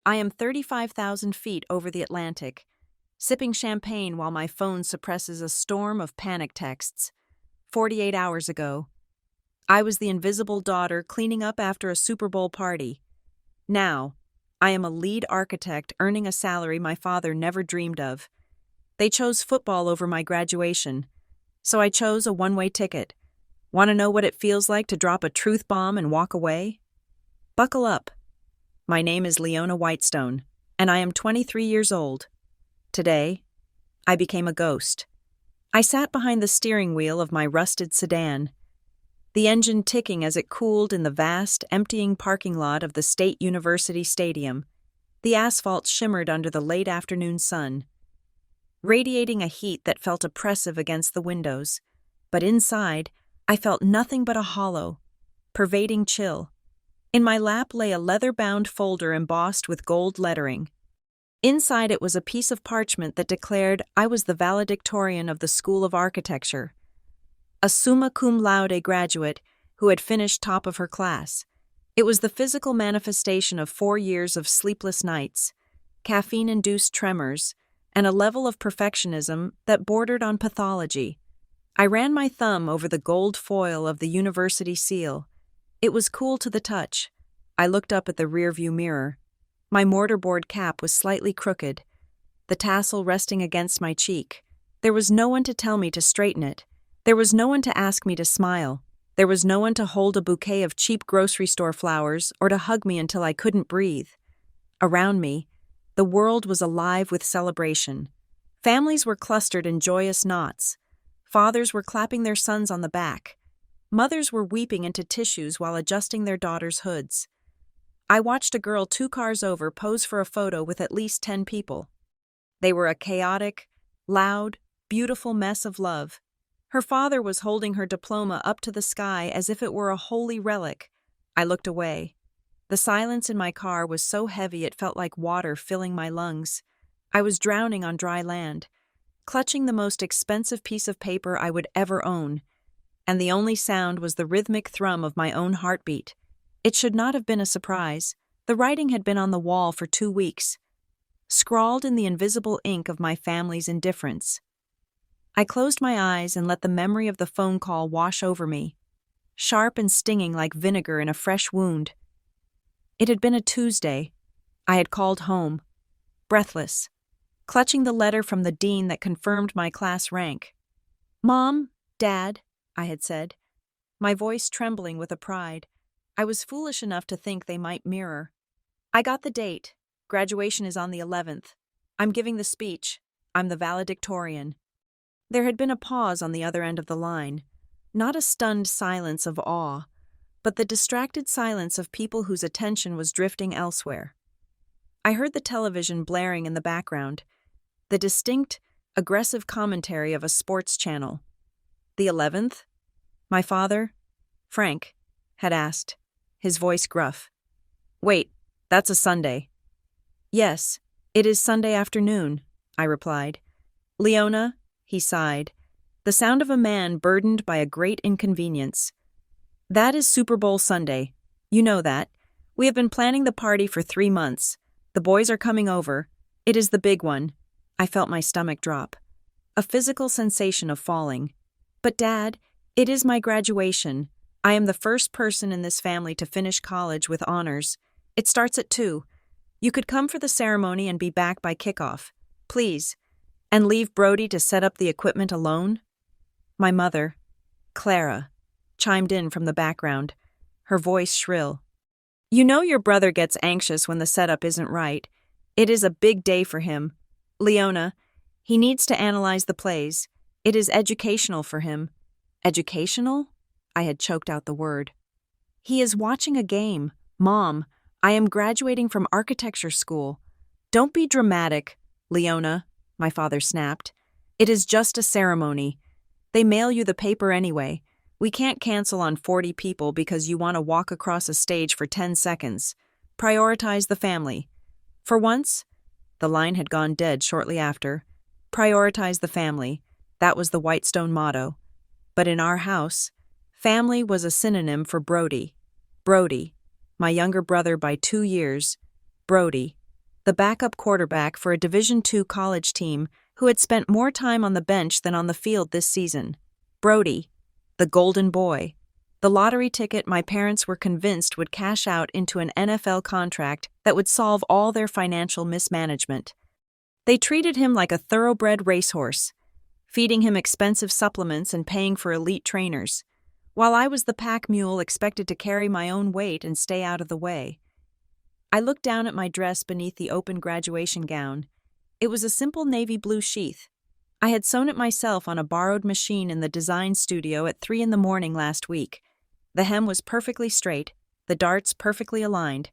I am 35,000 feet over the Atlantic, sipping champagne while my phone suppresses a storm of panic texts. 48 hours ago, I was the invisible daughter cleaning up after a Super Bowl party. Now, I am a lead architect earning a salary my father never dreamed of. They chose football over my graduation, so I chose a one-way ticket. Want to know what it feels like to drop a truth bomb and walk away? Buckle up. My name is Leona Whitestone, and I am 23 years old. Today, I became a ghost. I sat behind the steering wheel of my rusted sedan, the engine ticking as it cooled in the vast, emptying parking lot of the State University Stadium. The asphalt shimmered under the late afternoon sun, radiating a heat that felt oppressive against the windows. But inside, I felt nothing but a hollow, pervading chill. In my lap lay a leather-bound folder embossed with gold lettering. Inside it was a piece of parchment that declared I was the valedictorian of the School of Architecture, a summa cum laude graduate who had finished top of her class. It was the physical manifestation of 4 years of sleepless nights, caffeine-induced tremors, and a level of perfectionism that bordered on pathology. I ran my thumb over the gold foil of the university seal. It was cool to the touch. I looked up at the rearview mirror. My mortarboard cap was slightly crooked, the tassel resting against my cheek. There was no one to tell me to straighten it. There was no one to ask me to smile. There was no one to hold a bouquet of cheap grocery store flowers or to hug me until I couldn't breathe. Around me, the world was alive with celebration. Families were clustered in joyous knots. Fathers were clapping their sons on the back. Mothers were weeping into tissues while adjusting their daughters' hoods. I watched a girl 2 cars over pose for a photo with at least 10 people. They were a chaotic, loud, beautiful mess of love. Her father was holding her diploma up to the sky as if it were a holy relic. I looked away. The silence in my car was so heavy it felt like water filling my lungs. I was drowning on dry land, clutching the most expensive piece of paper I would ever own, and the only sound was the rhythmic thrum of my own heartbeat. It should not have been a surprise. The writing had been on the wall for 2 weeks, scrawled in the invisible ink of my family's indifference. I closed my eyes and let the memory of the phone call wash over me, sharp and stinging like vinegar in a fresh wound. It had been a Tuesday. I had called home, breathless, clutching the letter from the dean that confirmed my class rank. "Mom, Dad," I had said, my voice trembling with a pride I was foolish enough to think they might mirror. "I got the date. Graduation is on the 11th. I'm giving the speech. I'm the valedictorian." There had been a pause on the other end of the line, not a stunned silence of awe, but the distracted silence of people whose attention was drifting elsewhere. I heard the television blaring in the background, the distinct, aggressive commentary of a sports channel. "The 11th?" My father, Frank, had asked, his voice gruff. "Wait, that's a Sunday." "Yes, it is Sunday afternoon," I replied. "Leona," he sighed, the sound of a man burdened by a great inconvenience. "That is Super Bowl Sunday. You know that. We have been planning the party for 3 months. The boys are coming over. It is the big one." I felt my stomach drop, a physical sensation of falling. "But Dad, it is my graduation. I am the first person in this family to finish college with honors. It starts at 2. You could come for the ceremony and be back by kickoff. Please. And leave Brody to set up the equipment alone?" My mother, Clara, chimed in from the background, her voice shrill. "You know your brother gets anxious when the setup isn't right. It is a big day for him. Leona, he needs to analyze the plays. It is educational for him." "Educational?" I had choked out the word. "He is watching a game. Mom, I am graduating from architecture school." "Don't be dramatic, Leona," my father snapped. "It is just a ceremony. They mail you the paper anyway. We can't cancel on 40 people because you want to walk across a stage for 10 seconds. Prioritize the family." For once, the line had gone dead shortly after. Prioritize the family. That was the Whitestone motto. But in our house, family was a synonym for Brody. Brody, my younger brother by 2 years. Brody, the backup quarterback for a Division II college team who had spent more time on the bench than on the field this season. Brody, the golden boy, the lottery ticket my parents were convinced would cash out into an NFL contract that would solve all their financial mismanagement. They treated him like a thoroughbred racehorse, feeding him expensive supplements and paying for elite trainers, while I was the pack mule expected to carry my own weight and stay out of the way. I looked down at my dress beneath the open graduation gown. It was a simple navy blue sheath. I had sewn it myself on a borrowed machine in the design studio at 3 a.m. last week. The hem was perfectly straight, the darts perfectly aligned.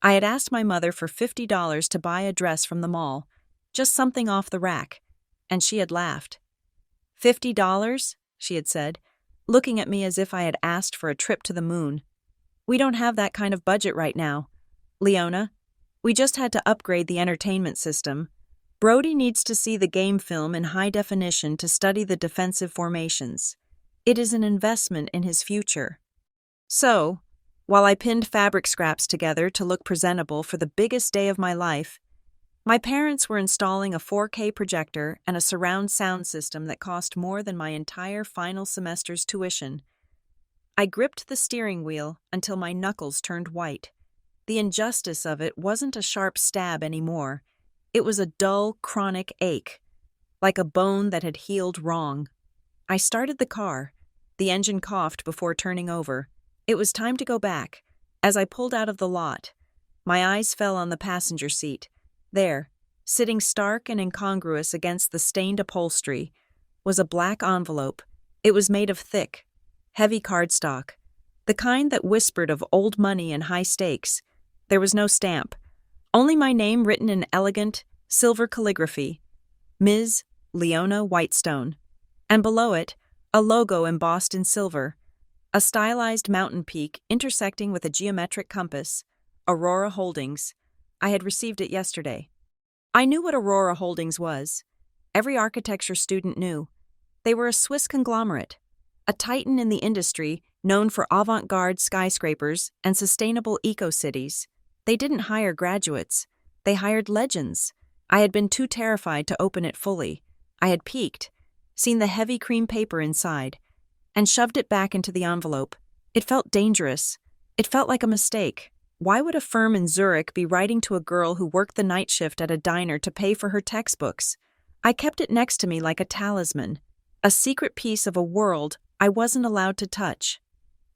I had asked my mother for $50 to buy a dress from the mall, just something off the rack, and she had laughed. $50? She had said, looking at me as if I had asked for a trip to the moon. We don't have that kind of budget right now, Leona. We just had to upgrade the entertainment system. Brody needs to see the game film in high definition to study the defensive formations. It is an investment in his future. So, while I pinned fabric scraps together to look presentable for the biggest day of my life, my parents were installing a 4K projector and a surround sound system that cost more than my entire final semester's tuition. I gripped the steering wheel until my knuckles turned white. The injustice of it wasn't a sharp stab anymore. It was a dull, chronic ache, like a bone that had healed wrong. I started the car. The engine coughed before turning over. It was time to go back. As I pulled out of the lot, my eyes fell on the passenger seat. There, sitting stark and incongruous against the stained upholstery, was a black envelope. It was made of thick, heavy cardstock, the kind that whispered of old money and high stakes. There was no stamp, only my name written in elegant, silver calligraphy, Ms. Leona Whitestone, and below it, a logo embossed in silver, a stylized mountain peak intersecting with a geometric compass, Aurora Holdings. I had received it yesterday. I knew what Aurora Holdings was. Every architecture student knew. They were a Swiss conglomerate, a titan in the industry known for avant-garde skyscrapers and sustainable eco-cities. They didn't hire graduates. They hired legends. I had been too terrified to open it fully. I had peeked, seen the heavy cream paper inside, and shoved it back into the envelope. It felt dangerous. It felt like a mistake. Why would a firm in Zurich be writing to a girl who worked the night shift at a diner to pay for her textbooks? I kept it next to me like a talisman, a secret piece of a world I wasn't allowed to touch.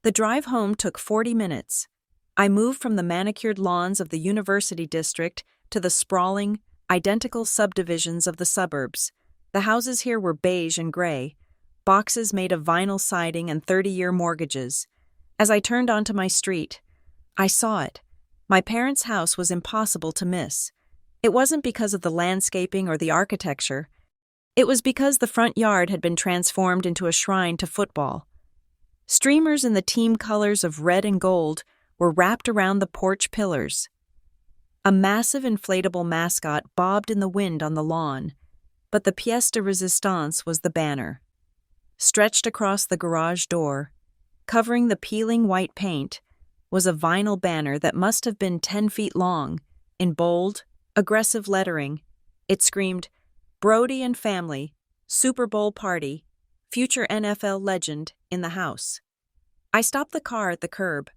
The drive home took 40 minutes. I moved from the manicured lawns of the university district to the sprawling, identical subdivisions of the suburbs. The houses here were beige and gray, boxes made of vinyl siding and 30-year mortgages. As I turned onto my street, I saw it. My parents' house was impossible to miss. It wasn't because of the landscaping or the architecture. It was because the front yard had been transformed into a shrine to football. Streamers in the team colors of red and gold were wrapped around the porch pillars. A massive inflatable mascot bobbed in the wind on the lawn, but the pièce de résistance was the banner. Stretched across the garage door, covering the peeling white paint, was a vinyl banner that must have been 10 feet long, in bold, aggressive lettering. It screamed, "Brody and family, Super Bowl party, future NFL legend in the house." I stopped the car at the curb.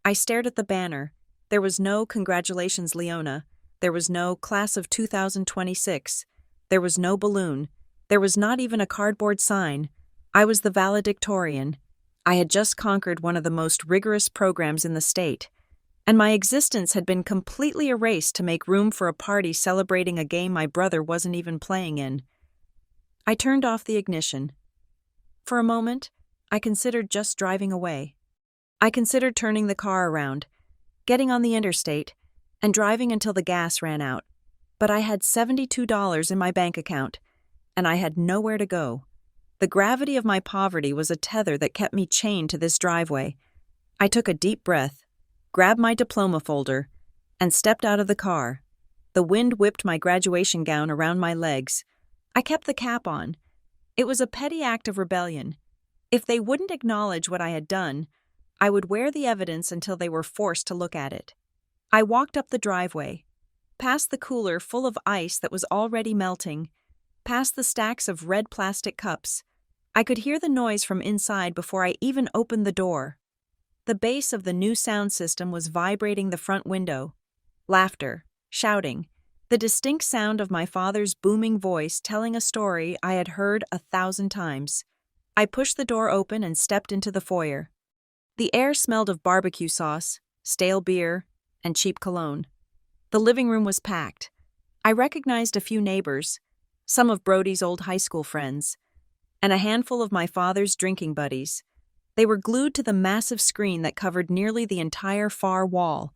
I stared at the banner. There was no "Congratulations, Leona." There was no "Class of 2026." There was no balloon. There was not even a cardboard sign. I was the valedictorian. I had just conquered one of the most rigorous programs in the state, and my existence had been completely erased to make room for a party celebrating a game my brother wasn't even playing in. I turned off the ignition. For a moment, I considered just driving away. I considered turning the car around, getting on the interstate, and driving until the gas ran out. But I had $72 in my bank account, and I had nowhere to go. The gravity of my poverty was a tether that kept me chained to this driveway. I took a deep breath, grabbed my diploma folder, and stepped out of the car. The wind whipped my graduation gown around my legs. I kept the cap on. It was a petty act of rebellion. If they wouldn't acknowledge what I had done, I would wear the evidence until they were forced to look at it. I walked up the driveway, past the cooler full of ice that was already melting, past the stacks of red plastic cups. I could hear the noise from inside before I even opened the door. The bass of the new sound system was vibrating the front window. Laughter, shouting, the distinct sound of my father's booming voice telling a story I had heard 1,000 times. I pushed the door open and stepped into the foyer. The air smelled of barbecue sauce, stale beer, and cheap cologne. The living room was packed. I recognized a few neighbors, some of Brody's old high school friends, and a handful of my father's drinking buddies. They were glued to the massive screen that covered nearly the entire far wall,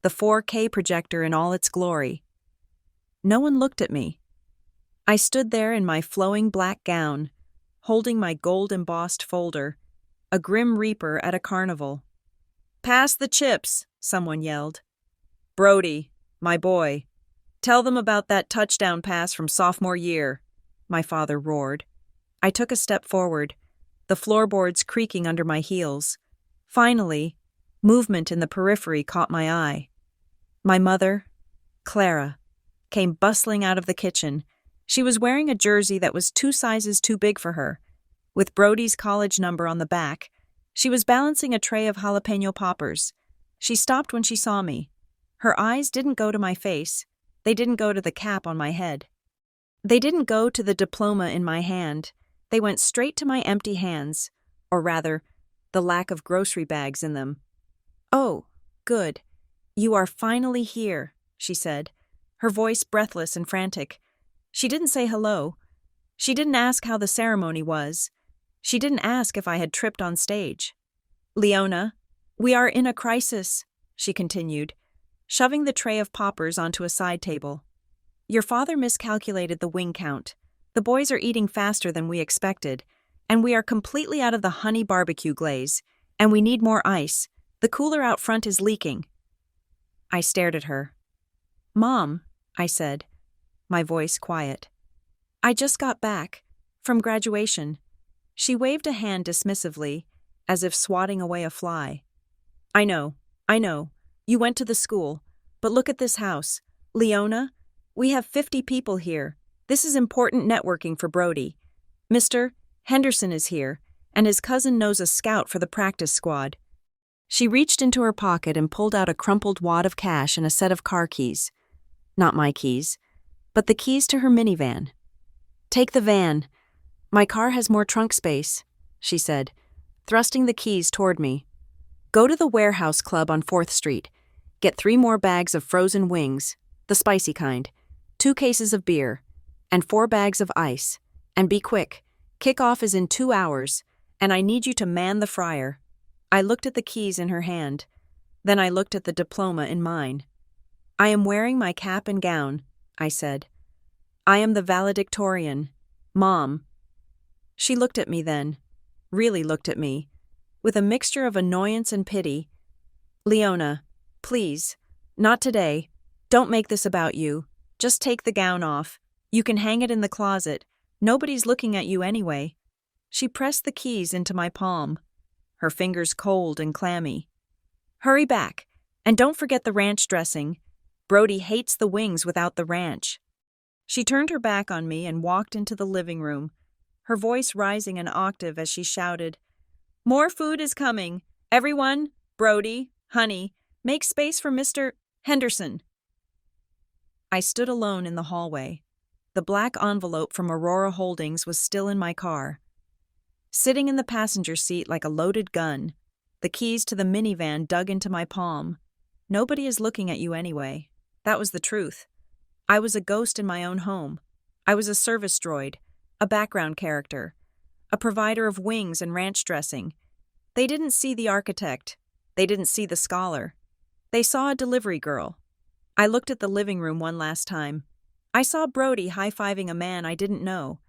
the 4K projector in all its glory. No one looked at me. I stood there in my flowing black gown, holding my gold-embossed folder, a grim reaper at a carnival. "Pass the chips," someone yelled. "Brody, my boy, tell them about that touchdown pass from sophomore year," my father roared. I took a step forward, the floorboards creaking under my heels. Finally, movement in the periphery caught my eye. My mother, Clara, came bustling out of the kitchen. She was wearing a jersey that was 2 sizes too big for her, with Brody's college number on the back. She was balancing a tray of jalapeno poppers. She stopped when she saw me. Her eyes didn't go to my face. They didn't go to the cap on my head. They didn't go to the diploma in my hand. They went straight to my empty hands, or rather, the lack of grocery bags in them. "Oh, good. You are finally here," she said, her voice breathless and frantic. She didn't say hello. She didn't ask how the ceremony was. She didn't ask if I had tripped on stage. "Leona, we are in a crisis," she continued, shoving the tray of poppers onto a side table. "Your father miscalculated the wing count. The boys are eating faster than we expected, and we are completely out of the honey barbecue glaze, and we need more ice. The cooler out front is leaking." I stared at her. "Mom," I said, my voice quiet. "I just got back, from graduation." She waved a hand dismissively, as if swatting away a fly. I know. You went to the school, but look at this house. Leona, we have 50 people here. This is important networking for Brody. Mr. Henderson is here, and his cousin knows a scout for the practice squad." She reached into her pocket and pulled out a crumpled wad of cash and a set of car keys. Not my keys, but the keys to her minivan. "Take the van. My car has more trunk space," she said, thrusting the keys toward me. "Go to the Warehouse Club on 4th Street. Get 3 more bags of frozen wings, the spicy kind, 2 cases of beer, and 4 bags of ice. And be quick. Kickoff is in 2 hours, and I need you to man the fryer." I looked at the keys in her hand. Then I looked at the diploma in mine. "I am wearing my cap and gown," I said. "I am the valedictorian. Mom." She looked at me then, really looked at me, with a mixture of annoyance and pity. "Leona, please, not today. Don't make this about you. Just take the gown off. You can hang it in the closet. Nobody's looking at you anyway." She pressed the keys into my palm, her fingers cold and clammy. "Hurry back, and don't forget the ranch dressing. Brody hates the wings without the ranch." She turned her back on me and walked into the living room, her voice rising an octave as she shouted, "More food is coming. Everyone, Brody, honey, make space for Mr. Henderson." I stood alone in the hallway. The black envelope from Aurora Holdings was still in my car. Sitting in the passenger seat like a loaded gun, the keys to the minivan dug into my palm. Nobody is looking at you anyway. That was the truth. I was a ghost in my own home. I was a service droid, a background character, a provider of wings and ranch dressing. They didn't see the architect. They didn't see the scholar. They saw a delivery girl. I looked at the living room one last time. I saw Brody high-fiving a man I didn't know,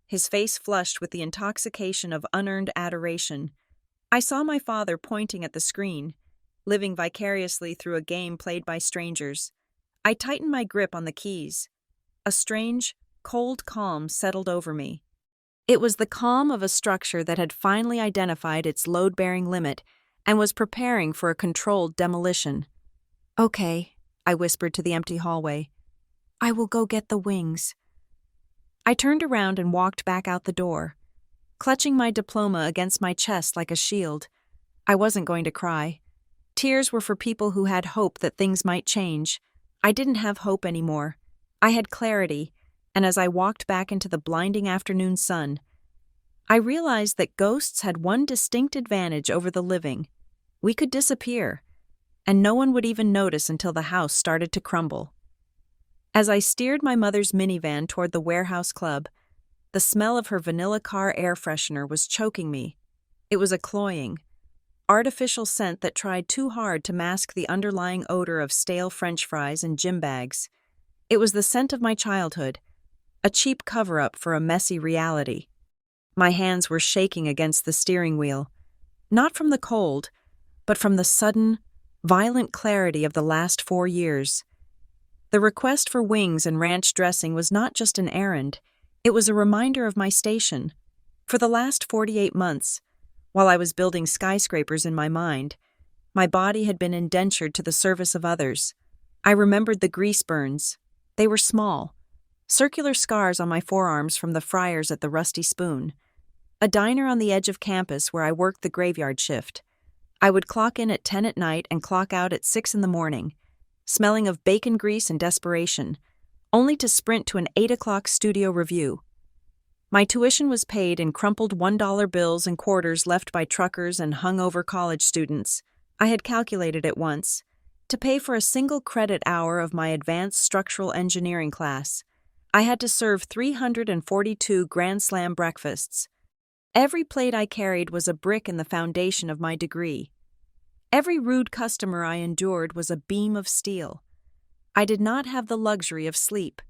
his face flushed with the intoxication of unearned adoration. I saw my father pointing at the screen, living vicariously through a game played by strangers. I tightened my grip on the keys. A strange, cold calm settled over me. It was the calm of a structure that had finally identified its load-bearing limit and was preparing for a controlled demolition. "Okay," I whispered to the empty hallway. I will go get the wings. I turned around and walked back out the door, clutching my diploma against my chest like a shield. I wasn't going to cry. Tears were for people who had hope that things might change. I didn't have hope anymore. I had clarity, and as I walked back into the blinding afternoon sun, I realized that ghosts had one distinct advantage over the living. We could disappear, and no one would even notice until the house started to crumble. As I steered my mother's minivan toward the warehouse club, the smell of her vanilla car air freshener was choking me. It was a cloying, artificial scent that tried too hard to mask the underlying odor of stale French fries and gym bags. It was the scent of my childhood, a cheap cover-up for a messy reality. My hands were shaking against the steering wheel, not from the cold, but from the sudden, violent clarity of the last 4 years. The request for wings and ranch dressing was not just an errand, it was a reminder of my station. For the last 48 months, while I was building skyscrapers in my mind, my body had been indentured to the service of others. I remembered the grease burns. They were small, circular scars on my forearms from the fryers at the Rusty Spoon, a diner on the edge of campus where I worked the graveyard shift. I would clock in at 10 at night and clock out at 6 in the morning, smelling of bacon grease and desperation, only to sprint to an 8 o'clock studio review. My tuition was paid in crumpled $1 bills and quarters left by truckers and hungover college students. I had calculated it once. To pay for a single credit hour of my advanced structural engineering class, I had to serve 342 Grand Slam breakfasts. Every plate I carried was a brick in the foundation of my degree. Every rude customer I endured was a beam of steel. I did not have the luxury of sleep.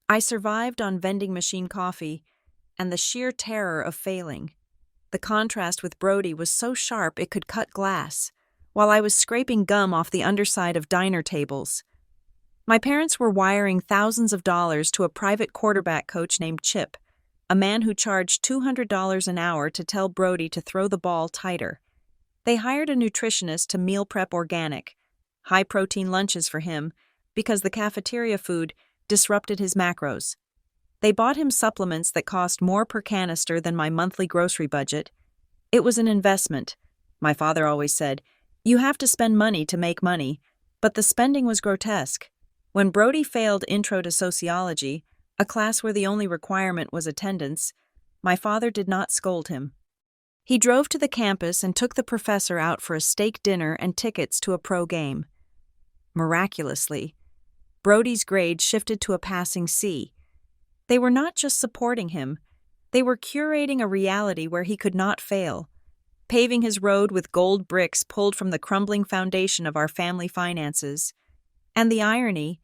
I survived on vending machine coffee and the sheer terror of failing. The contrast with Brody was so sharp it could cut glass, while I was scraping gum off the underside of diner tables. My parents were wiring thousands of dollars to a private quarterback coach named Chip, a man who charged $200 an hour to tell Brody to throw the ball tighter. They hired a nutritionist to meal prep organic, high-protein lunches for him because the cafeteria food disrupted his macros. They bought him supplements that cost more per canister than my monthly grocery budget. It was an investment. My father always said, "You have to spend money to make money," but the spending was grotesque. When Brody failed Intro to Sociology, a class where the only requirement was attendance, my father did not scold him. He drove to the campus and took the professor out for a steak dinner and tickets to a pro game. Miraculously, Brody's grade shifted to a passing C. They were not just supporting him, they were curating a reality where he could not fail, paving his road with gold bricks pulled from the crumbling foundation of our family finances. And the irony,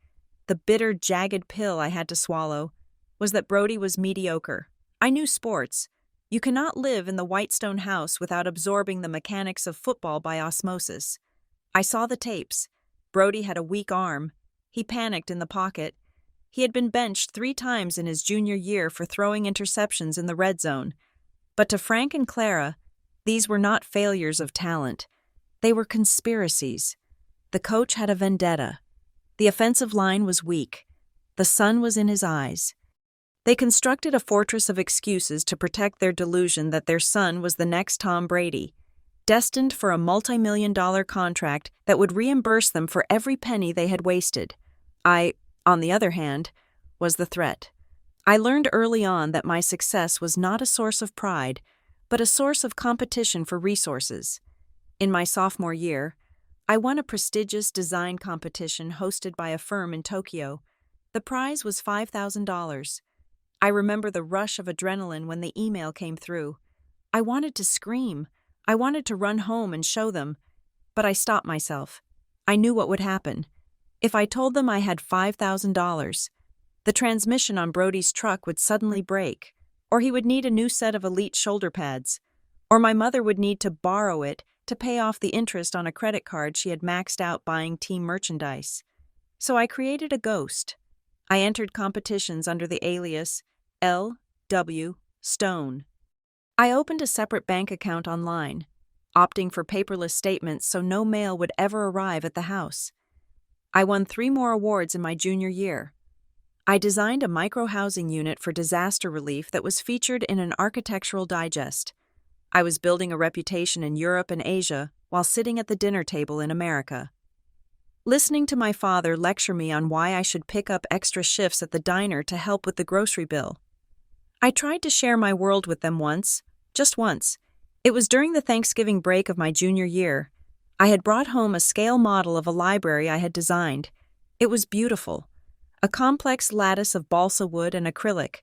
the bitter, jagged pill I had to swallow, was that Brody was mediocre. I knew sports. You cannot live in the Whitestone house without absorbing the mechanics of football by osmosis. I saw the tapes. Brody had a weak arm. He panicked in the pocket. He had been benched 3 times in his junior year for throwing interceptions in the red zone. But to Frank and Clara, these were not failures of talent. They were conspiracies. The coach had a vendetta. The offensive line was weak. The sun was in his eyes. They constructed a fortress of excuses to protect their delusion that their son was the next Tom Brady, destined for a multi-million-dollar contract that would reimburse them for every penny they had wasted. I, on the other hand, was the threat. I learned early on that my success was not a source of pride, but a source of competition for resources. In my sophomore year, I won a prestigious design competition hosted by a firm in Tokyo. The prize was $5,000. I remember the rush of adrenaline when the email came through. I wanted to scream. I wanted to run home and show them, but I stopped myself. I knew what would happen. If I told them I had $5,000, the transmission on Brody's truck would suddenly break, or he would need a new set of elite shoulder pads, or my mother would need to borrow it to pay off the interest on a credit card she had maxed out buying team merchandise. So I created a ghost. I entered competitions under the alias L.W. Stone. I opened a separate bank account online, opting for paperless statements so no mail would ever arrive at the house. I won 3 more awards in my junior year. I designed a micro-housing unit for disaster relief that was featured in an architectural digest. I was building a reputation in Europe and Asia while sitting at the dinner table in America. Listening to my father lecture me on why I should pick up extra shifts at the diner to help with the grocery bill. I tried to share my world with them once, just once. It was during the Thanksgiving break of my junior year. I had brought home a scale model of a library I had designed. It was beautiful. A complex lattice of balsa wood and acrylic,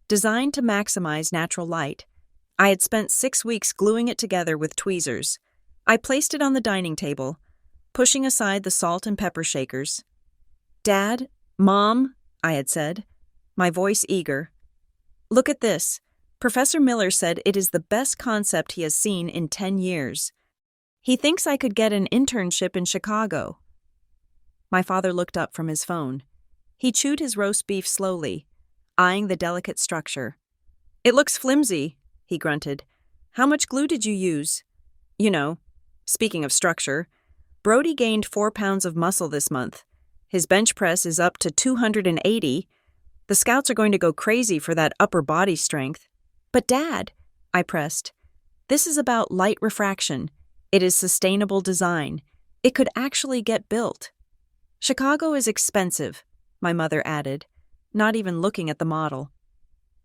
designed to maximize natural light. I had spent 6 weeks gluing it together with tweezers. I placed it on the dining table, pushing aside the salt and pepper shakers. "Dad, Mom," I had said, my voice eager. "Look at this. Professor Miller said it is the best concept he has seen in 10 years. He thinks I could get an internship in Chicago." My father looked up from his phone. He chewed his roast beef slowly, eyeing the delicate structure. "It looks flimsy," he grunted. "How much glue did you use?" "You know, speaking of structure, Brody gained 4 pounds of muscle this month. His bench press is up to 280. The scouts are going to go crazy for that upper body strength." "But Dad," I pressed, "this is about light refraction. It is sustainable design. It could actually get built." "Chicago is expensive," my mother added, not even looking at the model.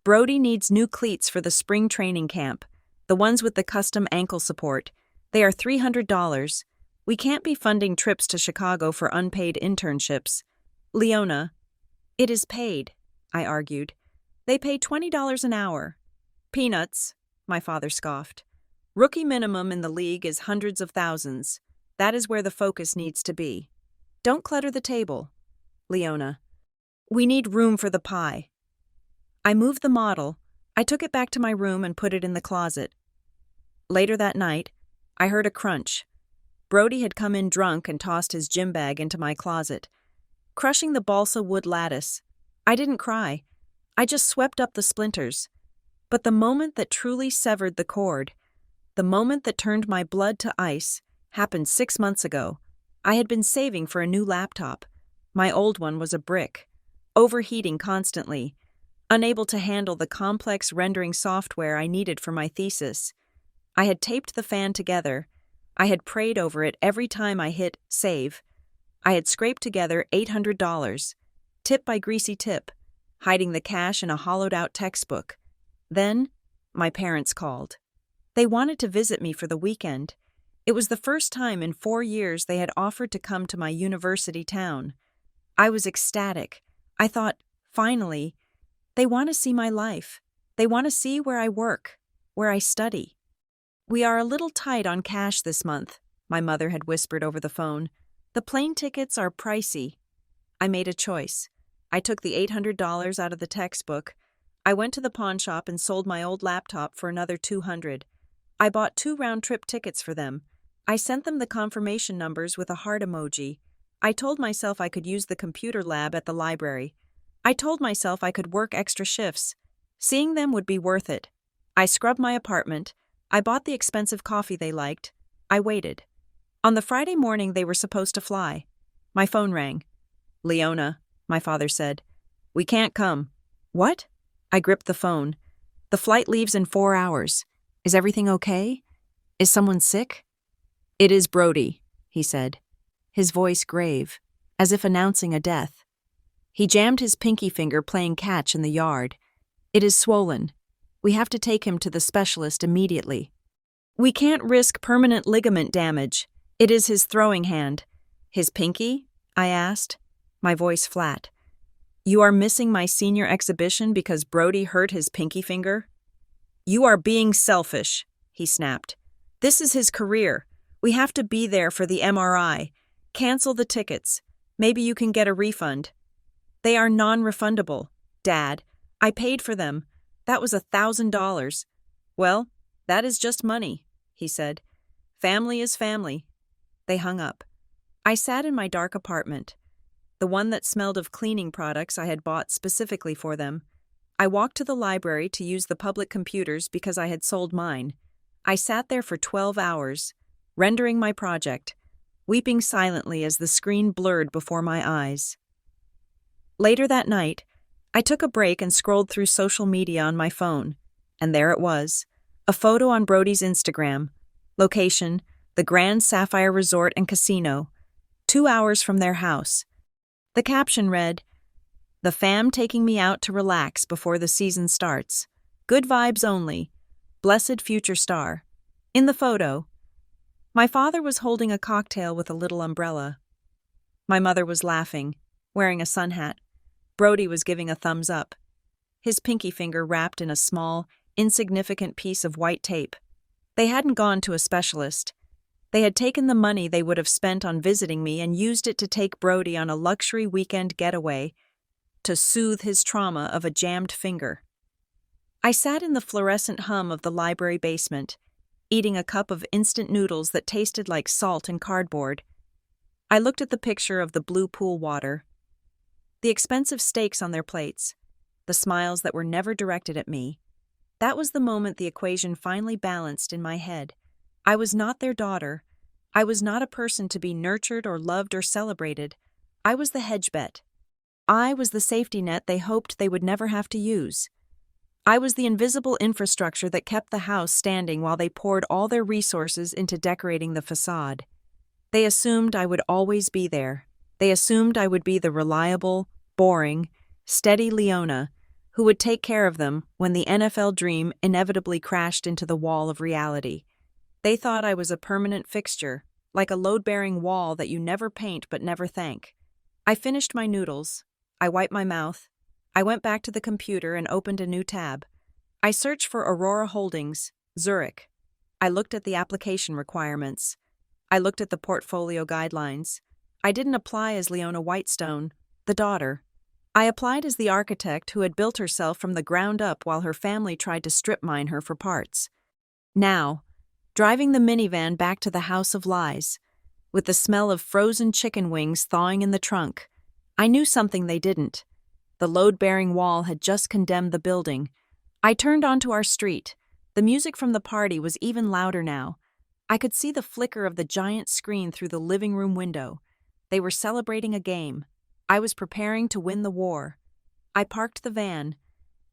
"Brody needs new cleats for the spring training camp, the ones with the custom ankle support. They are $300. We can't be funding trips to Chicago for unpaid internships." "Leona." "It is paid," I argued. "They pay $20 an hour." "Peanuts," my father scoffed. "Rookie minimum in the league is hundreds of thousands. That is where the focus needs to be. Don't clutter the table." "Leona." "We need room for the pie." I moved the model. I took it back to my room and put it in the closet. Later that night, I heard a crunch. Brody had come in drunk and tossed his gym bag into my closet, crushing the balsa wood lattice. I didn't cry. I just swept up the splinters. But the moment that truly severed the cord, the moment that turned my blood to ice, happened 6 months ago. I had been saving for a new laptop. My old one was a brick, overheating constantly, unable to handle the complex rendering software I needed for my thesis. I had taped the fan together. I had prayed over it every time I hit save. I had scraped together $800, tip by greasy tip, hiding the cash in a hollowed-out textbook. Then, my parents called. They wanted to visit me for the weekend. It was the first time in 4 years they had offered to come to my university town. I was ecstatic. I thought, finally, they want to see my life. They want to see where I work, where I study. "We are a little tight on cash this month," my mother had whispered over the phone. "The plane tickets are pricey." I made a choice. I took the $800 out of the textbook. I went to the pawn shop and sold my old laptop for another $200. I bought 2 round-trip tickets for them. I sent them the confirmation numbers with a heart emoji. I told myself I could use the computer lab at the library. I told myself I could work extra shifts. Seeing them would be worth it. I scrubbed my apartment. I bought the expensive coffee they liked. I waited. On the Friday morning they were supposed to fly. My phone rang. "Leona," my father said. "We can't come." "What?" I gripped the phone. "The flight leaves in 4 hours. Is everything okay? Is someone sick?" "It is Brody," he said, his voice grave, as if announcing a death. He jammed his pinky finger playing catch in the yard. "It is swollen. We have to take him to the specialist immediately." "We can't risk permanent ligament damage. It is his throwing hand." "His pinky?" I asked, my voice flat. "You are missing my senior exhibition because Brody hurt his pinky finger?" "You are being selfish," he snapped. "This is his career. We have to be there for the MRI. Cancel the tickets. Maybe you can get a refund." "They are non-refundable, Dad. I paid for them. That was $1,000. "Well, that is just money," he said. "Family is family." They hung up. I sat in my dark apartment, the one that smelled of cleaning products I had bought specifically for them. I walked to the library to use the public computers because I had sold mine. I sat there for 12 hours, rendering my project, weeping silently as the screen blurred before my eyes. Later that night, I took a break and scrolled through social media on my phone, and there it was, a photo on Brody's Instagram. Location, the Grand Sapphire Resort and Casino, 2 hours from their house. The caption read, "The fam taking me out to relax before the season starts. Good vibes only. Blessed future star." In the photo, my father was holding a cocktail with a little umbrella. My mother was laughing, wearing a sun hat. Brody was giving a thumbs up, his pinky finger wrapped in a small, insignificant piece of white tape. They hadn't gone to a specialist. They had taken the money they would have spent on visiting me and used it to take Brody on a luxury weekend getaway to soothe his trauma of a jammed finger. I sat in the fluorescent hum of the library basement, eating a cup of instant noodles that tasted like salt and cardboard. I looked at the picture of the blue pool water, the expensive steaks on their plates, the smiles that were never directed at me. That was the moment the equation finally balanced in my head. I was not their daughter. I was not a person to be nurtured or loved or celebrated. I was the hedge bet. I was the safety net they hoped they would never have to use. I was the invisible infrastructure that kept the house standing while they poured all their resources into decorating the facade. They assumed I would always be there. They assumed I would be the reliable, boring, steady Leona who would take care of them when the NFL dream inevitably crashed into the wall of reality. They thought I was a permanent fixture, like a load-bearing wall that you never paint but never thank. I finished my noodles. I wiped my mouth. I went back to the computer and opened a new tab. I searched for Aurora Holdings, Zurich. I looked at the application requirements. I looked at the portfolio guidelines. I didn't apply as Leona Whitestone, the daughter. I applied as the architect who had built herself from the ground up while her family tried to strip mine her for parts. Now, driving the minivan back to the House of Lies, with the smell of frozen chicken wings thawing in the trunk, I knew something they didn't. The load-bearing wall had just condemned the building. I turned onto our street. The music from the party was even louder now. I could see the flicker of the giant screen through the living room window. They were celebrating a game. I was preparing to win the war. I parked the van,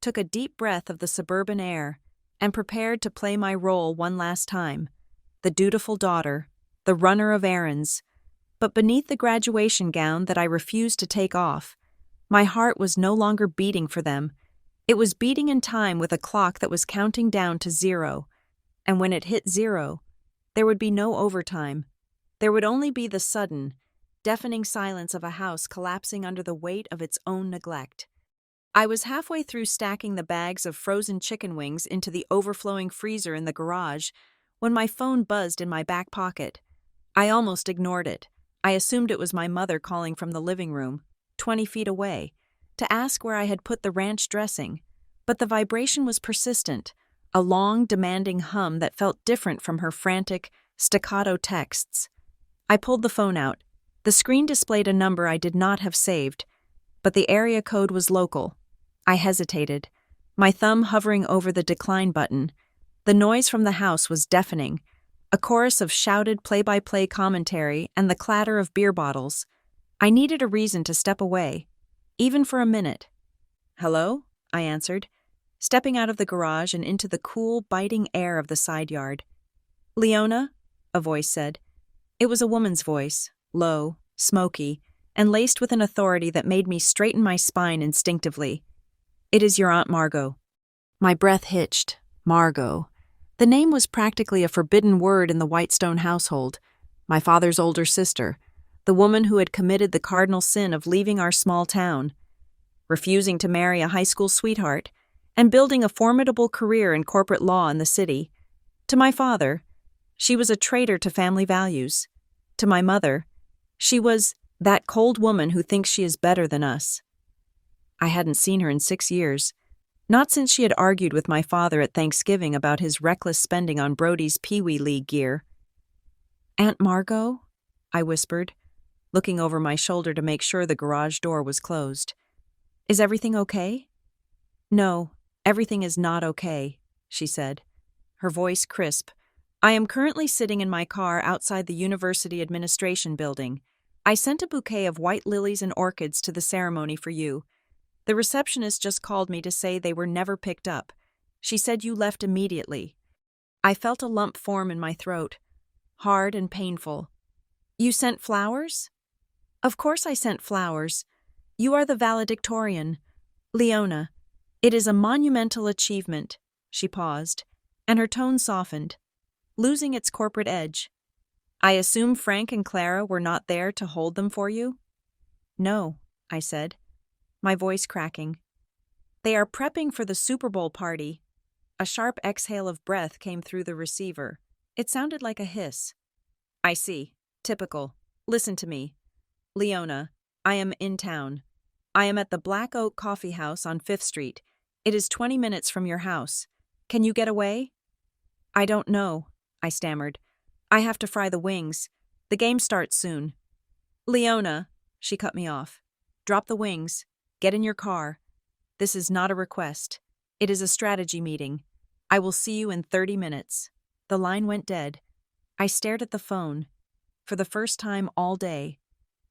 took a deep breath of the suburban air, and prepared to play my role one last time. The dutiful daughter, the runner of errands. But beneath the graduation gown that I refused to take off, my heart was no longer beating for them. It was beating in time with a clock that was counting down to 0. And when it hit 0, there would be no overtime. There would only be the sudden, deafening silence of a house collapsing under the weight of its own neglect. I was halfway through stacking the bags of frozen chicken wings into the overflowing freezer in the garage when my phone buzzed in my back pocket. I almost ignored it. I assumed it was my mother calling from the living room, 20 feet away, to ask where I had put the ranch dressing. But the vibration was persistent, a long, demanding hum that felt different from her frantic, staccato texts. I pulled the phone out. The screen displayed a number I did not have saved, but the area code was local. I hesitated, my thumb hovering over the decline button. The noise from the house was deafening, a chorus of shouted play-by-play commentary and the clatter of beer bottles. I needed a reason to step away, even for a minute. "Hello?" I answered, stepping out of the garage and into the cool, biting air of the side yard. "Leona?" a voice said. It was a woman's voice, low, smoky, and laced with an authority that made me straighten my spine instinctively. "It is your Aunt Margot." My breath hitched. Margot. The name was practically a forbidden word in the Whitestone household. My father's older sister, the woman who had committed the cardinal sin of leaving our small town, refusing to marry a high school sweetheart, and building a formidable career in corporate law in the city. To my father, she was a traitor to family values. To my mother, she was that cold woman who thinks she is better than us. I hadn't seen her in 6 years, not since she had argued with my father at Thanksgiving about his reckless spending on Brody's Pee Wee League gear. "Aunt Margot?" I whispered, looking over my shoulder to make sure the garage door was closed. "Is everything okay?" "No, everything is not okay," she said, her voice crisp. "I am currently sitting in my car outside the University Administration Building. I sent a bouquet of white lilies and orchids to the ceremony for you. The receptionist just called me to say they were never picked up. She said you left immediately. I felt a lump form in my throat, hard and painful. You sent flowers? Of course I sent flowers. You are the valedictorian. Leona, it is a monumental achievement. She paused, and her tone softened, losing its corporate edge. I assume Frank and Clara were not there to hold them for you? No, I said, my voice cracking. They are prepping for the Super Bowl party. A sharp exhale of breath came through the receiver. It sounded like a hiss. I see. Typical. Listen to me. Leona, I am in town. I am at the Black Oak Coffee House on 5th Street. It is 20 minutes from your house. Can you get away? I don't know, I stammered. I have to fry the wings. The game starts soon. Leona, she cut me off. Drop the wings. Get in your car. This is not a request. It is a strategy meeting. I will see you in 30 minutes. The line went dead. I stared at the phone. For the first time all day,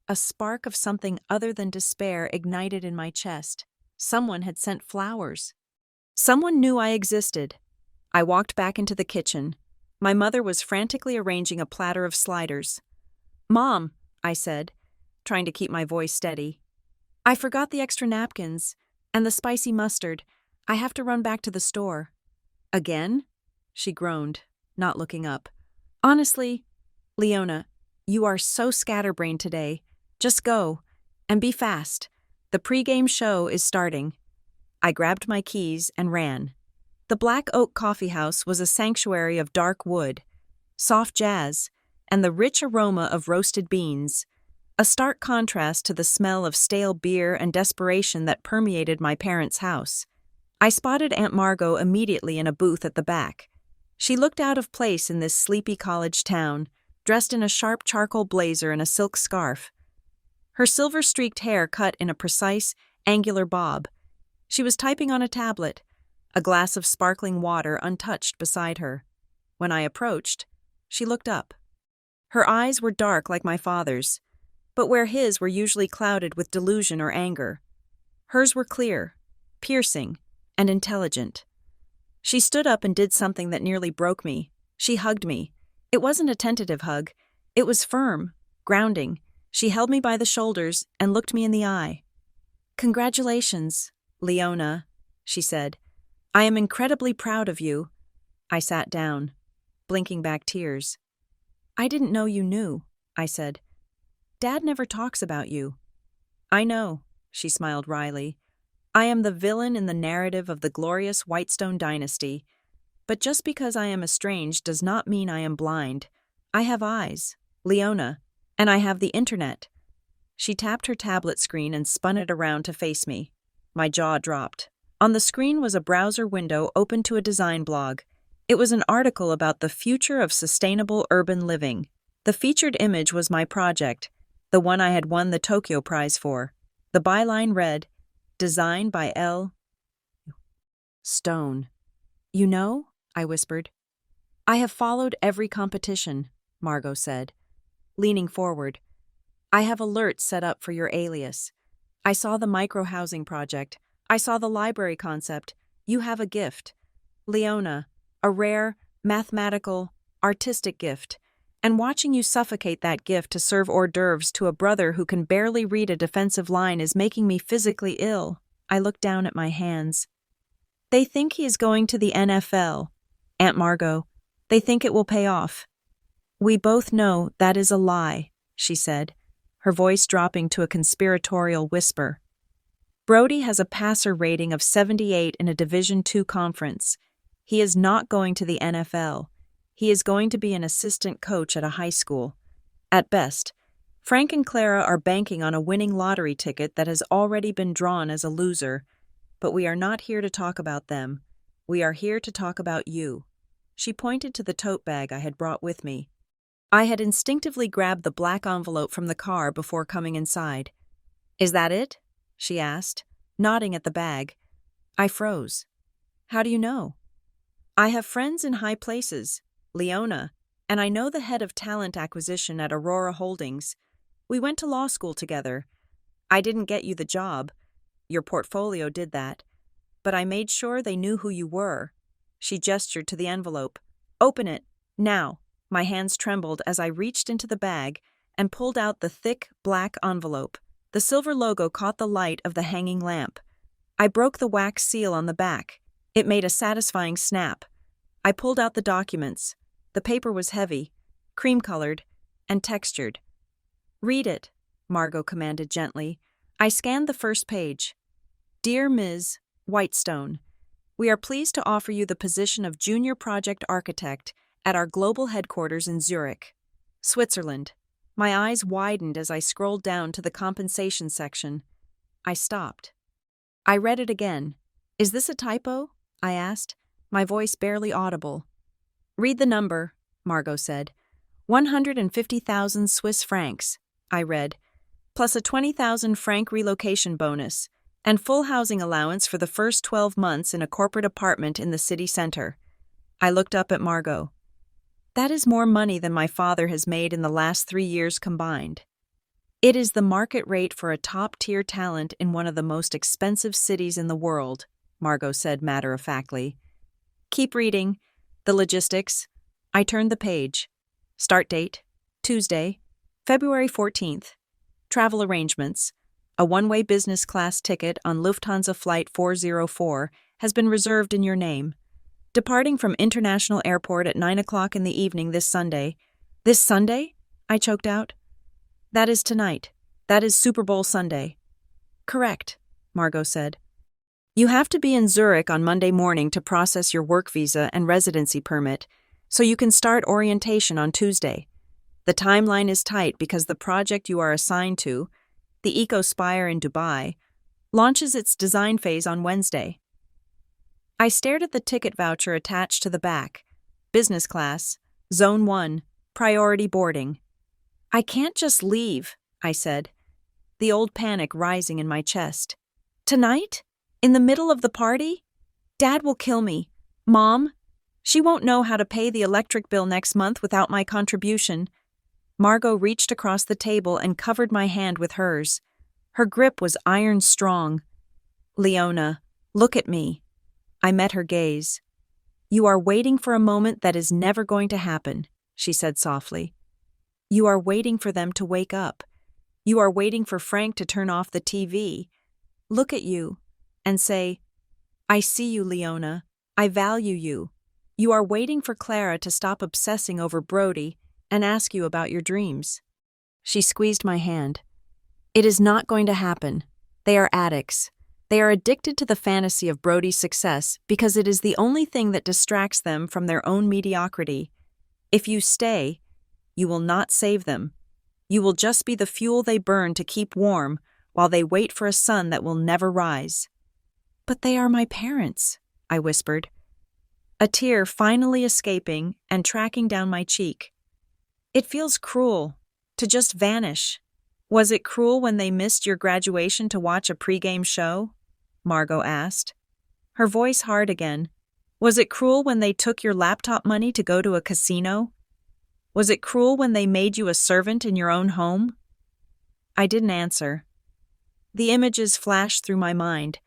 a spark of something other than despair ignited in my chest. Someone had sent flowers. Someone knew I existed. I walked back into the kitchen. My mother was frantically arranging a platter of sliders. Mom, I said, trying to keep my voice steady. I forgot the extra napkins and the spicy mustard. I have to run back to the store. Again? She groaned, not looking up. Honestly, Leona, you are so scatterbrained today. Just go, and be fast. The pregame show is starting. I grabbed my keys and ran. The Black Oak Coffee House was a sanctuary of dark wood, soft jazz, and the rich aroma of roasted beans, a stark contrast to the smell of stale beer and desperation that permeated my parents' house. I spotted Aunt Margot immediately in a booth at the back. She looked out of place in this sleepy college town, dressed in a sharp charcoal blazer and a silk scarf. Her silver-streaked hair cut in a precise, angular bob. She was typing on a tablet, a glass of sparkling water untouched beside her. When I approached, she looked up. Her eyes were dark like my father's, but where his were usually clouded with delusion or anger, hers were clear, piercing, and intelligent. She stood up and did something that nearly broke me. She hugged me. It wasn't a tentative hug. It was firm, grounding. She held me by the shoulders and looked me in the eye. Congratulations, Leona, she said. I am incredibly proud of you. I sat down, blinking back tears. I didn't know you knew, I said. Dad never talks about you. I know, she smiled wryly. I am the villain in the narrative of the glorious Whitestone dynasty. But just because I am estranged does not mean I am blind. I have eyes, Leona, and I have the internet. She tapped her tablet screen and spun it around to face me. My jaw dropped. On the screen was a browser window open to a design blog. It was an article about the future of sustainable urban living. The featured image was my project, the one I had won the Tokyo Prize for. The byline read, Designed by L. Stone. You know? I whispered. I have followed every competition, Margot said, leaning forward. I have alerts set up for your alias. I saw the micro-housing project. I saw the library concept. You have a gift. Leona, a rare, mathematical, artistic gift. And watching you suffocate that gift to serve hors d'oeuvres to a brother who can barely read a defensive line is making me physically ill. I looked down at my hands. They think he is going to the NFL. Aunt Margot, they think it will pay off. We both know that is a lie, she said, her voice dropping to a conspiratorial whisper. Brody has a passer rating of 78 in a Division II conference. He is not going to the NFL. He is going to be an assistant coach at a high school. At best, Frank and Clara are banking on a winning lottery ticket that has already been drawn as a loser. But we are not here to talk about them. We are here to talk about you. She pointed to the tote bag I had brought with me. I had instinctively grabbed the black envelope from the car before coming inside. Is that it? She asked, nodding at the bag. I froze. How do you know? I have friends in high places, Leona, and I know the head of talent acquisition at Aurora Holdings. We went to law school together. I didn't get you the job. Your portfolio did that. But I made sure they knew who you were. She gestured to the envelope. Open it, now. My hands trembled as I reached into the bag and pulled out the thick, black envelope. The silver logo caught the light of the hanging lamp. I broke the wax seal on the back. It made a satisfying snap. I pulled out the documents. The paper was heavy, cream-colored, and textured. Read it, Margot commanded gently. I scanned the first page. Dear Ms. Whitestone, we are pleased to offer you the position of Junior Project Architect at our global headquarters in Zurich, Switzerland. My eyes widened as I scrolled down to the compensation section. I stopped. I read it again. Is this a typo? I asked, my voice barely audible. Read the number, Margot said. 150,000 Swiss francs, I read, plus a 20,000 franc relocation bonus and full housing allowance for the first 12 months in a corporate apartment in the city center. I looked up at Margot. That is more money than my father has made in the last 3 years combined. It is the market rate for a top-tier talent in one of the most expensive cities in the world, Margot said matter-of-factly. Keep reading. The logistics. I turned the page. Start date, Tuesday, February 14th. Travel arrangements. A one-way business class ticket on Lufthansa Flight 404 has been reserved in your name. Departing from International Airport at 9 o'clock in the evening this Sunday. This Sunday? I choked out. That is tonight. That is Super Bowl Sunday. Correct, Margot said. You have to be in Zurich on Monday morning to process your work visa and residency permit, so you can start orientation on Tuesday. The timeline is tight because the project you are assigned to, the EcoSpire in Dubai, launches its design phase on Wednesday. I stared at the ticket voucher attached to the back. Business class, Zone 1, priority boarding. I can't just leave, I said, the old panic rising in my chest. Tonight? In the middle of the party? Dad will kill me. Mom? She won't know how to pay the electric bill next month without my contribution. Margot reached across the table and covered my hand with hers. Her grip was iron strong. Leona, look at me. I met her gaze. You are waiting for a moment that is never going to happen, she said softly. You are waiting for them to wake up. You are waiting for Frank to turn off the TV, look at you, and say, I see you, Leona. I value you. You are waiting for Clara to stop obsessing over Brody and ask you about your dreams. She squeezed my hand. It is not going to happen. They are addicts. They are addicted to the fantasy of Brody's success because it is the only thing that distracts them from their own mediocrity. If you stay, you will not save them. You will just be the fuel they burn to keep warm while they wait for a sun that will never rise. But they are my parents, I whispered, a tear finally escaping and tracking down my cheek. It feels cruel to just vanish. Was it cruel when they missed your graduation to watch a pregame show? Margot asked, her voice hard again. Was it cruel when they took your laptop money to go to a casino? Was it cruel when they made you a servant in your own home? I didn't answer. The images flashed through my mind.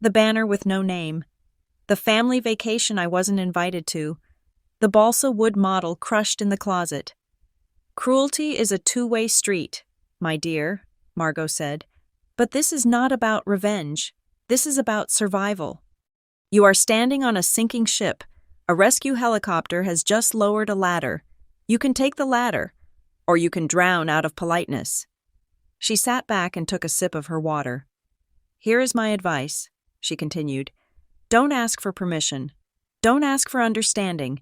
The banner with no name. The family vacation I wasn't invited to. The balsa wood model crushed in the closet. Cruelty is a two-way street, my dear, Margot said. But this is not about revenge. This is about survival. You are standing on a sinking ship. A rescue helicopter has just lowered a ladder. You can take the ladder, or you can drown out of politeness. She sat back and took a sip of her water. Here is my advice, she continued. Don't ask for permission. Don't ask for understanding.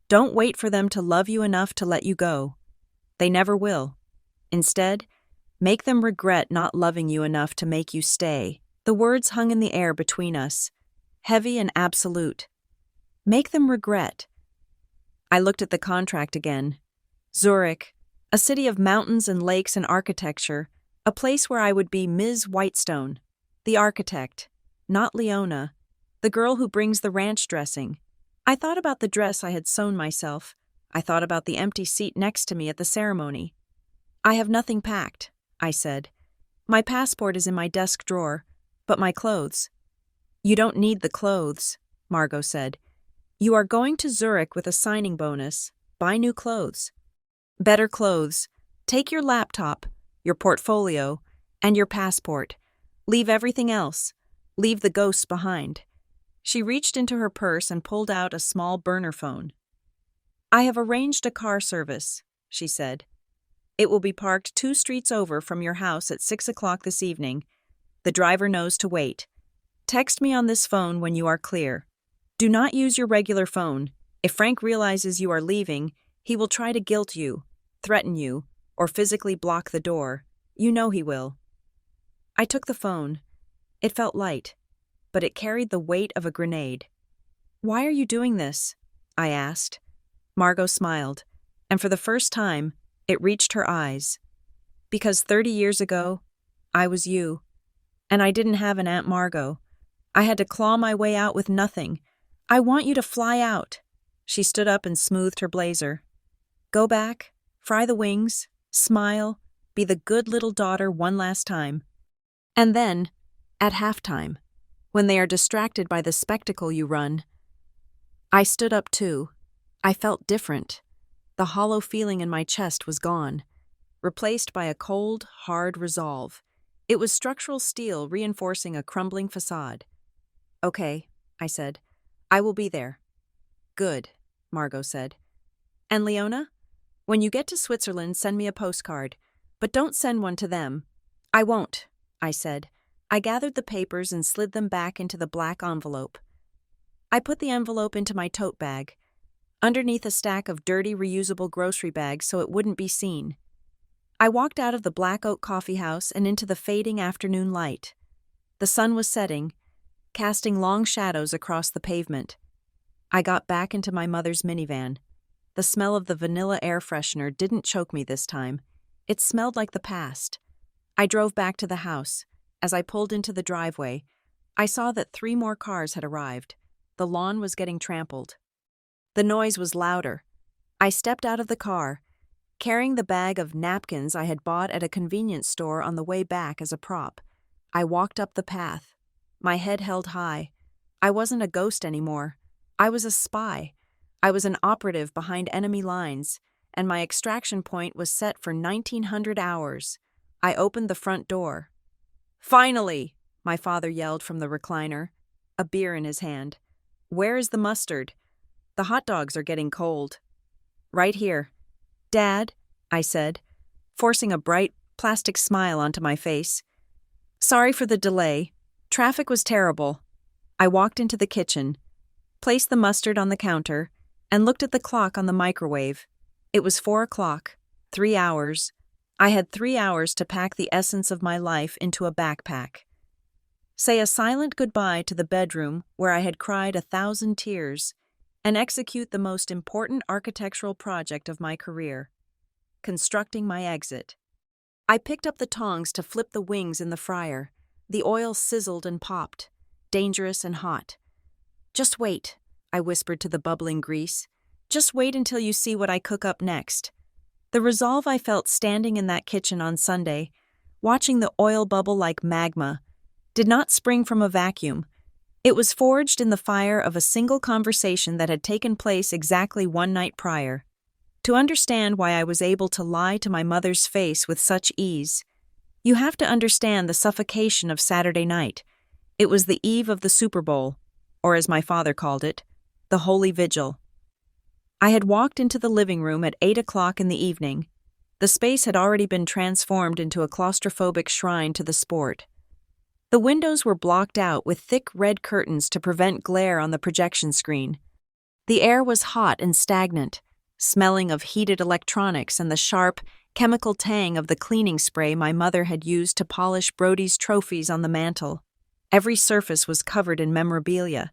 Don't wait for them to love you enough to let you go. They never will. Instead, make them regret not loving you enough to make you stay. The words hung in the air between us, heavy and absolute. Make them regret. I looked at the contract again. Zurich, a city of mountains and lakes and architecture, a place where I would be Ms. Whitestone, the architect, not Leona, the girl who brings the ranch dressing. I thought about the dress I had sewn myself. I thought about the empty seat next to me at the ceremony. I have nothing packed, I said. My passport is in my desk drawer. But my clothes. You don't need the clothes, Margot said. You are going to Zurich with a signing bonus. Buy new clothes. Better clothes. Take your laptop, your portfolio, and your passport. Leave everything else. Leave the ghosts behind. She reached into her purse and pulled out a small burner phone. I have arranged a car service, she said. It will be parked 2 streets over from your house at 6 o'clock this evening. The driver knows to wait. Text me on this phone when you are clear. Do not use your regular phone. If Frank realizes you are leaving, he will try to guilt you, threaten you, or physically block the door. You know he will. I took the phone. It felt light, but it carried the weight of a grenade. Why are you doing this? I asked. Margot smiled, and for the first time, it reached her eyes. Because 30 years ago, I was you, and I didn't have an Aunt Margot. I had to claw my way out with nothing. I want you to fly out. She stood up and smoothed her blazer. Go back, fry the wings, smile, be the good little daughter one last time. And then, at halftime, when they are distracted by the spectacle you run. I stood up too. I felt different. The hollow feeling in my chest was gone, replaced by a cold, hard resolve. It was structural steel reinforcing a crumbling facade. Okay, I said. I will be there. Good, Margot said. And Leona? When you get to Switzerland, send me a postcard, but don't send one to them. I won't, I said. I gathered the papers and slid them back into the black envelope. I put the envelope into my tote bag, underneath a stack of dirty, reusable grocery bags so it wouldn't be seen. I walked out of the Black Oak Coffee House and into the fading afternoon light. The sun was setting, casting long shadows across the pavement. I got back into my mother's minivan. The smell of the vanilla air freshener didn't choke me this time. It smelled like the past. I drove back to the house. As I pulled into the driveway, I saw that 3 more cars had arrived. The lawn was getting trampled. The noise was louder. I stepped out of the car, carrying the bag of napkins I had bought at a convenience store on the way back as a prop. I walked up the path, my head held high. I wasn't a ghost anymore. I was a spy. I was an operative behind enemy lines, and my extraction point was set for 1900 hours. I opened the front door. Finally, my father yelled from the recliner, a beer in his hand. Where is the mustard? The hot dogs are getting cold. Right here. Dad, I said, forcing a bright, plastic smile onto my face. Sorry for the delay. Traffic was terrible. I walked into the kitchen, placed the mustard on the counter, and looked at the clock on the microwave. It was 4 o'clock, 3 hours. I had 3 hours to pack the essence of my life into a backpack. Say a silent goodbye to the bedroom where I had cried 1,000 tears, and execute the most important architectural project of my career, constructing my exit. I picked up the tongs to flip the wings in the fryer. The oil sizzled and popped, dangerous and hot. Just wait, I whispered to the bubbling grease. Just wait until you see what I cook up next. The resolve I felt standing in that kitchen on Sunday, watching the oil bubble like magma, did not spring from a vacuum. It was forged in the fire of a single conversation that had taken place exactly 1 night prior. To understand why I was able to lie to my mother's face with such ease, you have to understand the suffocation of Saturday night. It was the eve of the Super Bowl, or as my father called it, the Holy Vigil. I had walked into the living room at 8 o'clock in the evening. The space had already been transformed into a claustrophobic shrine to the sport. The windows were blocked out with thick red curtains to prevent glare on the projection screen. The air was hot and stagnant, smelling of heated electronics and the sharp, chemical tang of the cleaning spray my mother had used to polish Brody's trophies on the mantel. Every surface was covered in memorabilia.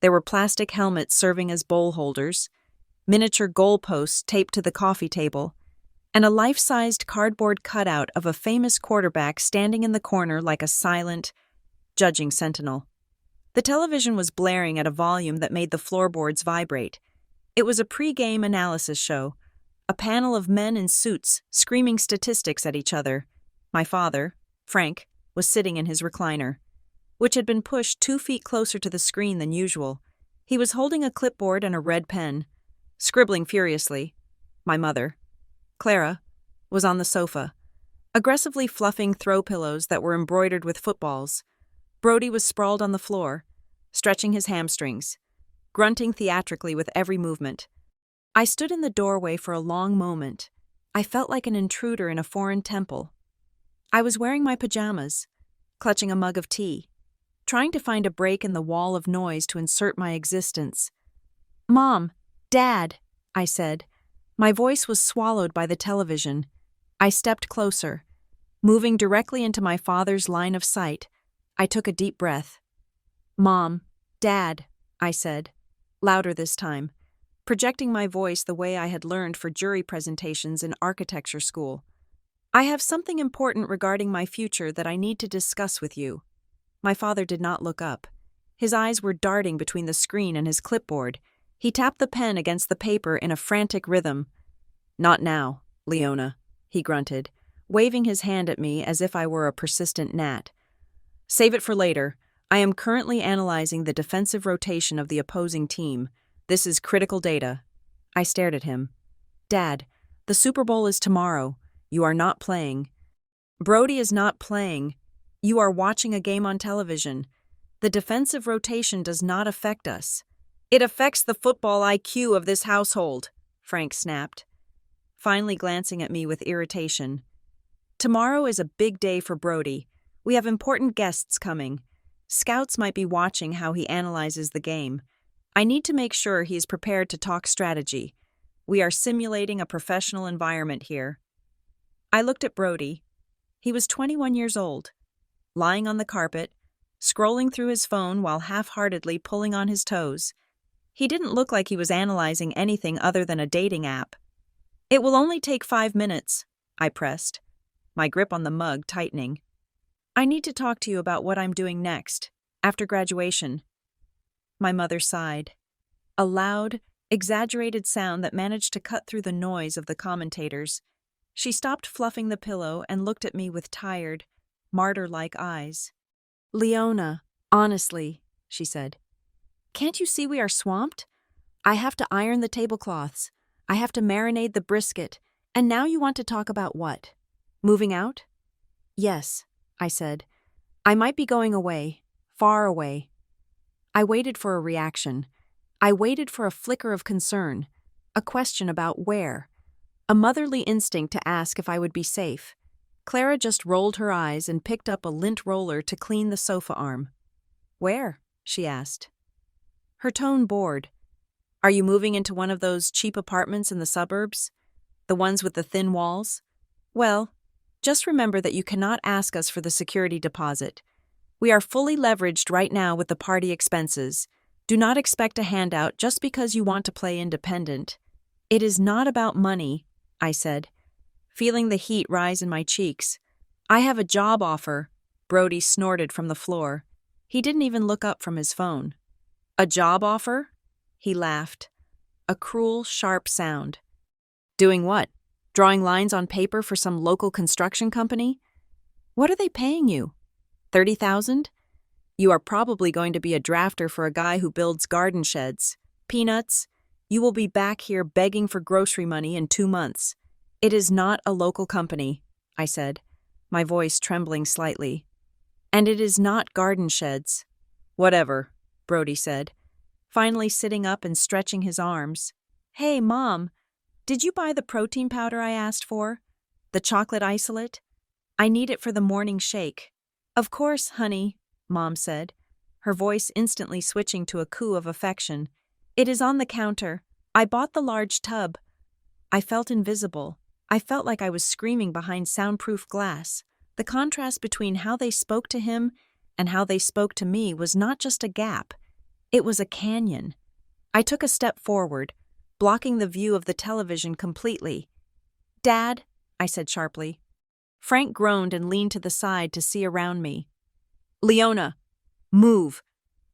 There were plastic helmets serving as bowl holders, miniature goalposts taped to the coffee table, and a life-sized cardboard cutout of a famous quarterback standing in the corner like a silent, judging sentinel. The television was blaring at a volume that made the floorboards vibrate. It was a pre-game analysis show, a panel of men in suits screaming statistics at each other. My father, Frank, was sitting in his recliner. which had been pushed 2 feet closer to the screen than usual. He was holding a clipboard and a red pen, scribbling furiously. My mother, Clara, was on the sofa, aggressively fluffing throw pillows that were embroidered with footballs. Brody was sprawled on the floor, stretching his hamstrings, grunting theatrically with every movement. I stood in the doorway for a long moment. I felt like an intruder in a foreign temple. I was wearing my pajamas, clutching a mug of tea, trying to find a break in the wall of noise to insert my existence. "Mom, Dad," I said. My voice was swallowed by the television. I stepped closer. Moving directly into my father's line of sight, I took a deep breath. "Mom, Dad," I said, louder this time, projecting my voice the way I had learned for jury presentations in architecture school. "I have something important regarding my future that I need to discuss with you." My father did not look up. His eyes were darting between the screen and his clipboard. He tapped the pen against the paper in a frantic rhythm. "Not now, Leona," he grunted, waving his hand at me as if I were a persistent gnat. "Save it for later. I am currently analyzing the defensive rotation of the opposing team. This is critical data." I stared at him. "Dad, the Super Bowl is tomorrow. You are not playing." "Brody is not playing. You are watching a game on television. The defensive rotation does not affect us. It affects the football IQ of this household," Frank snapped, finally glancing at me with irritation. "Tomorrow is a big day for Brody. We have important guests coming. Scouts might be watching how he analyzes the game. I need to make sure he is prepared to talk strategy. We are simulating a professional environment here." I looked at Brody. He was 21 years old, lying on the carpet, scrolling through his phone while half-heartedly pulling on his toes. He didn't look like he was analyzing anything other than a dating app. "It will only take 5 minutes," I pressed, my grip on the mug tightening. "I need to talk to you about what I'm doing next, after graduation." My mother sighed, a loud, exaggerated sound that managed to cut through the noise of the commentators. She stopped fluffing the pillow and looked at me with tired, martyr-like eyes. "Leona, honestly," she said, "can't you see we are swamped? I have to iron the tablecloths. I have to marinate the brisket. And now you want to talk about what? Moving out?" "Yes," I said. "I might be going away, far away." I waited for a reaction. I waited for a flicker of concern, a question about where, a motherly instinct to ask if I would be safe. Clara just rolled her eyes and picked up a lint roller to clean the sofa arm. "Where?" she asked. Her tone bored. "Are you moving into one of those cheap apartments in the suburbs? The ones with the thin walls? Well, just remember that you cannot ask us for the security deposit. We are fully leveraged right now with the party expenses. Do not expect a handout just because you want to play independent." "It is not about money," I said, feeling the heat rise in my cheeks. "I have a job offer," Brody snorted from the floor. He didn't even look up from his phone. "A job offer?" He laughed, a cruel, sharp sound. "Doing what? Drawing lines on paper for some local construction company? What are they paying you? 30,000? You are probably going to be a drafter for a guy who builds garden sheds. Peanuts. You will be back here begging for grocery money in 2 months. It is not a local company," I said, my voice trembling slightly. "And it is not garden sheds." "Whatever," Brody said, finally sitting up and stretching his arms. "Hey, Mom, did you buy the protein powder I asked for? The chocolate isolate? I need it for the morning shake." "Of course, honey," Mom said, her voice instantly switching to a coo of affection. "It is on the counter. I bought the large tub." I felt invisible. I felt like I was screaming behind soundproof glass. The contrast between how they spoke to him and how they spoke to me was not just a gap. It was a canyon. I took a step forward, blocking the view of the television completely. "Dad," I said sharply. Frank groaned and leaned to the side to see around me. "Leona, move.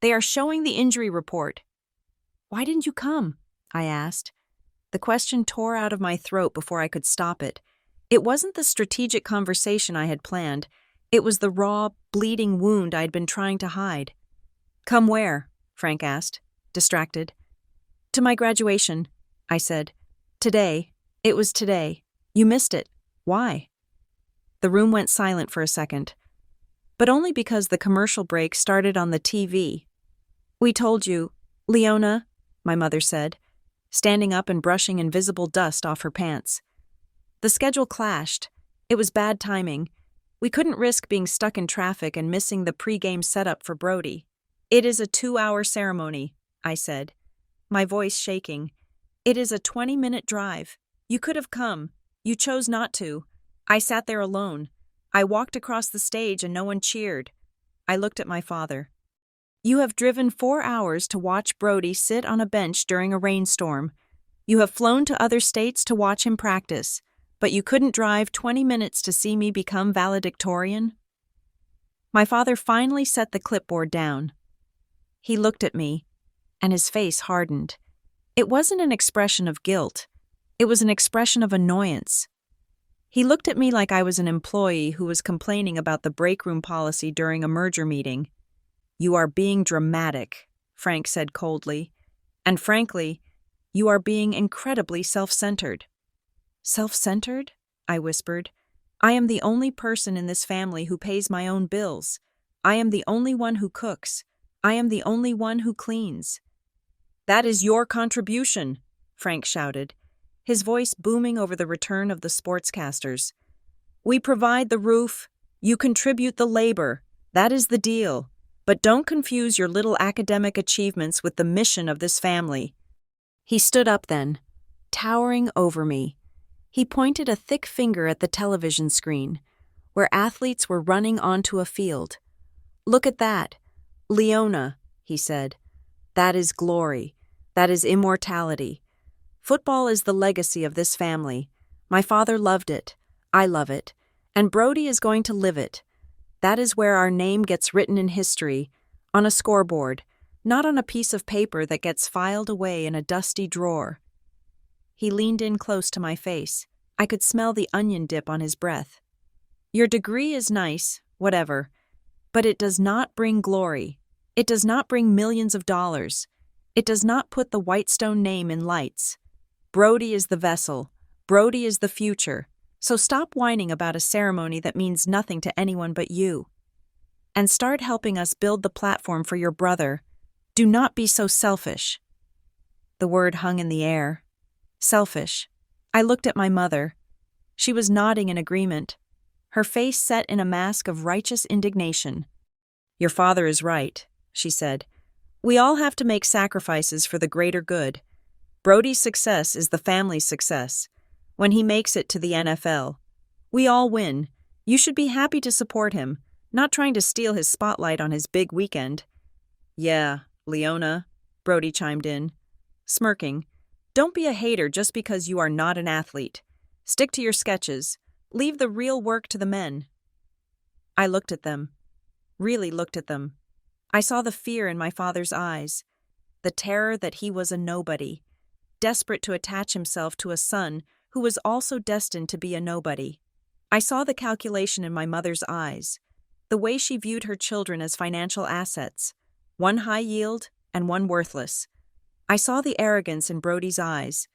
They are showing the injury report." "Why didn't you come?" I asked. The question tore out of my throat before I could stop it. It wasn't the strategic conversation I had planned. It was the raw, bleeding wound I'd been trying to hide. "Come where?" Frank asked, distracted. "To my graduation," I said. "Today. It was today. You missed it. Why?" The room went silent for a second, but only because the commercial break started on the TV. "We told you, Leona," my mother said, standing up and brushing invisible dust off her pants. "The schedule clashed. It was bad timing. We couldn't risk being stuck in traffic and missing the pre-game setup for Brody." "It is a 2-hour ceremony," I said, my voice shaking. "It is a 20-minute drive. You could have come. You chose not to. I sat there alone. I walked across the stage and no one cheered." I looked at my father. "You have driven 4 hours to watch Brody sit on a bench during a rainstorm. You have flown to other states to watch him practice, but you couldn't drive 20 minutes to see me become valedictorian?" My father finally set the clipboard down. He looked at me, and his face hardened. It wasn't an expression of guilt. It was an expression of annoyance. He looked at me like I was an employee who was complaining about the break room policy during a merger meeting. "You are being dramatic," Frank said coldly. "And frankly, you are being incredibly self-centered." "Self-centered?" I whispered. "I am the only person in this family who pays my own bills. I am the only one who cooks. I am the only one who cleans." "That is your contribution," Frank shouted, his voice booming over the return of the sportscasters. "We provide the roof. You contribute the labor. That is the deal. But don't confuse your little academic achievements with the mission of this family." He stood up then, towering over me. He pointed a thick finger at the television screen, where athletes were running onto a field. "Look at that. Leona," he said. "That is glory. That is immortality. Football is the legacy of this family. My father loved it. I love it. And Brody is going to live it. That is where our name gets written in history, on a scoreboard, not on a piece of paper that gets filed away in a dusty drawer." He leaned in close to my face. I could smell the onion dip on his breath. "Your degree is nice, whatever, but it does not bring glory. It does not bring millions of dollars. It does not put the Whitestone name in lights. Brody is the vessel. Brody is the future. So stop whining about a ceremony that means nothing to anyone but you. And start helping us build the platform for your brother. Do not be so selfish." The word hung in the air. Selfish. I looked at my mother. She was nodding in agreement, her face set in a mask of righteous indignation. "Your father is right," she said. "We all have to make sacrifices for the greater good. Brody's success is the family's success. When he makes it to the NFL, we all win. You should be happy to support him, not trying to steal his spotlight on his big weekend." "Yeah, Leona," Brody chimed in, smirking. "Don't be a hater just because you are not an athlete. Stick to your sketches. Leave the real work to the men." I looked at them, really looked at them. I saw the fear in my father's eyes, the terror that he was a nobody, desperate to attach himself to a son who was also destined to be a nobody. I saw the calculation in my mother's eyes, the way she viewed her children as financial assets, one high yield and one worthless. I saw the arrogance in Brody's eyes,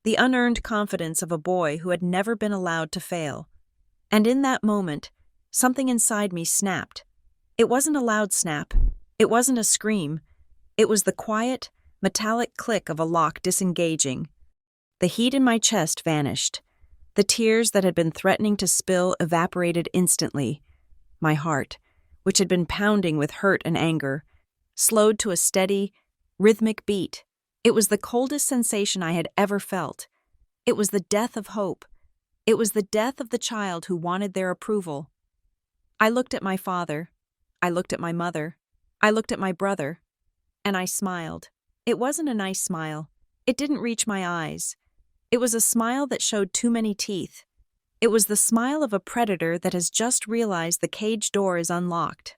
the unearned confidence of a boy who had never been allowed to fail. And in that moment, something inside me snapped. It wasn't a loud snap. It wasn't a scream. It was the quiet, metallic click of a lock disengaging. The heat in my chest vanished. The tears that had been threatening to spill evaporated instantly. My heart, which had been pounding with hurt and anger, slowed to a steady, rhythmic beat. It was the coldest sensation I had ever felt. It was the death of hope. It was the death of the child who wanted their approval. I looked at my father. I looked at my mother. I looked at my brother. And I smiled. It wasn't a nice smile. It didn't reach my eyes. It was a smile that showed too many teeth. It was the smile of a predator that has just realized the cage door is unlocked.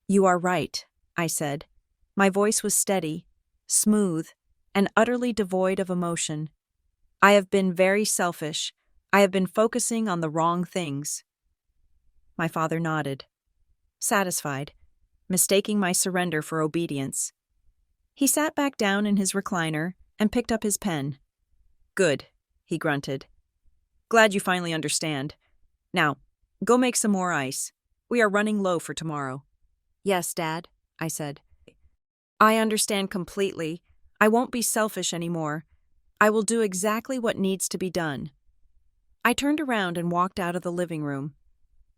"You are right," I said. My voice was steady, smooth, and utterly devoid of emotion. "I have been very selfish. I have been focusing on the wrong things." My father nodded, satisfied, mistaking my surrender for obedience. He sat back down in his recliner and picked up his pen. Good, he grunted. Glad you finally understand. Now, go make some more ice. We are running low for tomorrow. Yes, Dad, I said. I understand completely. I won't be selfish anymore. I will do exactly what needs to be done. I turned around and walked out of the living room.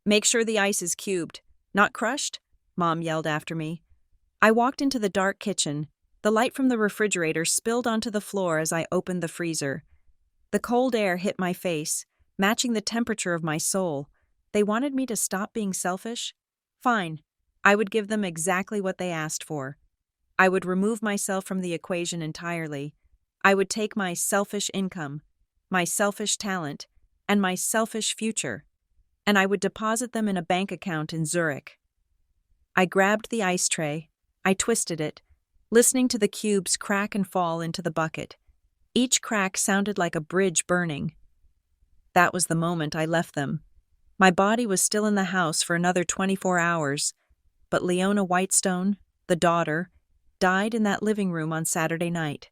Make sure the ice is cubed, not crushed, Mom yelled after me. I walked into the dark kitchen. The light from the refrigerator spilled onto the floor as I opened the freezer. The cold air hit my face, matching the temperature of my soul. They wanted me to stop being selfish? Fine. I would give them exactly what they asked for. I would remove myself from the equation entirely. I would take my selfish income, my selfish talent, and my selfish future, and I would deposit them in a bank account in Zurich. I grabbed the ice tray. I twisted it, listening to the cubes crack and fall into the bucket. Each crack sounded like a bridge burning. That was the moment I left them. My body was still in the house for another 24 hours, but Leona Whitestone, the daughter, died in that living room on Saturday night.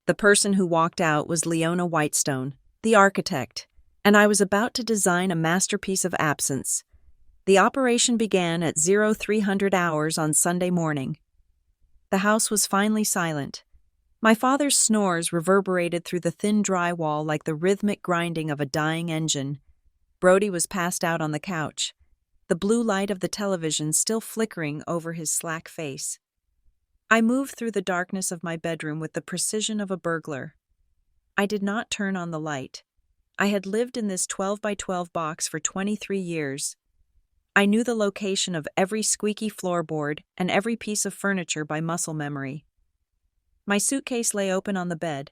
The person who walked out was Leona Whitestone, the architect, and I was about to design a masterpiece of absence. The operation began at 0300 hours on Sunday morning. The house was finally silent. My father's snores reverberated through the thin drywall like the rhythmic grinding of a dying engine. Brody was passed out on the couch, the blue light of the television still flickering over his slack face. I moved through the darkness of my bedroom with the precision of a burglar. I did not turn on the light. I had lived in this 12 by 12 box for 23 years. I knew the location of every squeaky floorboard and every piece of furniture by muscle memory. My suitcase lay open on the bed,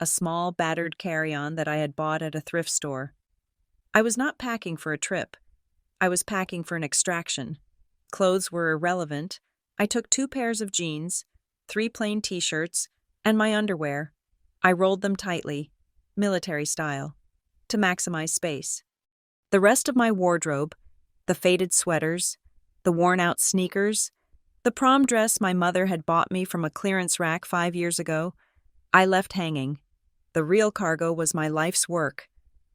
a small, battered carry-on that I had bought at a thrift store. I was not packing for a trip. I was packing for an extraction. Clothes were irrelevant. I took 2 pairs of jeans, 3 plain t-shirts, and my underwear. I rolled them tightly, military style, to maximize space. The rest of my wardrobe, the faded sweaters, the worn-out sneakers, the prom dress my mother had bought me from a clearance rack 5 years ago, I left hanging. The real cargo was my life's work.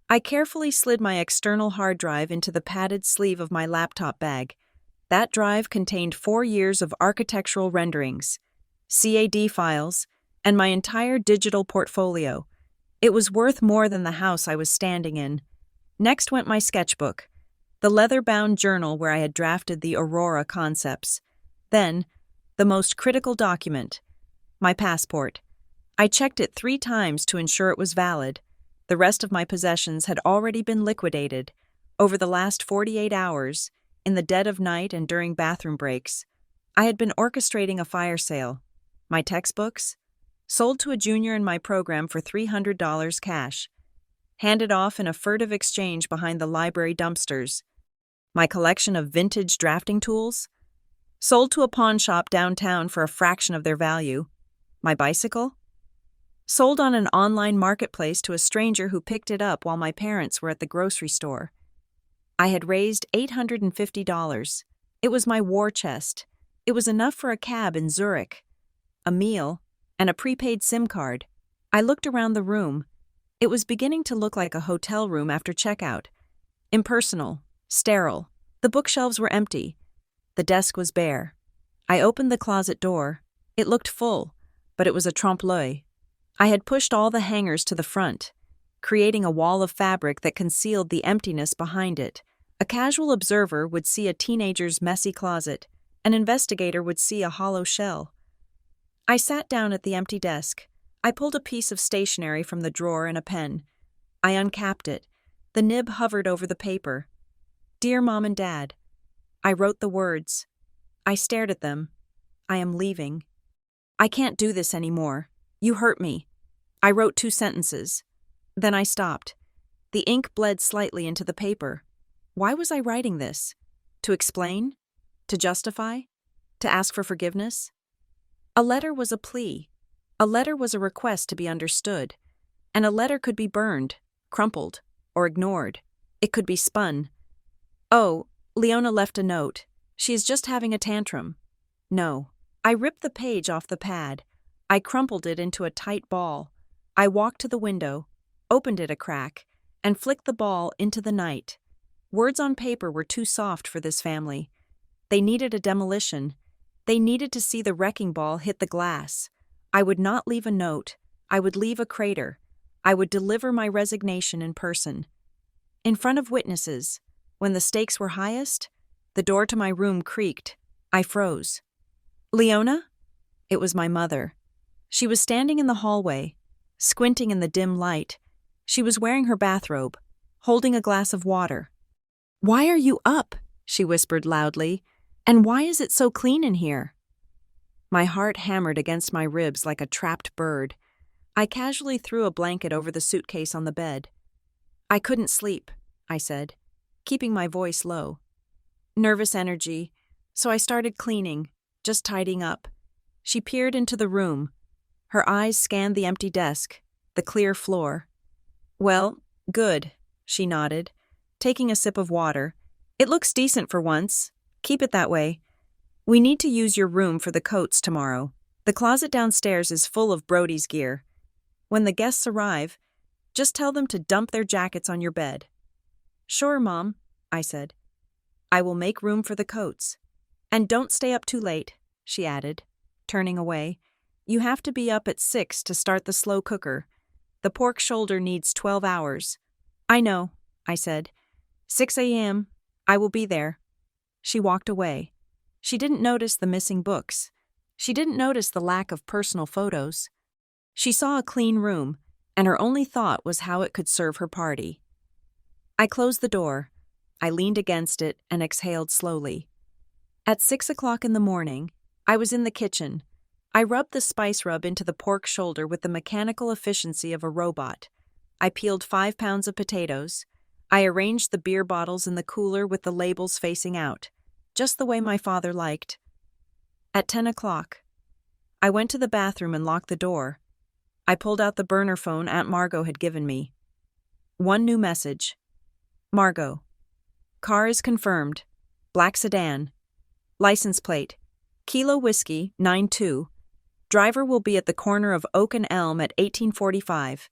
I carefully slid my external hard drive into the padded sleeve of my laptop bag. That drive contained 4 years of architectural renderings, CAD files, and my entire digital portfolio. It was worth more than the house I was standing in. Next went my sketchbook, the leather-bound journal where I had drafted the Aurora concepts. Then, the most critical document, my passport. I checked it 3 times to ensure it was valid. The rest of my possessions had already been liquidated. Over the last 48 hours, in the dead of night and during bathroom breaks, I had been orchestrating a fire sale. My textbooks, sold to a junior in my program for $300 cash, handed off in a furtive exchange behind the library dumpsters. My collection of vintage drafting tools, sold to a pawn shop downtown for a fraction of their value. My bicycle, sold on an online marketplace to a stranger who picked it up while my parents were at the grocery store. I had raised $850. It was my war chest. It was enough for a cab in Zurich, a meal, and a prepaid SIM card. I looked around the room. It was beginning to look like a hotel room after checkout. Impersonal, sterile. The bookshelves were empty. The desk was bare. I opened the closet door. It looked full, but it was a trompe-l'oeil. I had pushed all the hangers to the front, creating a wall of fabric that concealed the emptiness behind it. A casual observer would see a teenager's messy closet. An investigator would see a hollow shell. I sat down at the empty desk. I pulled a piece of stationery from the drawer and a pen. I uncapped it. The nib hovered over the paper. Dear Mom and Dad. I wrote the words. I stared at them. I am leaving. I can't do this anymore. You hurt me. I wrote 2 sentences. Then I stopped. The ink bled slightly into the paper. Why was I writing this? To explain? To justify? To ask for forgiveness? A letter was a plea. A letter was a request to be understood. And a letter could be burned, crumpled, or ignored. It could be spun. Oh, Leona left a note. She is just having a tantrum. No. I ripped the page off the pad. I crumpled it into a tight ball. I walked to the window, opened it a crack, and flicked the ball into the night. Words on paper were too soft for this family. They needed a demolition. They needed to see the wrecking ball hit the glass. I would not leave a note. I would leave a crater. I would deliver my resignation in person. In front of witnesses, when the stakes were highest, the door to my room creaked. I froze. Leona? It was my mother. She was standing in the hallway, squinting in the dim light. She was wearing her bathrobe, holding a glass of water. "Why are you up?" she whispered loudly. "And why is it so clean in here?" My heart hammered against my ribs like a trapped bird. I casually threw a blanket over the suitcase on the bed. "I couldn't sleep," I said, keeping my voice low. Nervous energy, so I started cleaning, just tidying up. She peered into the room. Her eyes scanned the empty desk, the clear floor. "Well, good," she nodded, taking a sip of water. "It looks decent for once. Keep it that way. We need to use your room for the coats tomorrow. The closet downstairs is full of Brody's gear. When the guests arrive, just tell them to dump their jackets on your bed." "Sure, Mom," I said. "I will make room for the coats. And don't stay up too late," she added, turning away. "You have to be up at 6 to start the slow cooker. The pork shoulder needs 12 hours. "I know," I said. 6 a.m. I will be there." She walked away. She didn't notice the missing books. She didn't notice the lack of personal photos. She saw a clean room, and her only thought was how it could serve her party. I closed the door. I leaned against it and exhaled slowly. At 6 o'clock in the morning, I was in the kitchen. I rubbed the spice rub into the pork shoulder with the mechanical efficiency of a robot. I peeled 5 pounds of potatoes. I arranged the beer bottles in the cooler with the labels facing out, just the way my father liked. At 10 o'clock, I went to the bathroom and locked the door. I pulled out the burner phone Aunt Margot had given me. One new message. "Margot. Car is confirmed. Black sedan. License plate. Kilo Whiskey 92. Driver will be at the corner of Oak and Elm at 1845.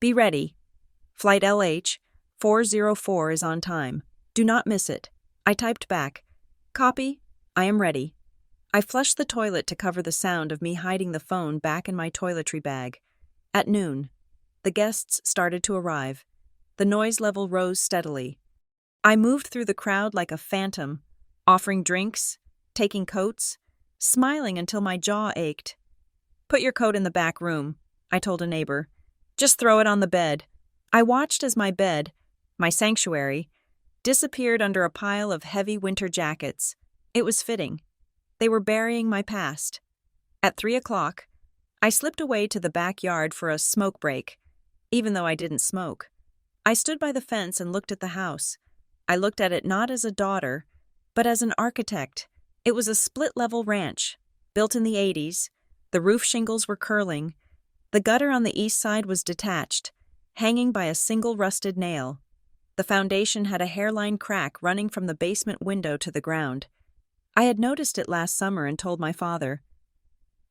Be ready. Flight LH 404 is on time. Do not miss it." I typed back, "Copy. I am ready." I flushed the toilet to cover the sound of me hiding the phone back in my toiletry bag. At noon, the guests started to arrive. The noise level rose steadily. I moved through the crowd like a phantom, offering drinks, taking coats, smiling until my jaw ached. "Put your coat in the back room," I told a neighbor. "Just throw it on the bed." I watched as my bed, my sanctuary, disappeared under a pile of heavy winter jackets. It was fitting. They were burying my past. At 3 o'clock, I slipped away to the backyard for a smoke break, even though I didn't smoke. I stood by the fence and looked at the house. I looked at it not as a daughter, but as an architect. It was a split-level ranch, built in the 80s. The roof shingles were curling. The gutter on the east side was detached, hanging by a single rusted nail. The foundation had a hairline crack running from the basement window to the ground. I had noticed it last summer and told my father.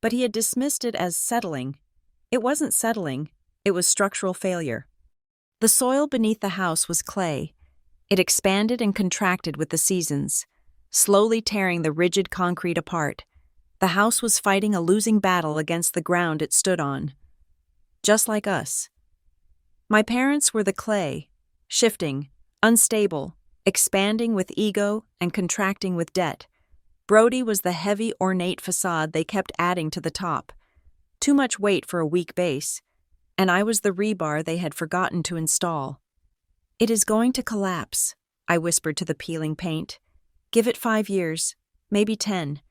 But he had dismissed it as settling. It wasn't settling, it was structural failure. The soil beneath the house was clay. It expanded and contracted with the seasons, slowly tearing the rigid concrete apart. The house was fighting a losing battle against the ground it stood on. Just like us. My parents were the clay, shifting, unstable, expanding with ego and contracting with debt. Brody was the heavy, ornate facade they kept adding to the top. Too much weight for a weak base, and I was the rebar they had forgotten to install. "It is going to collapse," I whispered to the peeling paint. "Give it 5 years, maybe 10.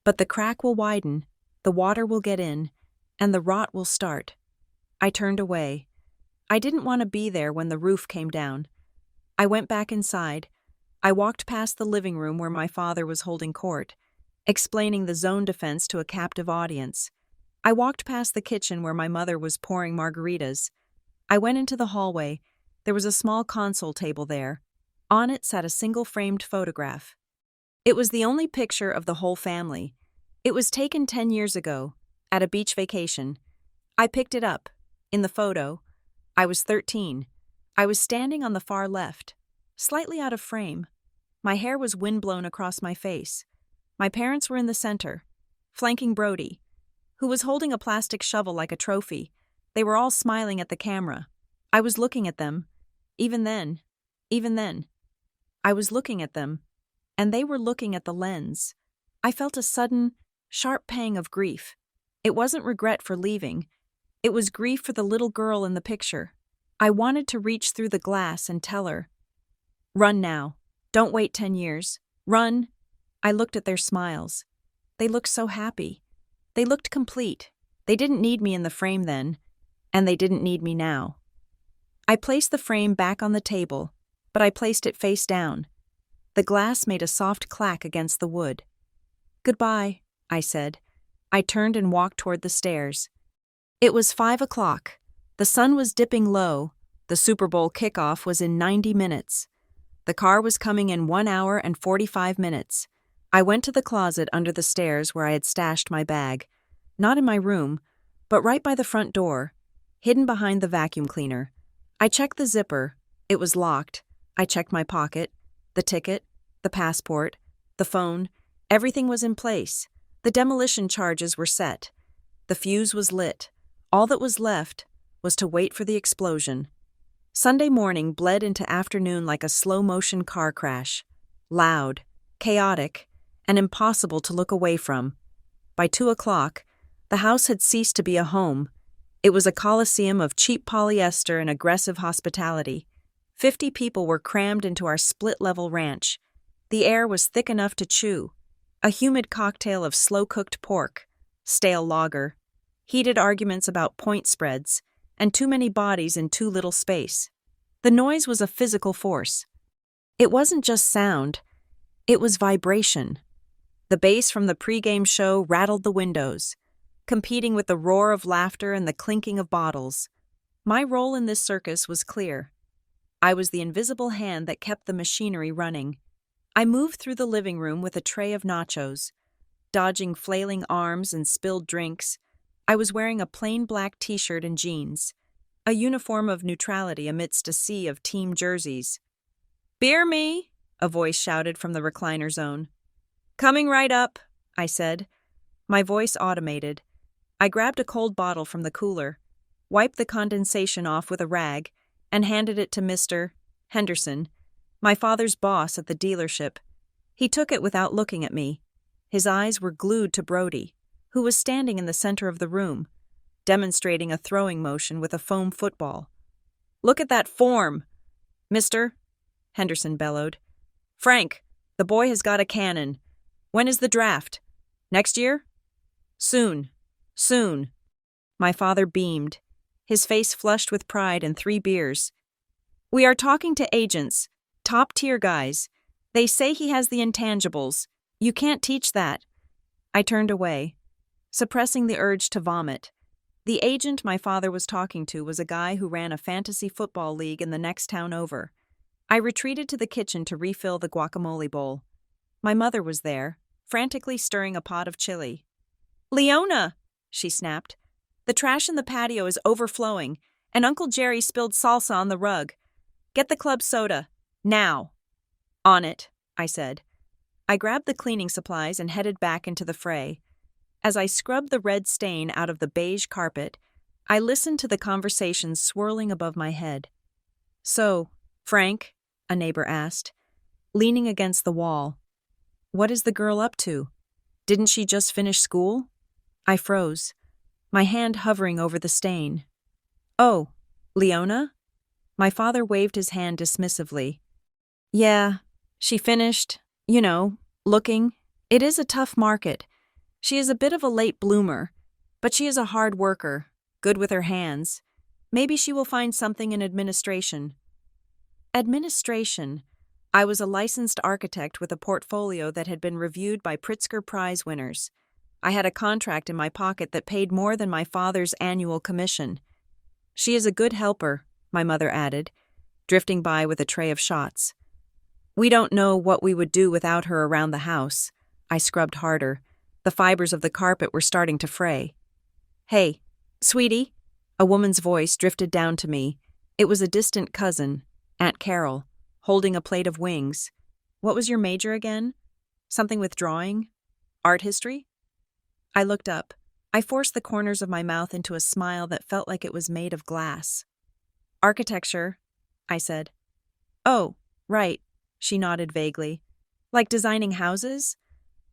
But the crack will widen, the water will get in, and the rot will start." I turned away. I didn't want to be there when the roof came down. I went back inside. I walked past the living room where my father was holding court, explaining the zone defense to a captive audience. I walked past the kitchen where my mother was pouring margaritas. I went into the hallway. There was a small console table there. On it sat a single framed photograph. It was the only picture of the whole family. It was taken 10 years ago, at a beach vacation. I picked it up. In the photo, I was 13. I was standing on the far left, slightly out of frame. My hair was windblown across my face. My parents were in the center, flanking Brody, who was holding a plastic shovel like a trophy. They were all smiling at the camera. I was looking at them. Even then, I was looking at them, and they were looking at the lens. I felt a sudden, sharp pang of grief. It wasn't regret for leaving. It was grief for the little girl in the picture. I wanted to reach through the glass and tell her, "Run now. Don't wait 10 years. Run." I looked at their smiles. They looked so happy. They looked complete. They didn't need me in the frame then, and they didn't need me now. I placed the frame back on the table, but I placed it face down. The glass made a soft clack against the wood. "Goodbye," I said. I turned and walked toward the stairs. It was 5 o'clock. The sun was dipping low. The Super Bowl kickoff was in 90 minutes. The car was coming in 1 hour and 45 minutes. I went to the closet under the stairs where I had stashed my bag. Not in my room, but right by the front door, hidden behind the vacuum cleaner. I checked the zipper. It was locked. I checked my pocket, the ticket, the passport, the phone. Everything was in place. The demolition charges were set. The fuse was lit. All that was left was to wait for the explosion. Sunday morning bled into afternoon like a slow-motion car crash. Loud, chaotic, and impossible to look away from. By 2 o'clock, the house had ceased to be a home. It was a coliseum of cheap polyester and aggressive hospitality. 50 people were crammed into our split-level ranch. The air was thick enough to chew. A humid cocktail of slow-cooked pork, stale lager, heated arguments about point spreads, and too many bodies in too little space. The noise was a physical force. It wasn't just sound, it was vibration. The bass from the pregame show rattled the windows, competing with the roar of laughter and the clinking of bottles. My role in this circus was clear. I was the invisible hand that kept the machinery running. I moved through the living room with a tray of nachos, dodging flailing arms and spilled drinks. I was wearing a plain black t-shirt and jeans, a uniform of neutrality amidst a sea of team jerseys. "Beer me," a voice shouted from the recliner zone. "Coming right up," I said. My voice automated. I grabbed a cold bottle from the cooler, wiped the condensation off with a rag, and handed it to Mr. Henderson, my father's boss at the dealership. He took it without looking at me. His eyes were glued to Brody, who was standing in the center of the room, demonstrating a throwing motion with a foam football. "Look at that form, Mr. Henderson bellowed. "Frank, the boy has got a cannon. When is the draft? Next year?" Soon. My father beamed, his face flushed with pride and 3 beers. "We are talking to agents, top-tier guys. They say he has the intangibles. You can't teach that." I turned away, suppressing the urge to vomit. The agent my father was talking to was a guy who ran a fantasy football league in the next town over. I retreated to the kitchen to refill the guacamole bowl. My mother was there, frantically stirring a pot of chili. "Leona!" she snapped. "The trash in the patio is overflowing, and Uncle Jerry spilled salsa on the rug. Get the club soda. Now." "On it," I said. I grabbed the cleaning supplies and headed back into the fray. As I scrubbed the red stain out of the beige carpet, I listened to the conversations swirling above my head. "So, Frank," a neighbor asked, leaning against the wall, "what is the girl up to? Didn't she just finish school?" I froze, my hand hovering over the stain. "Oh, Leona?" My father waved his hand dismissively. "Yeah, she finished, looking. It is a tough market. She is a bit of a late bloomer, but she is a hard worker, good with her hands. Maybe she will find something in administration." Administration. I was a licensed architect with a portfolio that had been reviewed by Pritzker Prize winners. I had a contract in my pocket that paid more than my father's annual commission. "She is a good helper," my mother added, drifting by with a tray of shots. We don't know what we would do without her around the house. I scrubbed harder. The fibers of the carpet were starting to fray. Hey, sweetie? A woman's voice drifted down to me. It was a distant cousin, Aunt Carol, holding a plate of wings. What was your major again? Something with drawing? Art history? I looked up. I forced the corners of my mouth into a smile that felt like it was made of glass. Architecture, I said. Oh, right, she nodded vaguely. Like designing houses?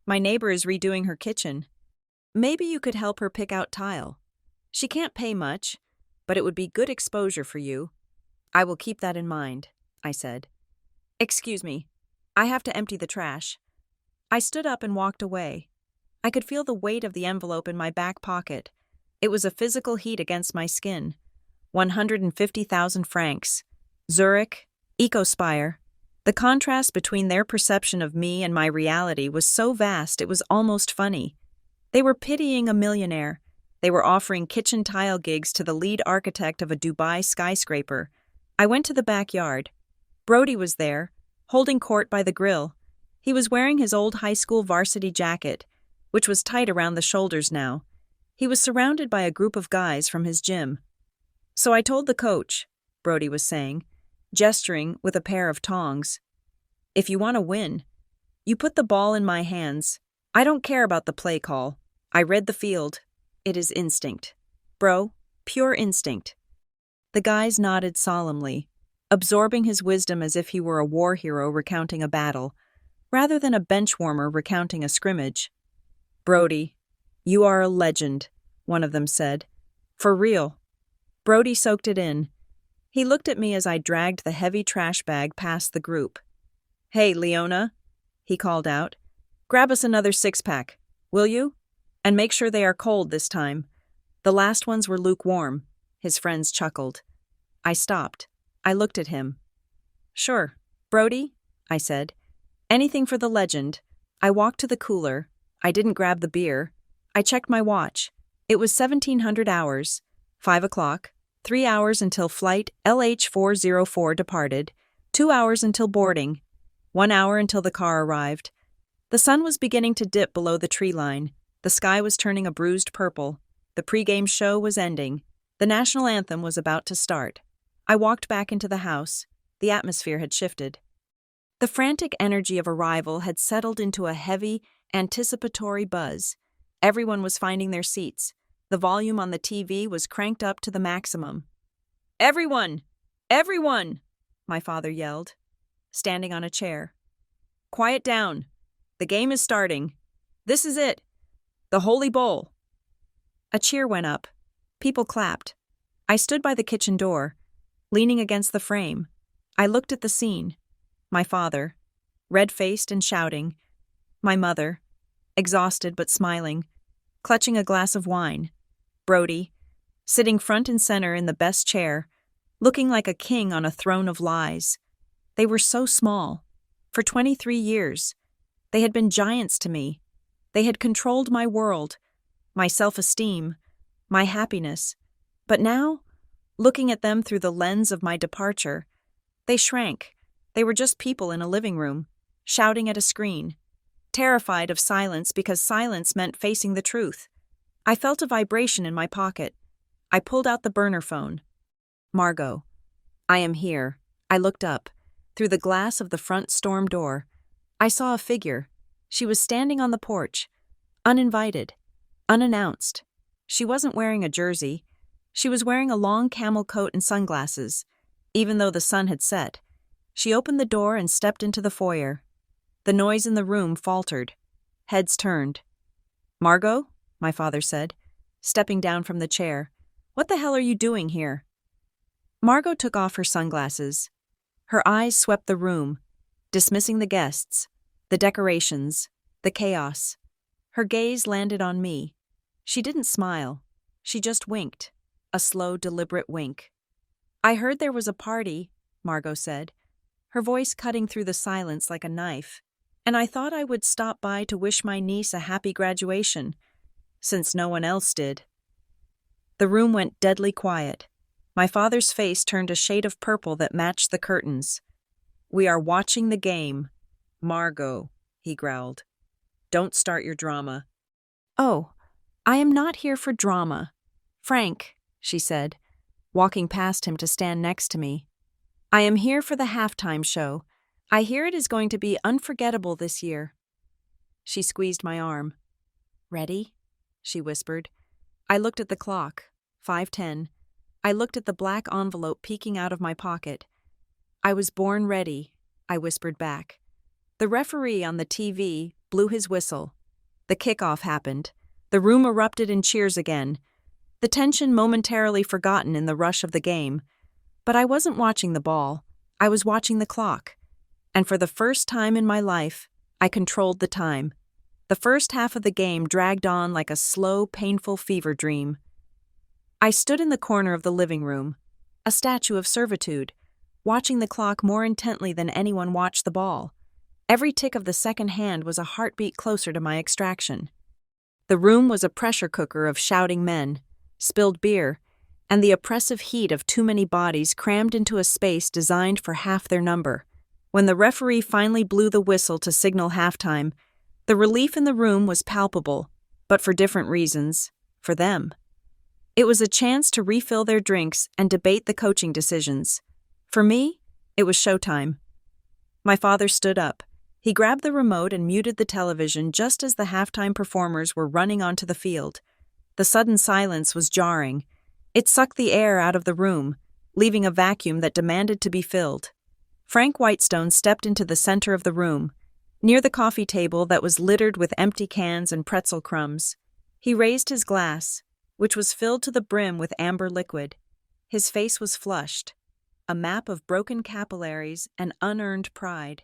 My neighbor is redoing her kitchen. Maybe you could help her pick out tile. She can't pay much, but it would be good exposure for you. I will keep that in mind, I said. Excuse me, I have to empty the trash. I stood up and walked away. I could feel the weight of the envelope in my back pocket. It was a physical heat against my skin. 150,000 francs. Zurich, EcoSpire. The contrast between their perception of me and my reality was so vast it was almost funny. They were pitying a millionaire. They were offering kitchen tile gigs to the lead architect of a Dubai skyscraper. I went to the backyard. Brody was there, holding court by the grill. He was wearing his old high school varsity jacket, which was tight around the shoulders now. He was surrounded by a group of guys from his gym. So I told the coach, Brody was saying, gesturing with a pair of tongs. If you want to win, you put the ball in my hands. I don't care about the play call. I read the field. It is instinct. Bro, pure instinct. The guys nodded solemnly, absorbing his wisdom as if he were a war hero recounting a battle, rather than a bench warmer recounting a scrimmage. Brody, you are a legend, one of them said. For real. Brody soaked it in. He looked at me as I dragged the heavy trash bag past the group. Hey, Leona, he called out. Grab us another six-pack, will you? And make sure they are cold this time. The last ones were lukewarm, his friends chuckled. I stopped. I looked at him. Sure, Brody, I said. Anything for the legend. I walked to the cooler. I didn't grab the beer. I checked my watch. It was 1700 hours. 5 o'clock. 3 hours until flight LH404 departed. 2 hours until boarding. 1 hour until the car arrived. The sun was beginning to dip below the tree line. The sky was turning a bruised purple. The pregame show was ending. The national anthem was about to start. I walked back into the house. The atmosphere had shifted. The frantic energy of arrival had settled into a heavy, anticipatory buzz. Everyone was finding their seats. The volume on the TV was cranked up to the maximum. Everyone! Everyone! My father yelled, standing on a chair. Quiet down. The game is starting. This is it. The Holy Bowl. A cheer went up. People clapped. I stood by the kitchen door, leaning against the frame. I looked at the scene. My father, red-faced and shouting. My mother, exhausted but smiling, clutching a glass of wine. Brody, sitting front and center in the best chair, looking like a king on a throne of lies. They were so small. For 23 years, they had been giants to me. They had controlled my world, my self-esteem, my happiness. But now, looking at them through the lens of my departure, they shrank. They were just people in a living room, shouting at a screen, terrified of silence because silence meant facing the truth. I felt a vibration in my pocket. I pulled out the burner phone. Margot. I am here. I looked up. Through the glass of the front storm door, I saw a figure. She was standing on the porch, uninvited, unannounced. She wasn't wearing a jersey. She was wearing a long camel coat and sunglasses. Even though the sun had set, she opened the door and stepped into the foyer. The noise in the room faltered. Heads turned. Margot, my father said, stepping down from the chair. What the hell are you doing here? Margot took off her sunglasses. Her eyes swept the room, dismissing the guests, the decorations, the chaos. Her gaze landed on me. She didn't smile. She just winked, a slow, deliberate wink. I heard there was a party, Margot said, her voice cutting through the silence like a knife, and I thought I would stop by to wish my niece a happy graduation, since no one else did. The room went deadly quiet. My father's face turned a shade of purple that matched the curtains. We are watching the game. Margot, he growled. Don't start your drama. Oh, I am not here for drama. Frank, she said, walking past him to stand next to me. I am here for the halftime show. I hear it is going to be unforgettable this year. She squeezed my arm. Ready? She whispered. I looked at the clock. 5:10. I looked at the black envelope peeking out of my pocket. I was born ready, I whispered back. The referee on the TV blew his whistle. The kickoff happened. The room erupted in cheers again. The tension momentarily forgotten in the rush of the game. But I wasn't watching the ball. I was watching the clock. And for the first time in my life, I controlled the time. The first half of the game dragged on like a slow, painful fever dream. I stood in the corner of the living room, a statue of servitude, watching the clock more intently than anyone watched the ball. Every tick of the second hand was a heartbeat closer to my extraction. The room was a pressure cooker of shouting men, spilled beer, and the oppressive heat of too many bodies crammed into a space designed for half their number. When the referee finally blew the whistle to signal halftime, the relief in the room was palpable, but for different reasons, for them. It was a chance to refill their drinks and debate the coaching decisions. For me, it was showtime. My father stood up. He grabbed the remote and muted the television just as the halftime performers were running onto the field. The sudden silence was jarring. It sucked the air out of the room, leaving a vacuum that demanded to be filled. Frank Whitestone stepped into the center of the room, near the coffee table that was littered with empty cans and pretzel crumbs. He raised his glass, which was filled to the brim with amber liquid. His face was flushed, a map of broken capillaries and unearned pride.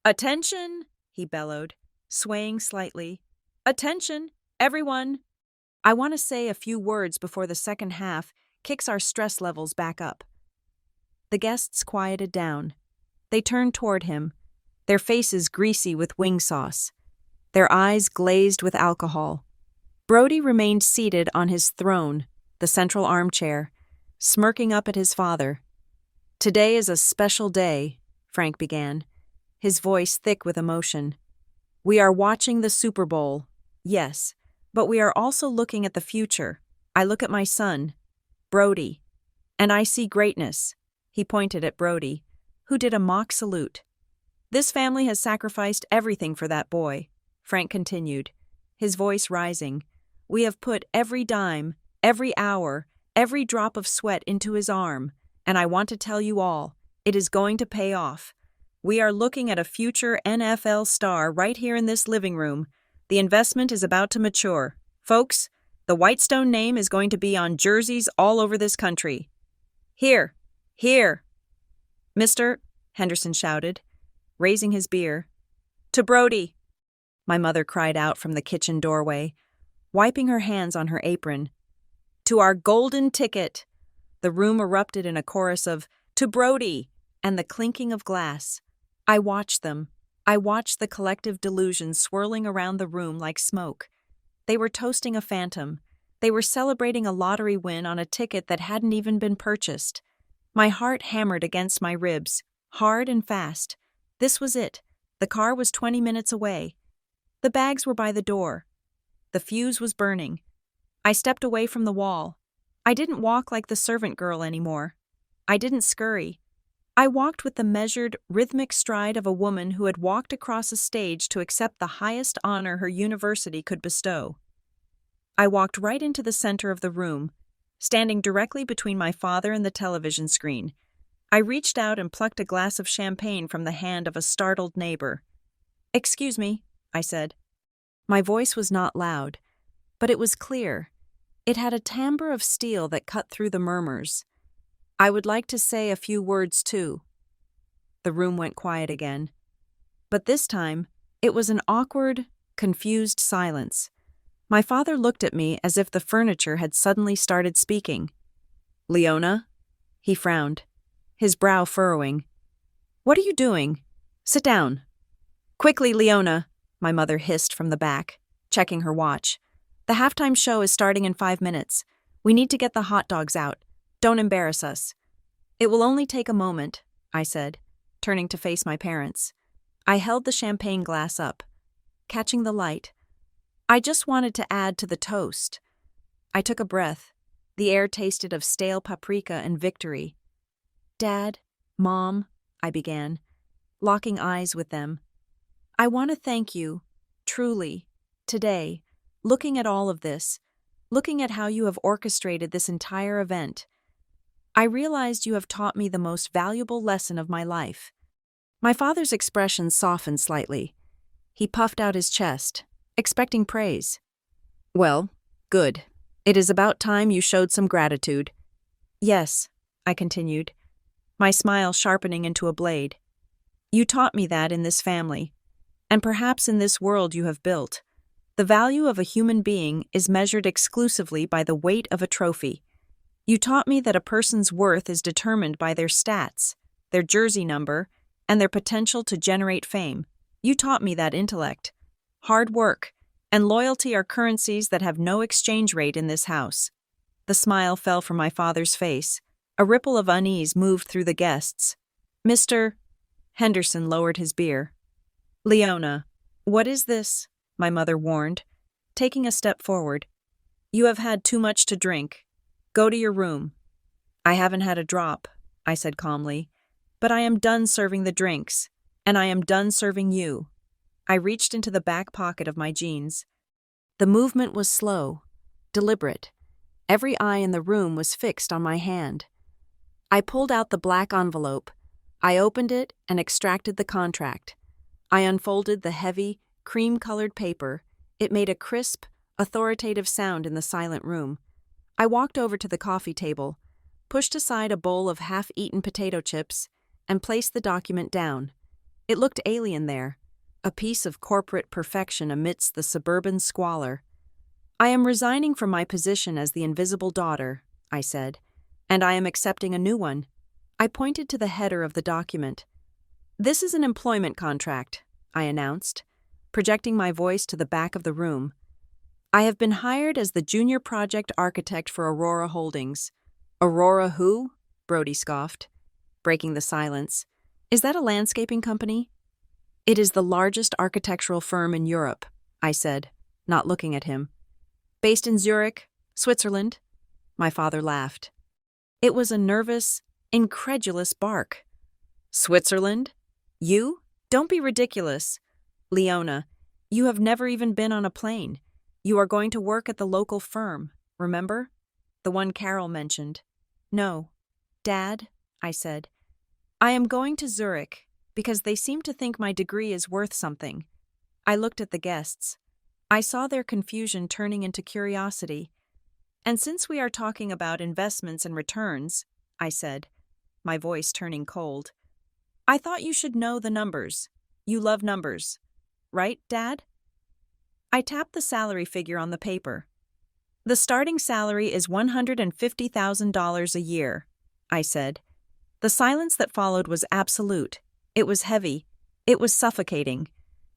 "Attention!" he bellowed, swaying slightly. "Attention, everyone! I want to say a few words before the second half kicks our stress levels back up." The guests quieted down. They turned toward him, their faces greasy with wing sauce, their eyes glazed with alcohol. Brody remained seated on his throne, the central armchair, smirking up at his father. "Today is a special day," Frank began, his voice thick with emotion. "We are watching the Super Bowl, yes, but we are also looking at the future. I look at my son, Brody, and I see greatness." He pointed at Brody, who did a mock salute. "This family has sacrificed everything for that boy," Frank continued, his voice rising. "We have put every dime, every hour, every drop of sweat into his arm, and I want to tell you all, it is going to pay off. We are looking at a future NFL star right here in this living room. The investment is about to mature. Folks, the Whitestone name is going to be on jerseys all over this country. Here, here." "Mr. Henderson shouted, raising his beer. "To Brody," my mother cried out from the kitchen doorway, wiping her hands on her apron. "To our golden ticket." The room erupted in a chorus of "To Brody" and the clinking of glass. I watched them. I watched the collective delusion swirling around the room like smoke. They were toasting a phantom. They were celebrating a lottery win on a ticket that hadn't even been purchased. My heart hammered against my ribs, hard and fast. This was it. The car was 20 minutes away. The bags were by the door. The fuse was burning. I stepped away from the wall. I didn't walk like the servant girl anymore. I didn't scurry. I walked with the measured, rhythmic stride of a woman who had walked across a stage to accept the highest honor her university could bestow. I walked right into the center of the room, standing directly between my father and the television screen. I reached out and plucked a glass of champagne from the hand of a startled neighbor. "Excuse me," I said. My voice was not loud, but it was clear. It had a timbre of steel that cut through the murmurs. "I would like to say a few words, too." The room went quiet again. But this time, it was an awkward, confused silence. My father looked at me as if the furniture had suddenly started speaking. "Leona?" He frowned, his brow furrowing. "What are you doing? Sit down." "Quickly, Leona," my mother hissed from the back, checking her watch. "The halftime show is starting in 5 minutes. We need to get the hot dogs out. Don't embarrass us." "It will only take a moment," I said. turning to face my parents. I held the champagne glass up, catching the light. I just wanted to add to the toast. I took a breath. The air tasted of stale paprika and victory. Dad, Mom, I began, locking eyes with them. I want to thank you, truly, today, looking at all of this, looking at how you have orchestrated this entire event. I realized you have taught me the most valuable lesson of my life. My father's expression softened slightly. He puffed out his chest, expecting praise. Well, good. It is about time you showed some gratitude. Yes, I continued, my smile sharpening into a blade. You taught me that in this family, and perhaps in this world you have built. The value of a human being is measured exclusively by the weight of a trophy. You taught me that a person's worth is determined by their stats, their jersey number, and their potential to generate fame. You taught me that intellect, hard work, and loyalty are currencies that have no exchange rate in this house. The smile fell from my father's face. A ripple of unease moved through the guests. Mr. Henderson lowered his beer. Leona, what is this? My mother warned, taking a step forward. You have had too much to drink. Go to your room. I haven't had a drop, I said calmly, but I am done serving the drinks, and I am done serving you. I reached into the back pocket of my jeans. The movement was slow, deliberate. Every eye in the room was fixed on my hand. I pulled out the black envelope. I opened it and extracted the contract. I unfolded the heavy, cream-colored paper. It made a crisp, authoritative sound in the silent room. I walked over to the coffee table, pushed aside a bowl of half-eaten potato chips, and placed the document down. It looked alien there, a piece of corporate perfection amidst the suburban squalor. I am resigning from my position as the invisible daughter, I said, and I am accepting a new one. I pointed to the header of the document. This is an employment contract, I announced, projecting my voice to the back of the room. I have been hired as the junior project architect for Aurora Holdings. Aurora who? Brody scoffed, breaking the silence. Is that a landscaping company? It is the largest architectural firm in Europe, I said, not looking at him. Based in Zurich, Switzerland? My father laughed. It was a nervous, incredulous bark. Switzerland? You? Don't be ridiculous. Leona, you have never even been on a plane. You are going to work at the local firm, remember? The one Carol mentioned. No. Dad, I said, I am going to Zurich because they seem to think my degree is worth something. I looked at the guests. I saw their confusion turning into curiosity. And since we are talking about investments and returns, I said, my voice turning cold, I thought you should know the numbers. You love numbers. Right, Dad? I tapped the salary figure on the paper. The starting salary is $150,000 a year, I said. The silence that followed was absolute. It was heavy. It was suffocating.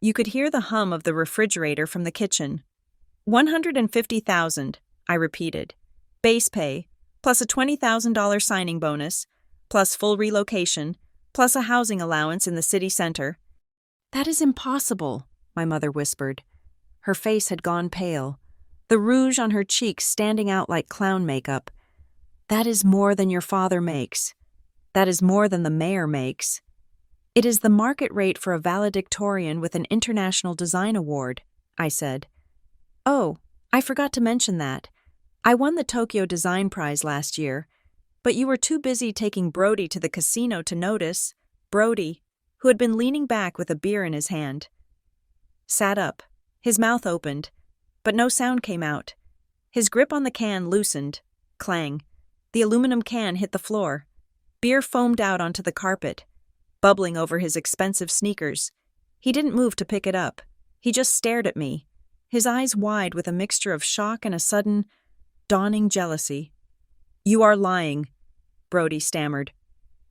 You could hear the hum of the refrigerator from the kitchen. $150,000, I repeated. Base pay, plus a $20,000 signing bonus, plus full relocation, plus a housing allowance in the city center. That is impossible, my mother whispered. Her face had gone pale, the rouge on her cheeks standing out like clown makeup. That is more than your father makes. That is more than the mayor makes. It is the market rate for a valedictorian with an International Design Award, I said. Oh, I forgot to mention that. I won the Tokyo Design Prize last year, but you were too busy taking Brody to the casino to notice. Brody, who had been leaning back with a beer in his hand, sat up. His mouth opened, but no sound came out. His grip on the can loosened. Clang. The aluminum can hit the floor. Beer foamed out onto the carpet, bubbling over his expensive sneakers. He didn't move to pick it up. He just stared at me, his eyes wide with a mixture of shock and a sudden, dawning jealousy. You are lying, Brody stammered.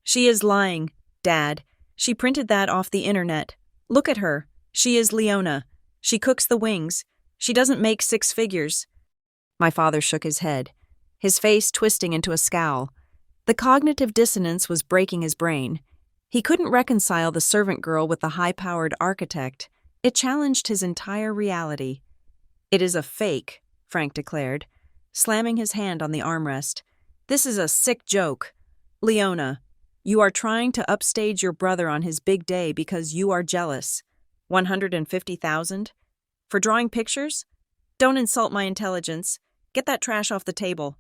She is lying, Dad. She printed that off the internet. Look at her. She is Leona. She cooks the wings. She doesn't make six figures. My father shook his head, his face twisting into a scowl. The cognitive dissonance was breaking his brain. He couldn't reconcile the servant girl with the high-powered architect. It challenged his entire reality. "It is a fake," Frank declared, slamming his hand on the armrest. "This is a sick joke. Leona, you are trying to upstage your brother on his big day because you are jealous. 150,000? For drawing pictures? Don't insult my intelligence. Get that trash off the table."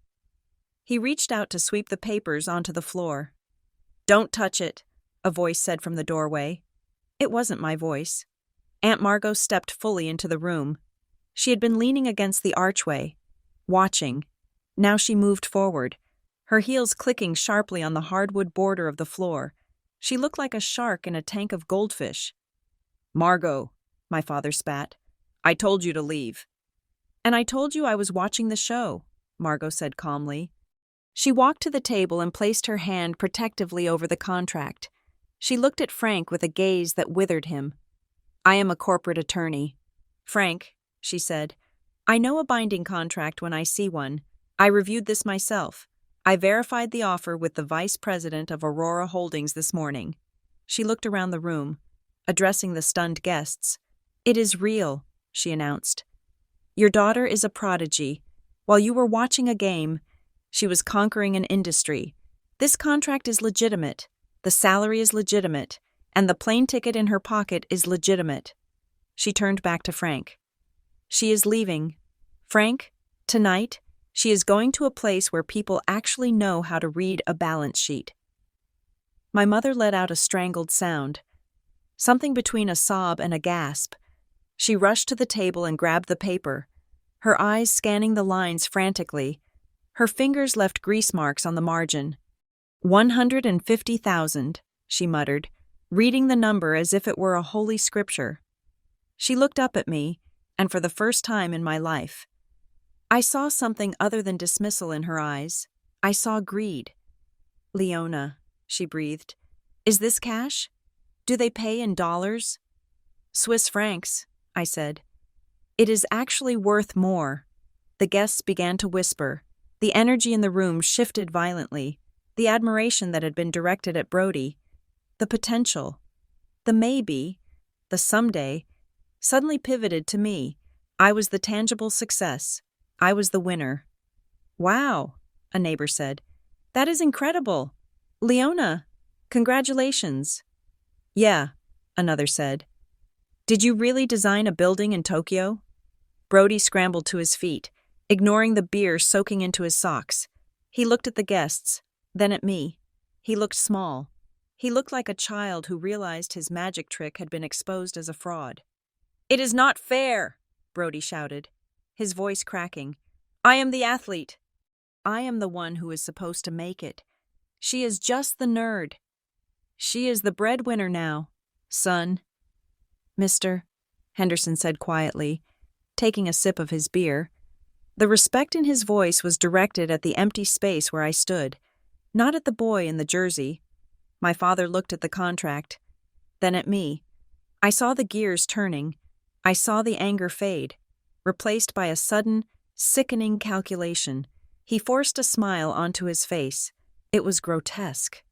He reached out to sweep the papers onto the floor. "Don't touch it," a voice said from the doorway. It wasn't my voice. Aunt Margot stepped fully into the room. She had been leaning against the archway, watching. Now she moved forward, her heels clicking sharply on the hardwood border of the floor. She looked like a shark in a tank of goldfish. "Margot," my father spat, "I told you to leave." "And I told you I was watching the show," Margot said calmly. She walked to the table and placed her hand protectively over the contract. She looked at Frank with a gaze that withered him. "I am a corporate attorney. Frank," she said, "I know a binding contract when I see one. I reviewed this myself. I verified the offer with the vice president of Aurora Holdings this morning." She looked around the room, addressing the stunned guests. "It is real," she announced. "Your daughter is a prodigy. While you were watching a game, she was conquering an industry. This contract is legitimate, the salary is legitimate, and the plane ticket in her pocket is legitimate." She turned back to Frank. "She is leaving. Frank, tonight, she is going to a place where people actually know how to read a balance sheet." My mother let out a strangled sound, something between a sob and a gasp. She rushed to the table and grabbed the paper, her eyes scanning the lines frantically. Her fingers left grease marks on the margin. 150,000, she muttered, reading the number as if it were a holy scripture. She looked up at me, and for the first time in my life, I saw something other than dismissal in her eyes. I saw greed. "Leona," she breathed, "is this cash? Do they pay in dollars?" "Swiss francs," I said. "It is actually worth more." The guests began to whisper. The energy in the room shifted violently. The admiration that had been directed at Brody, the potential, the maybe, the someday, suddenly pivoted to me. I was the tangible success. I was the winner. "Wow," a neighbor said. "That is incredible. Leona, congratulations." "Yeah," another said. "Did you really design a building in Tokyo?" Brody scrambled to his feet, ignoring the beer soaking into his socks. He looked at the guests, then at me. He looked small. He looked like a child who realized his magic trick had been exposed as a fraud. "It is not fair," Brody shouted, his voice cracking. "I am the athlete. I am the one who is supposed to make it. She is just the nerd. She is the breadwinner now, son." "Mister," Henderson said quietly, taking a sip of his beer. The respect in his voice was directed at the empty space where I stood, not at the boy in the jersey. My father looked at the contract, then at me. I saw the gears turning. I saw the anger fade, replaced by a sudden, sickening calculation. He forced a smile onto his face. It was grotesque.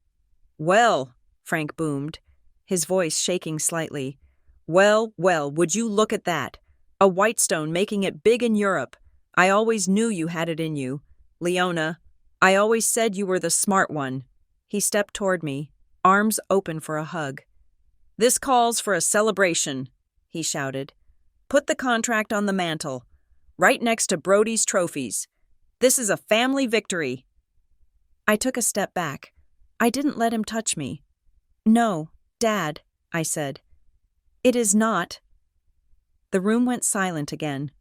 "Well," Frank boomed, his voice shaking slightly. "Well, well, would you look at that? A Whitestone making it big in Europe. I always knew you had it in you. Leona, I always said you were the smart one." He stepped toward me, arms open for a hug. "This calls for a celebration," he shouted. "Put the contract on the mantel, right next to Brody's trophies. This is a family victory." I took a step back. I didn't let him touch me. "No, Dad," I said. "It is not." The room went silent again.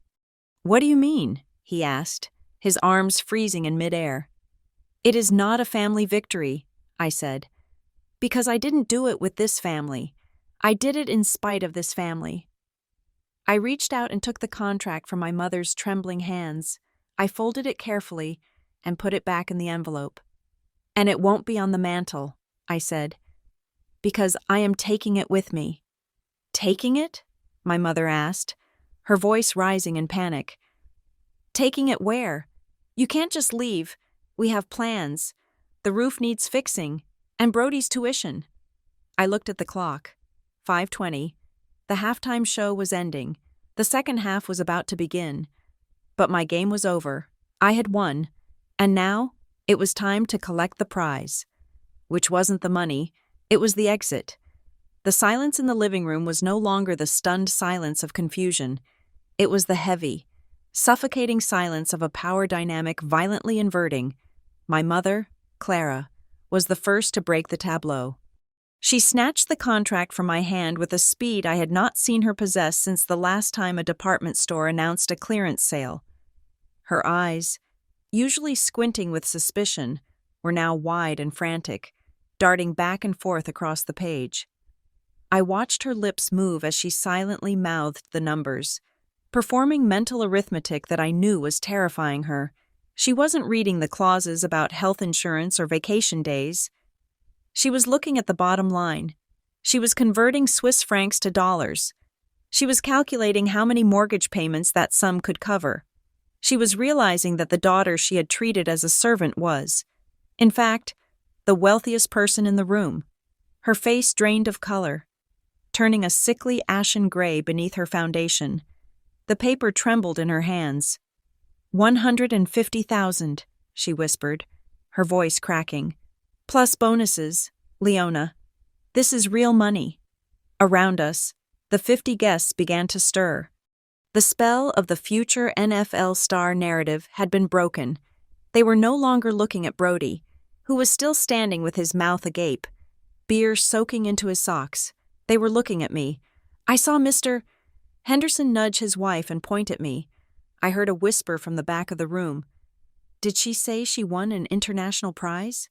"What do you mean?" he asked, his arms freezing in midair. "It is not a family victory," I said. "Because I didn't do it with this family. I did it in spite of this family." I reached out and took the contract from my mother's trembling hands. I folded it carefully and put it back in the envelope. "And it won't be on the mantel," I said, "because I am taking it with me." "Taking it?" my mother asked, her voice rising in panic. "Taking it where? You can't just leave. We have plans. The roof needs fixing, and Brody's tuition." I looked at the clock. 5:20. The halftime show was ending. The second half was about to begin. But my game was over. I had won. And now, it was time to collect the prize. Which wasn't the money, it was the exit. The silence in the living room was no longer the stunned silence of confusion. It was the heavy, suffocating silence of a power dynamic violently inverting. My mother, Clara, was the first to break the tableau. She snatched the contract from my hand with a speed I had not seen her possess since the last time a department store announced a clearance sale. Her eyes, usually squinting with suspicion, were now wide and frantic, darting back and forth across the page. I watched her lips move as she silently mouthed the numbers, performing mental arithmetic that I knew was terrifying her. She wasn't reading the clauses about health insurance or vacation days. She was looking at the bottom line. She was converting Swiss francs to dollars. She was calculating how many mortgage payments that sum could cover. She was realizing that the daughter she had treated as a servant was, in fact, the wealthiest person in the room. Her face drained of color, turning a sickly ashen gray beneath her foundation. The paper trembled in her hands. 150,000, she whispered, her voice cracking. Plus bonuses, Leona. This is real money. Around us, the 50 guests began to stir. The spell of the future NFL star narrative had been broken. They were no longer looking at Brody, who was still standing with his mouth agape, beer soaking into his socks. They were looking at me. I saw Mr. Henderson nudge his wife and point at me. I heard a whisper from the back of the room. Did she say she won an international prize?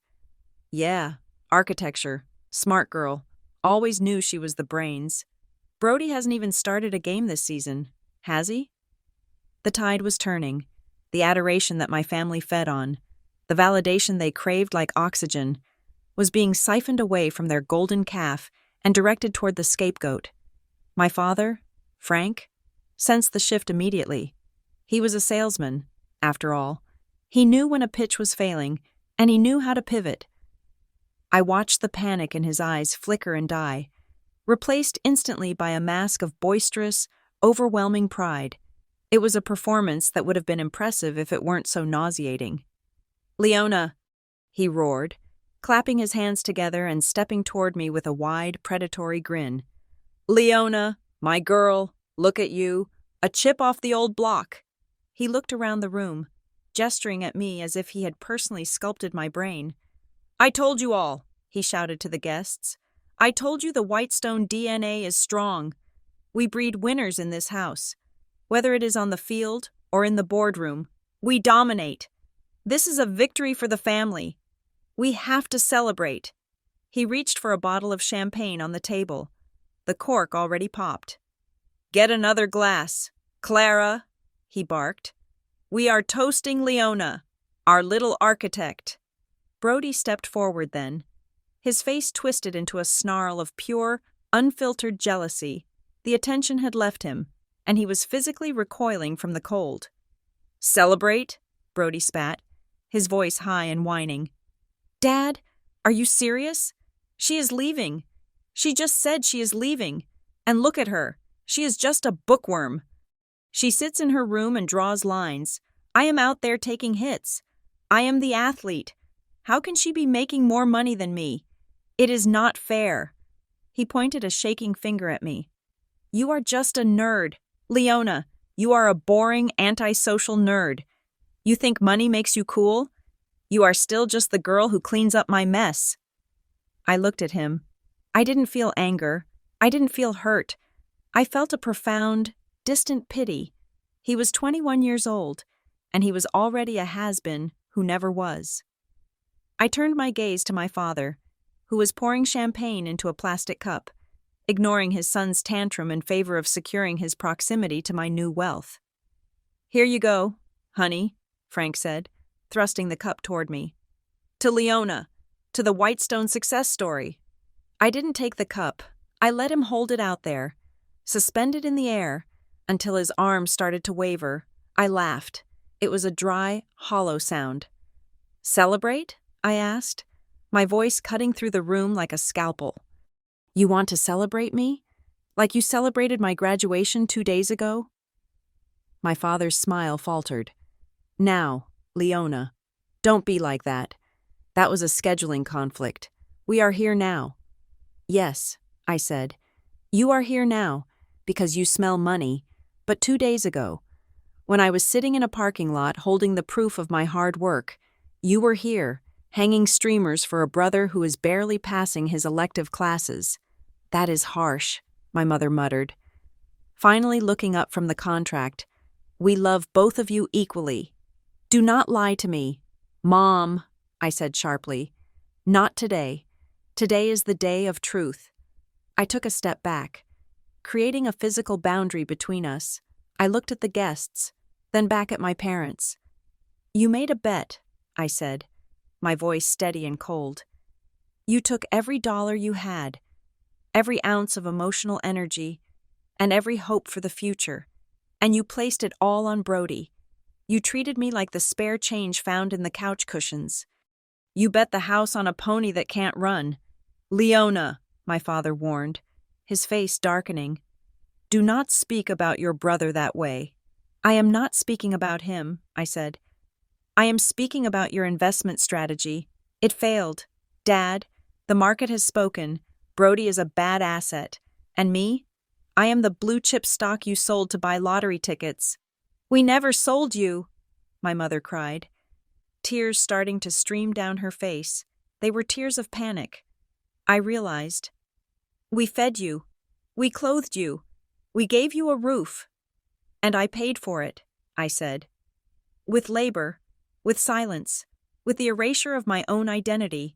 Yeah, architecture. Smart girl. Always knew she was the brains. Brody hasn't even started a game this season, has he? The tide was turning, the adoration that my family fed on, the validation they craved like oxygen, was being siphoned away from their golden calf and directed toward the scapegoat. My father, Frank, sensed the shift immediately. He was a salesman, after all. He knew when a pitch was failing, and he knew how to pivot. I watched the panic in his eyes flicker and die, replaced instantly by a mask of boisterous, overwhelming pride. It was a performance that would have been impressive if it weren't so nauseating. Leona, he roared, clapping his hands together and stepping toward me with a wide, predatory grin. Leona, my girl, look at you, a chip off the old block. He looked around the room, gesturing at me as if he had personally sculpted my brain. I told you all, he shouted to the guests. I told you the Whitestone DNA is strong. We breed winners in this house. Whether it is on the field or in the boardroom, we dominate. This is a victory for the family. We have to celebrate. He reached for a bottle of champagne on the table. The cork already popped. Get another glass. Clara, he barked. We are toasting Leona, our little architect. Brody stepped forward then. His face twisted into a snarl of pure, unfiltered jealousy. The attention had left him, and he was physically recoiling from the cold. Celebrate? Brody spat, his voice high and whining. Dad, are you serious? She is leaving. She just said she is leaving. And look at her. She is just a bookworm. She sits in her room and draws lines. I am out there taking hits. I am the athlete. How can she be making more money than me? It is not fair. He pointed a shaking finger at me. You are just a nerd. Leona, you are a boring, antisocial nerd. You think money makes you cool? You are still just the girl who cleans up my mess. I looked at him. I didn't feel anger. I didn't feel hurt. I felt a profound, distant pity. He was 21 years old, and he was already a has-been who never was. I turned my gaze to my father, who was pouring champagne into a plastic cup, ignoring his son's tantrum in favor of securing his proximity to my new wealth. Here you go, honey, Frank said, thrusting the cup toward me. To Leona, to the Whitestone success story. I didn't take the cup. I let him hold it out there, suspended in the air, until his arms started to waver. I laughed. It was a dry, hollow sound. Celebrate? I asked, my voice cutting through the room like a scalpel. You want to celebrate me? Like you celebrated my graduation 2 days ago? My father's smile faltered. Now, Leona, don't be like that. That was a scheduling conflict. We are here now. Yes, I said. You are here now, because you smell money, but 2 days ago, when I was sitting in a parking lot holding the proof of my hard work, you were here, hanging streamers for a brother who is barely passing his elective classes. That is harsh, my mother muttered. Finally looking up from the contract, we love both of you equally. Do not lie to me. Mom, I said sharply. Not today. Today is the day of truth. I took a step back, creating a physical boundary between us. I looked at the guests, then back at my parents. You made a bet, I said, my voice steady and cold. You took every dollar you had, every ounce of emotional energy, and every hope for the future, and you placed it all on Brody. You treated me like the spare change found in the couch cushions. You bet the house on a pony that can't run. Leona, my father warned, his face darkening. Do not speak about your brother that way. I am not speaking about him, I said. I am speaking about your investment strategy. It failed. Dad, the market has spoken. Brody is a bad asset. And me? I am the blue chip stock you sold to buy lottery tickets. We never sold you, my mother cried, tears starting to stream down her face. They were tears of panic. I realized. We fed you. We clothed you. We gave you a roof. And I paid for it, I said. With labor, with silence, with the erasure of my own identity.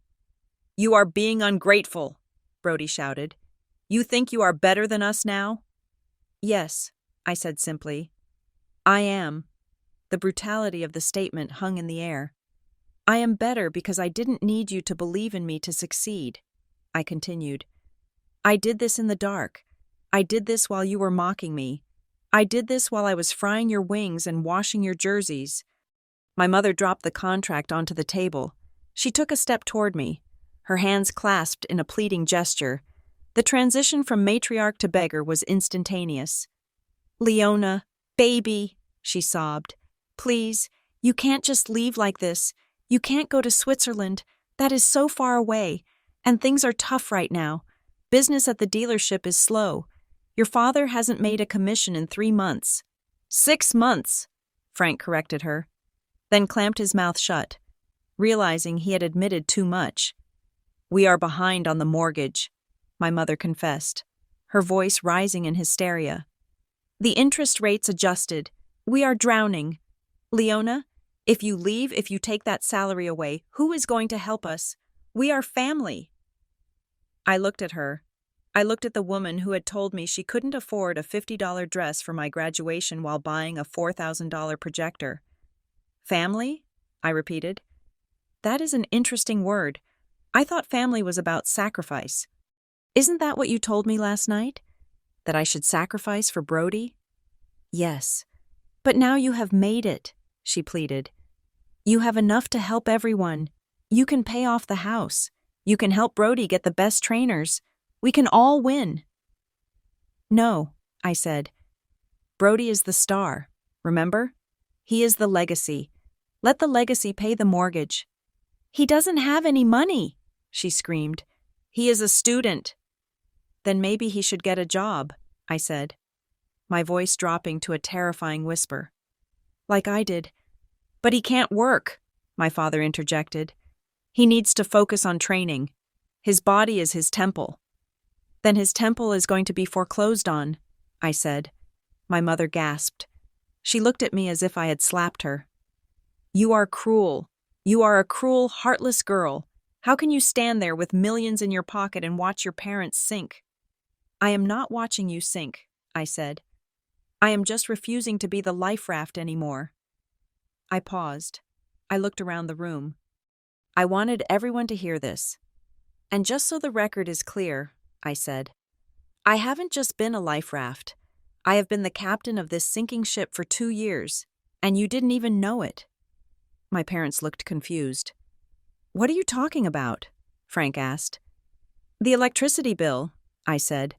You are being ungrateful, Brody shouted. You think you are better than us now? Yes, I said simply. I am. The brutality of the statement hung in the air. I am better because I didn't need you to believe in me to succeed, I continued. I did this in the dark. I did this while you were mocking me. I did this while I was frying your wings and washing your jerseys. My mother dropped the contract onto the table. She took a step toward me, her hands clasped in a pleading gesture. The transition from matriarch to beggar was instantaneous. Leona, baby, she sobbed. Please, you can't just leave like this. You can't go to Switzerland. That is so far away. And things are tough right now. Business at the dealership is slow. Your father hasn't made a commission in 3 months. 6 months, Frank corrected her, then clamped his mouth shut, realizing he had admitted too much. We are behind on the mortgage, my mother confessed, her voice rising in hysteria. The interest rates adjusted. We are drowning. Leona, if you leave, if you take that salary away, who is going to help us? We are family. I looked at her. I looked at the woman who had told me she couldn't afford a $50 dress for my graduation while buying a $4,000 projector. Family? I repeated. That is an interesting word. I thought family was about sacrifice. Isn't that what you told me last night? That I should sacrifice for Brody? Yes. But now you have made it, she pleaded. You have enough to help everyone. You can pay off the house. You can help Brody get the best trainers. We can all win. No, I said. Brody is the star, remember? He is the legacy. Let the legacy pay the mortgage. He doesn't have any money, she screamed. He is a student. Then maybe he should get a job, I said, my voice dropping to a terrifying whisper. Like I did. But he can't work, my father interjected. He needs to focus on training. His body is his temple. Then his temple is going to be foreclosed on, I said. My mother gasped. She looked at me as if I had slapped her. You are cruel. You are a cruel, heartless girl. How can you stand there with millions in your pocket and watch your parents sink? I am not watching you sink, I said. I am just refusing to be the life raft anymore. I paused. I looked around the room. I wanted everyone to hear this. And just so the record is clear, I said, I haven't just been a life raft. I have been the captain of this sinking ship for 2 years, and you didn't even know it. My parents looked confused. What are you talking about? Frank asked. The electricity bill, I said.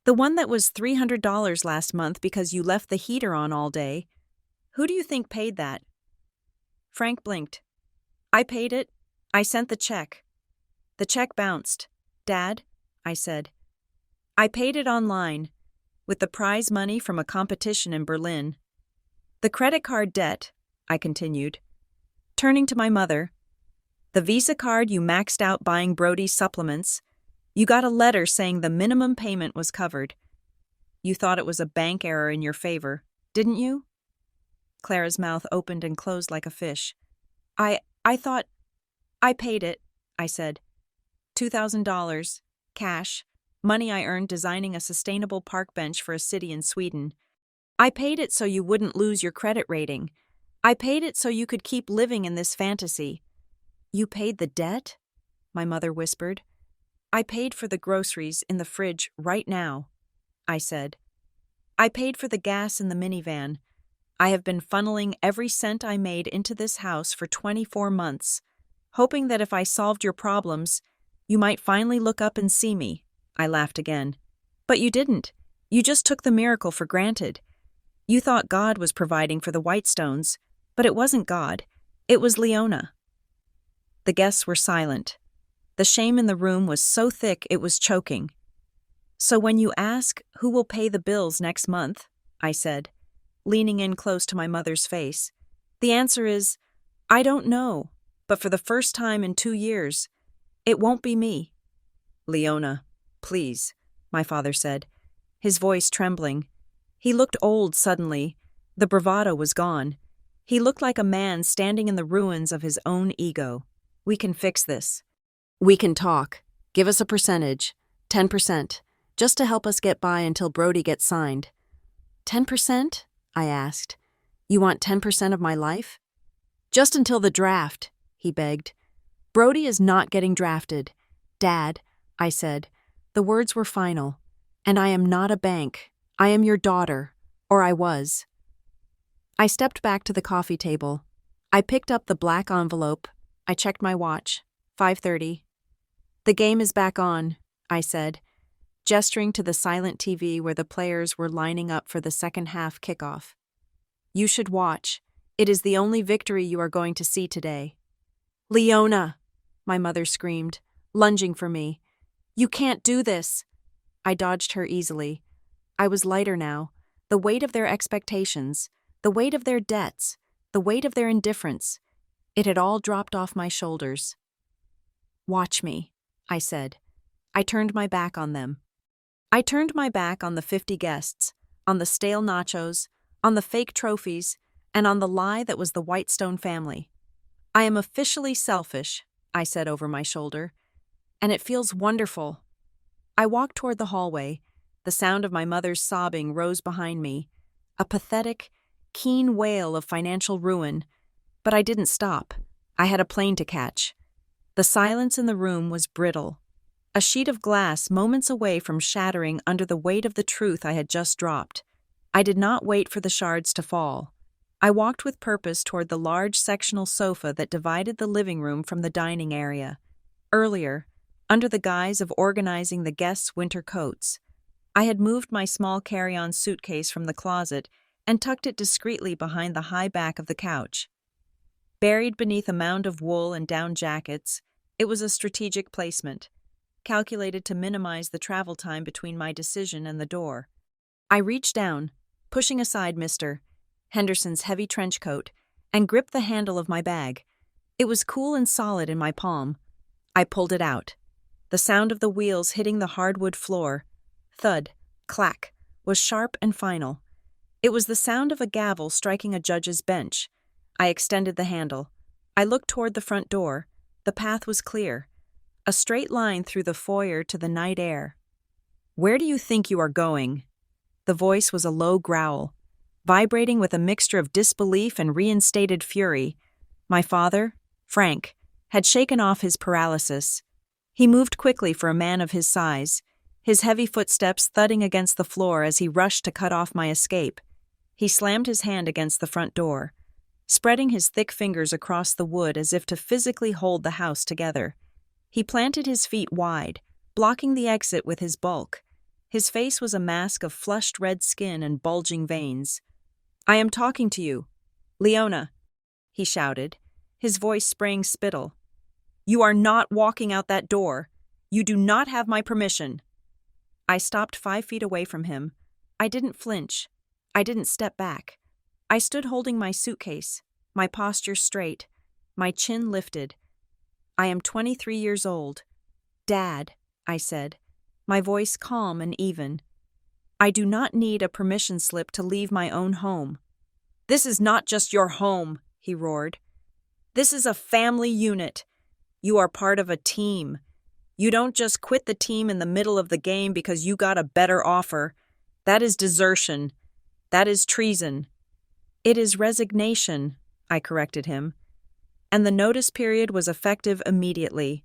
The one that was $300 last month because you left the heater on all day. Who do you think paid that? Frank blinked. I paid it. I sent the check. The check bounced. Dad, I said. I paid it online, with the prize money from a competition in Berlin. The credit card debt, I continued. Turning to my mother. The Visa card you maxed out buying Brody's supplements. You got a letter saying the minimum payment was covered. You thought it was a bank error in your favor, didn't you? Clara's mouth opened and closed like a fish. I thought... I paid it, I said. $2,000, cash, money I earned designing a sustainable park bench for a city in Sweden. I paid it so you wouldn't lose your credit rating. I paid it so you could keep living in this fantasy. You paid the debt? My mother whispered. I paid for the groceries in the fridge right now, I said. I paid for the gas in the minivan. I have been funneling every cent I made into this house for 24 months, hoping that if I solved your problems, you might finally look up and see me. I laughed again. But you didn't. You just took the miracle for granted. You thought God was providing for the Whitestones, but it wasn't God. It was Leona. The guests were silent. The shame in the room was so thick it was choking. So when you ask who will pay the bills next month, I said, leaning in close to my mother's face, the answer is, I don't know, but for the first time in 2 years, it won't be me. Leona, please, my father said, his voice trembling. He looked old suddenly. The bravado was gone. He looked like a man standing in the ruins of his own ego. We can fix this. We can talk. Give us a percentage. 10%. Just to help us get by until Brody gets signed. 10%? I asked. You want 10% of my life? Just until the draft, he begged. Brody is not getting drafted. Dad, I said. The words were final. And I am not a bank. I am your daughter. Or I was. I stepped back to the coffee table. I picked up the black envelope. I checked my watch. 5:30. The game is back on, I said, gesturing to the silent TV where the players were lining up for the second half kickoff. You should watch. It is the only victory you are going to see today. Leona, my mother screamed, lunging for me. You can't do this. I dodged her easily. I was lighter now. The weight of their expectations, the weight of their debts, the weight of their indifference. It had all dropped off my shoulders. Watch me, I said. I turned my back on them. I turned my back on the 50 guests, on the stale nachos, on the fake trophies, and on the lie that was the Whitestone family. I am officially selfish, I said over my shoulder, and it feels wonderful. I walked toward the hallway. The sound of my mother's sobbing rose behind me, a pathetic, keen wail of financial ruin. But I didn't stop. I had a plane to catch. The silence in the room was brittle, a sheet of glass moments away from shattering under the weight of the truth I had just dropped. I did not wait for the shards to fall. I walked with purpose toward the large sectional sofa that divided the living room from the dining area. Earlier, under the guise of organizing the guests' winter coats, I had moved my small carry-on suitcase from the closet and tucked it discreetly behind the high back of the couch. Buried beneath a mound of wool and down jackets, it was a strategic placement, calculated to minimize the travel time between my decision and the door. I reached down, pushing aside Mr. Henderson's heavy trench coat, and gripped the handle of my bag. It was cool and solid in my palm. I pulled it out. The sound of the wheels hitting the hardwood floor, thud, clack, was sharp and final. It was the sound of a gavel striking a judge's bench. I extended the handle. I looked toward the front door. The path was clear. A straight line through the foyer to the night air. Where do you think you are going? The voice was a low growl, vibrating with a mixture of disbelief and reinstated fury. My father, Frank, had shaken off his paralysis. He moved quickly for a man of his size, his heavy footsteps thudding against the floor as he rushed to cut off my escape. He slammed his hand against the front door, spreading his thick fingers across the wood as if to physically hold the house together. He planted his feet wide, blocking the exit with his bulk. His face was a mask of flushed red skin and bulging veins. "I am talking to you. Leona," he shouted, his voice spraying spittle. "You are not walking out that door. You do not have my permission." I stopped 5 feet away from him. I didn't flinch. I didn't step back. I stood holding my suitcase, my posture straight, my chin lifted. "I am 23 years old. Dad," I said, my voice calm and even. "I do not need a permission slip to leave my own home." "This is not just your home," he roared. "This is a family unit. You are part of a team. You don't just quit the team in the middle of the game because you got a better offer. That is desertion. That is treason." "It is resignation," I corrected him. And the notice period was effective immediately.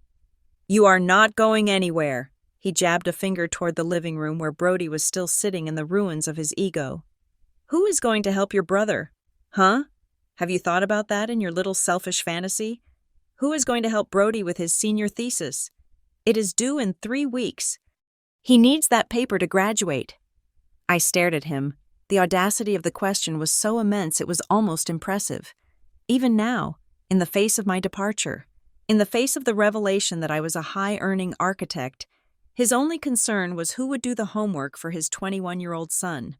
"You are not going anywhere." He jabbed a finger toward the living room where Brody was still sitting in the ruins of his ego. "Who is going to help your brother? Huh? Have you thought about that in your little selfish fantasy? Who is going to help Brody with his senior thesis? It is due in 3 weeks. He needs that paper to graduate." I stared at him. The audacity of the question was so immense it was almost impressive. Even now, in the face of my departure, in the face of the revelation that I was a high-earning architect, his only concern was who would do the homework for his 21-year-old son.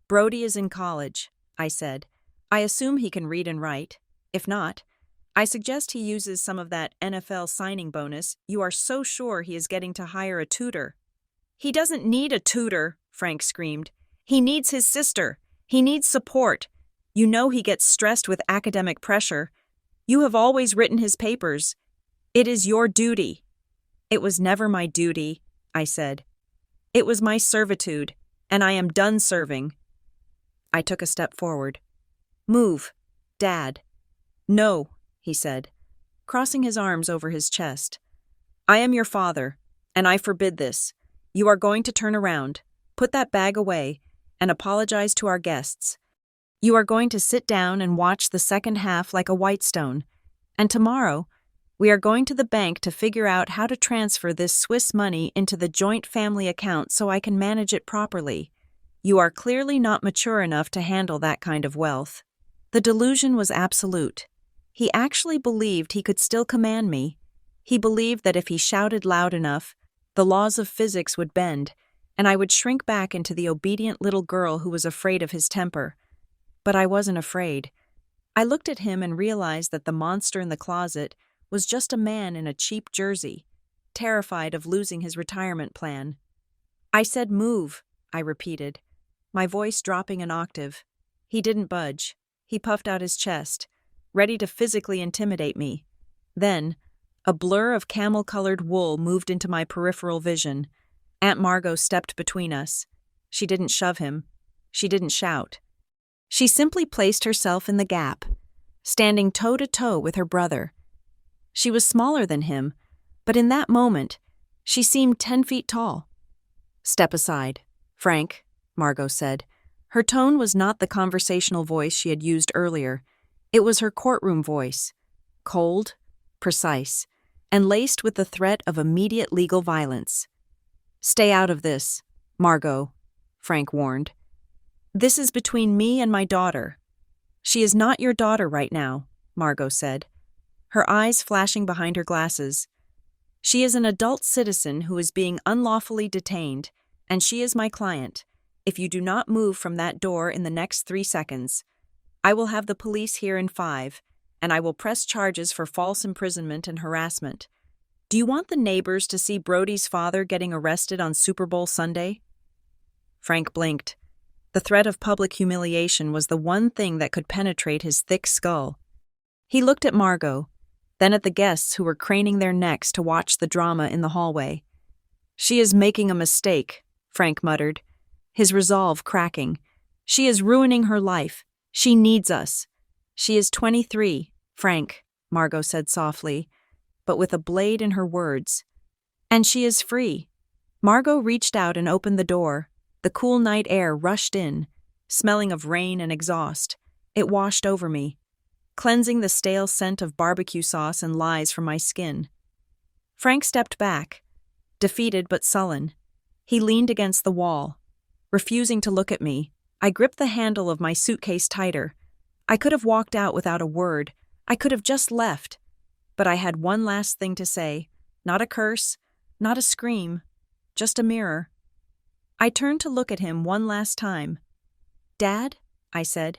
"Brody is in college," I said. "I assume he can read and write. If not, I suggest he uses some of that NFL signing bonus you are so sure he is getting to hire a tutor." "He doesn't need a tutor," Frank screamed. "He needs his sister. He needs support. You know he gets stressed with academic pressure. You have always written his papers. It is your duty." "It was never my duty," I said. "It was my servitude, and I am done serving." I took a step forward. "Move, Dad." "No," he said, crossing his arms over his chest. "I am your father, and I forbid this. You are going to turn around, put that bag away, and apologize to our guests. You are going to sit down and watch the second half like a Whitestone. And tomorrow, we are going to the bank to figure out how to transfer this Swiss money into the joint family account so I can manage it properly. You are clearly not mature enough to handle that kind of wealth." The delusion was absolute. He actually believed he could still command me. He believed that if he shouted loud enough, the laws of physics would bend, and I would shrink back into the obedient little girl who was afraid of his temper. But I wasn't afraid. I looked at him and realized that the monster in the closet was just a man in a cheap jersey, terrified of losing his retirement plan. "I said move," I repeated, my voice dropping an octave. He didn't budge. He puffed out his chest, ready to physically intimidate me. Then, a blur of camel-colored wool moved into my peripheral vision. Aunt Margot stepped between us. She didn't shove him. She didn't shout. She simply placed herself in the gap, standing toe-to-toe with her brother. She was smaller than him, but in that moment, she seemed 10 feet tall. "Step aside, Frank," Margot said. Her tone was not the conversational voice she had used earlier. It was her courtroom voice, cold, precise, and laced with the threat of immediate legal violence. "Stay out of this, Margot," Frank warned. "This is between me and my daughter." "She is not your daughter right now," Margot said, her eyes flashing behind her glasses. "She is an adult citizen who is being unlawfully detained, and she is my client. If you do not move from that door in the next 3 seconds, I will have the police here in 5, and I will press charges for false imprisonment and harassment. Do you want the neighbors to see Brody's father getting arrested on Super Bowl Sunday?" Frank blinked. The threat of public humiliation was the one thing that could penetrate his thick skull. He looked at Margot, then at the guests who were craning their necks to watch the drama in the hallway. "She is making a mistake," Frank muttered, his resolve cracking. "She is ruining her life. She needs us." "She is 23, Frank," Margot said softly, but with a blade in her words. "And she is free." Margot reached out and opened the door. The cool night air rushed in, smelling of rain and exhaust. It washed over me, cleansing the stale scent of barbecue sauce and lies from my skin. Frank stepped back, defeated but sullen. He leaned against the wall, refusing to look at me. I gripped the handle of my suitcase tighter. I could have walked out without a word. I could have just left. But I had one last thing to say. Not a curse, not a scream, just a mirror. I turned to look at him one last time. "Dad?" I said.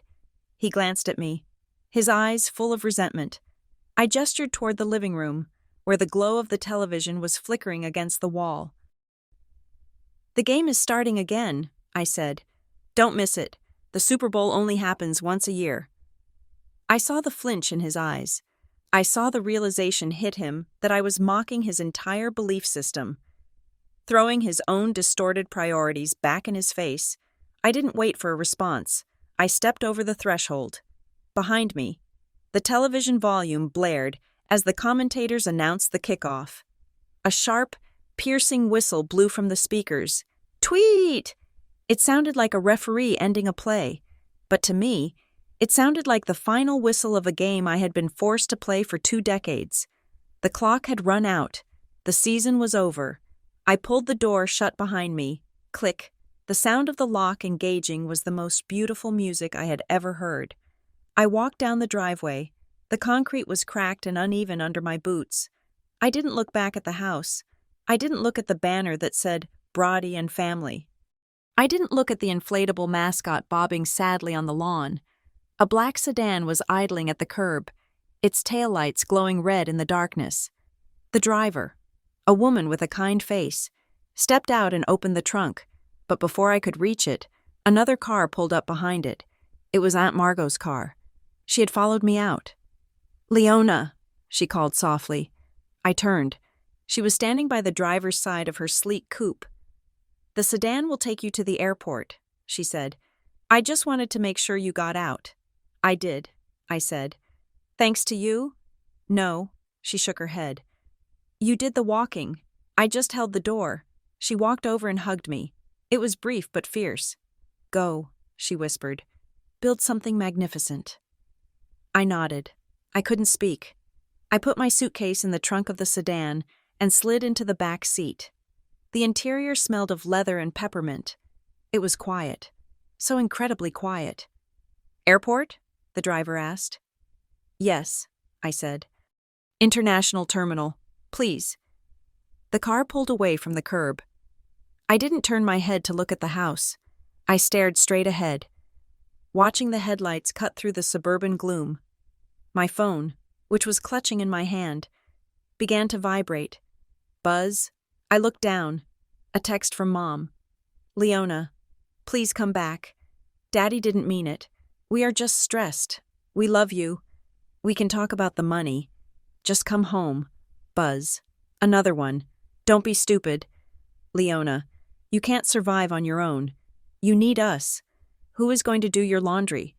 He glanced at me, his eyes full of resentment. I gestured toward the living room, where the glow of the television was flickering against the wall. "The game is starting again," I said. "Don't miss it. The Super Bowl only happens once a year." I saw the flinch in his eyes. I saw the realization hit him that I was mocking his entire belief system. Throwing his own distorted priorities back in his face, I didn't wait for a response. I stepped over the threshold. Behind me, the television volume blared as the commentators announced the kickoff. A sharp, piercing whistle blew from the speakers. Tweet! It sounded like a referee ending a play, but to me, it sounded like the final whistle of a game I had been forced to play for 2 decades. The clock had run out. The season was over. I pulled the door shut behind me. Click. The sound of the lock engaging was the most beautiful music I had ever heard. I walked down the driveway. The concrete was cracked and uneven under my boots. I didn't look back at the house. I didn't look at the banner that said, "Brody and Family." I didn't look at the inflatable mascot bobbing sadly on the lawn. A black sedan was idling at the curb, its taillights glowing red in the darkness. The driver, a woman with a kind face, stepped out and opened the trunk, but before I could reach it, another car pulled up behind it. It was Aunt Margot's car. She had followed me out. "Leona," she called softly. I turned. She was standing by the driver's side of her sleek coupe. "The sedan will take you to the airport," she said. "I just wanted to make sure you got out." "I did," I said. "Thanks to you?" "No," she shook her head. "You did the walking. I just held the door." She walked over and hugged me. It was brief but fierce. "Go," she whispered. "Build something magnificent." I nodded. I couldn't speak. I put my suitcase in the trunk of the sedan and slid into the back seat. The interior smelled of leather and peppermint. It was quiet. So incredibly quiet. "Airport?" the driver asked. "Yes," I said. "International terminal. Please." The car pulled away from the curb. I didn't turn my head to look at the house. I stared straight ahead, watching the headlights cut through the suburban gloom. My phone, which was clutching in my hand, began to vibrate. Buzz. I looked down. A text from Mom. "Leona, please come back. Daddy didn't mean it. We are just stressed. We love you. We can talk about the money. Just come home. Buzz." Another one. "Don't be stupid. Leona, you can't survive on your own. You need us. Who is going to do your laundry?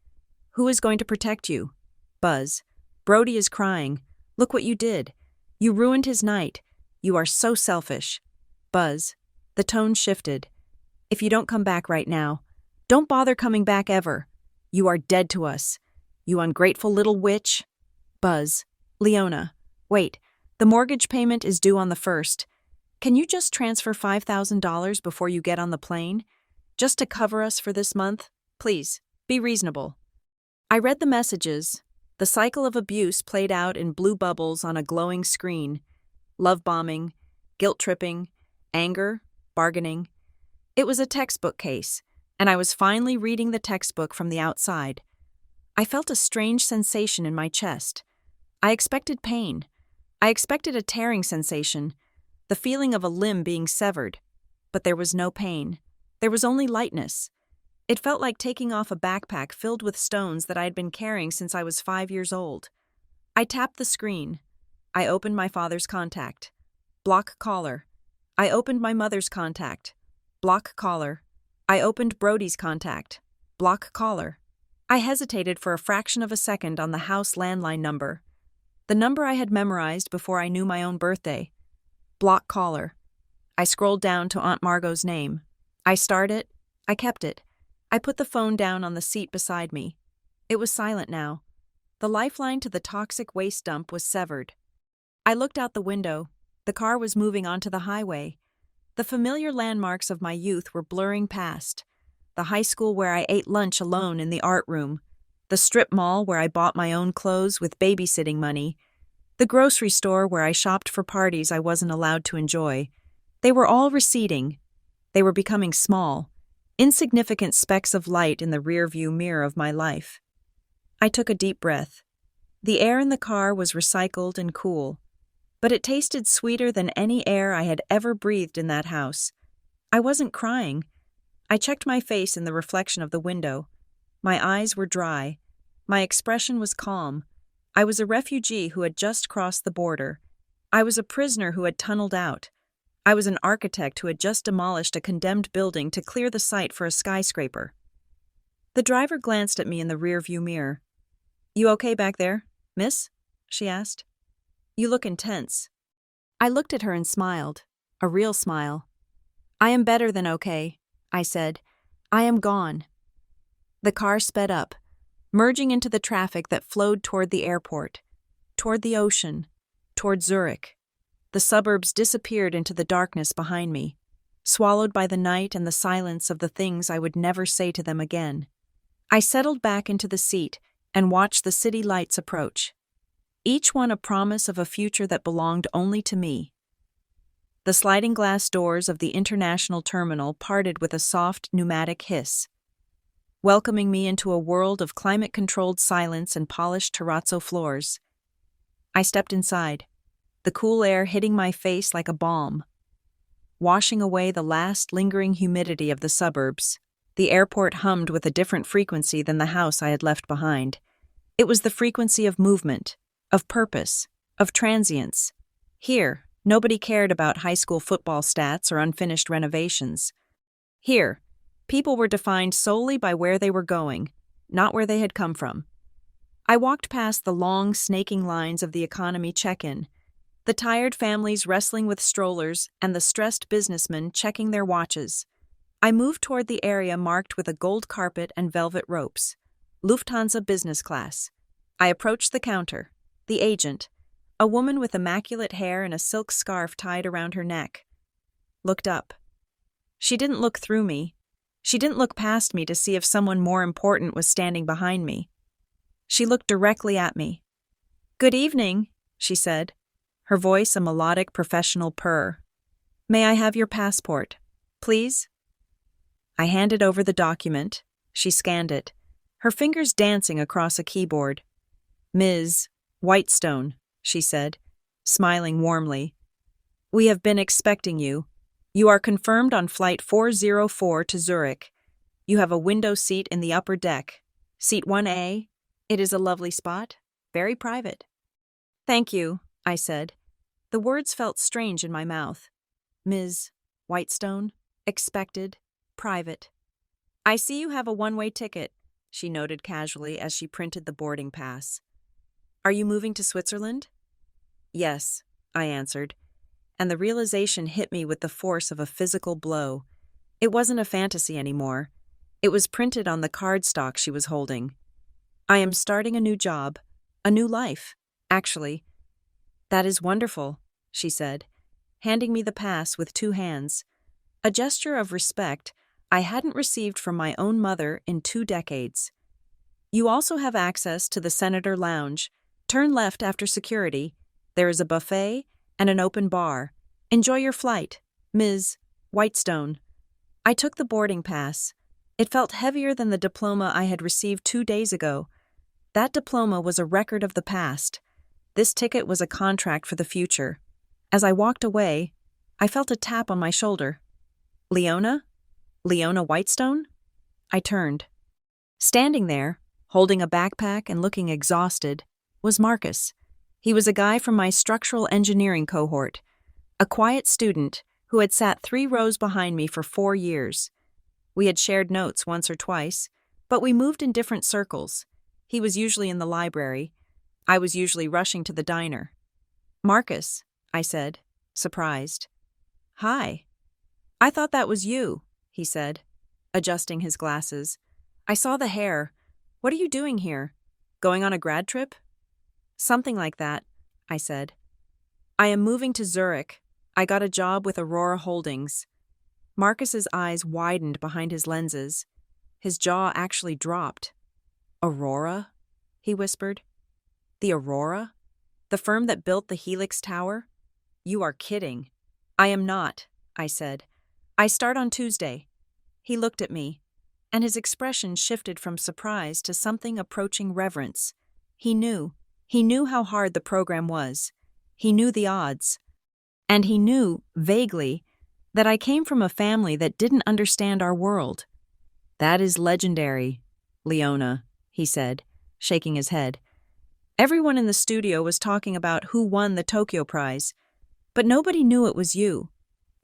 Who is going to protect you?" Buzz. "Brody is crying. Look what you did. You ruined his night. You are so selfish." Buzz. The tone shifted. "If you don't come back right now, don't bother coming back ever. You are dead to us. You ungrateful little witch." Buzz. "Leona, wait. The mortgage payment is due on the 1st. Can you just transfer $5,000 before you get on the plane? Just to cover us for this month? Please, be reasonable." I read the messages. The cycle of abuse played out in blue bubbles on a glowing screen. Love bombing, guilt tripping, anger, bargaining. It was a textbook case, and I was finally reading the textbook from the outside. I felt a strange sensation in my chest. I expected pain. I expected a tearing sensation, the feeling of a limb being severed. But there was no pain. There was only lightness. It felt like taking off a backpack filled with stones that I had been carrying since I was 5 years old. I tapped the screen. I opened my father's contact. Block caller. I opened my mother's contact. Block caller. I opened Brody's contact. Block caller. I hesitated for a fraction of a second on the house landline number. The number I had memorized before I knew my own birthday. Block caller. I scrolled down to Aunt Margot's name. I starred it. I kept it. I put the phone down on the seat beside me. It was silent now. The lifeline to the toxic waste dump was severed. I looked out the window. The car was moving onto the highway. The familiar landmarks of my youth were blurring past. The high school where I ate lunch alone in the art room, the strip mall where I bought my own clothes with babysitting money, the grocery store where I shopped for parties I wasn't allowed to enjoy. They were all receding. They were becoming small, insignificant specks of light in the rearview mirror of my life. I took a deep breath. The air in the car was recycled and cool, but it tasted sweeter than any air I had ever breathed in that house. I wasn't crying. I checked my face in the reflection of the window. My eyes were dry. My expression was calm. I was a refugee who had just crossed the border. I was a prisoner who had tunneled out. I was an architect who had just demolished a condemned building to clear the site for a skyscraper. The driver glanced at me in the rearview mirror. "You okay back there, miss?" she asked. "You look intense." I looked at her and smiled, a real smile. "I am better than okay," I said. "I am gone." The car sped up, merging into the traffic that flowed toward the airport, toward the ocean, toward Zurich. The suburbs disappeared into the darkness behind me, swallowed by the night and the silence of the things I would never say to them again. I settled back into the seat and watched the city lights approach, each one a promise of a future that belonged only to me. The sliding glass doors of the international terminal parted with a soft pneumatic hiss, welcoming me into a world of climate-controlled silence and polished terrazzo floors. I stepped inside, the cool air hitting my face like a balm, washing away the last lingering humidity of the suburbs. The airport hummed with a different frequency than the house I had left behind. It was the frequency of movement, of purpose, of transience. Here, nobody cared about high school football stats or unfinished renovations. Here, people were defined solely by where they were going, not where they had come from. I walked past the long, snaking lines of the economy check-in, the tired families wrestling with strollers and the stressed businessmen checking their watches. I moved toward the area marked with a gold carpet and velvet ropes, Lufthansa business class. I approached the counter. The agent, a woman with immaculate hair and a silk scarf tied around her neck, looked up. She didn't look through me. She didn't look past me to see if someone more important was standing behind me. She looked directly at me. "Good evening," she said, her voice a melodic professional purr. "May I have your passport, please?" I handed over the document. She scanned it, her fingers dancing across a keyboard. "Ms. Whitestone," she said, smiling warmly. "We have been expecting you. You are confirmed on Flight 404 to Zurich. You have a window seat in the upper deck. Seat 1A. It is a lovely spot, very private." "Thank you," I said. The words felt strange in my mouth. Ms. Whitestone, expected, private. "I see you have a one-way ticket," she noted casually as she printed the boarding pass. "Are you moving to Switzerland?" "Yes," I answered, and the realization hit me with the force of a physical blow. It wasn't a fantasy anymore. It was printed on the cardstock she was holding. "I am starting a new job, a new life, actually." "That is wonderful," she said, handing me the pass with two hands, a gesture of respect I hadn't received from my own mother in 2 decades. "You also have access to the Senator Lounge. Turn left after security. There is a buffet and an open bar. Enjoy your flight, Ms. Whitestone." I took the boarding pass. It felt heavier than the diploma I had received 2 days ago. That diploma was a record of the past. This ticket was a contract for the future. As I walked away, I felt a tap on my shoulder. "Leona? Leona Whitestone?" I turned. Standing there, holding a backpack and looking exhausted, was Marcus. He was a guy from my structural engineering cohort, a quiet student who had sat 3 rows behind me for 4 years. We had shared notes once or twice, but we moved in different circles. He was usually in the library. I was usually rushing to the diner. "Marcus," I said, surprised. "Hi." "I thought that was you," he said, adjusting his glasses. "I saw the hair. What are you doing here? Going on a grad trip?" "Something like that," I said. "I am moving to Zurich. I got a job with Aurora Holdings. Marcus's eyes widened behind his lenses. His jaw actually dropped. Aurora? He whispered. The Aurora? The firm that built the Helix Tower? You are kidding. I am not, I said. I start on Tuesday. He looked at me, and his expression shifted from surprise to something approaching reverence. He knew how hard the program was. He knew the odds. And he knew, vaguely, that I came from a family that didn't understand our world. That is legendary, Leona, he said, shaking his head. Everyone in the studio was talking about who won the Tokyo Prize, but nobody knew it was you.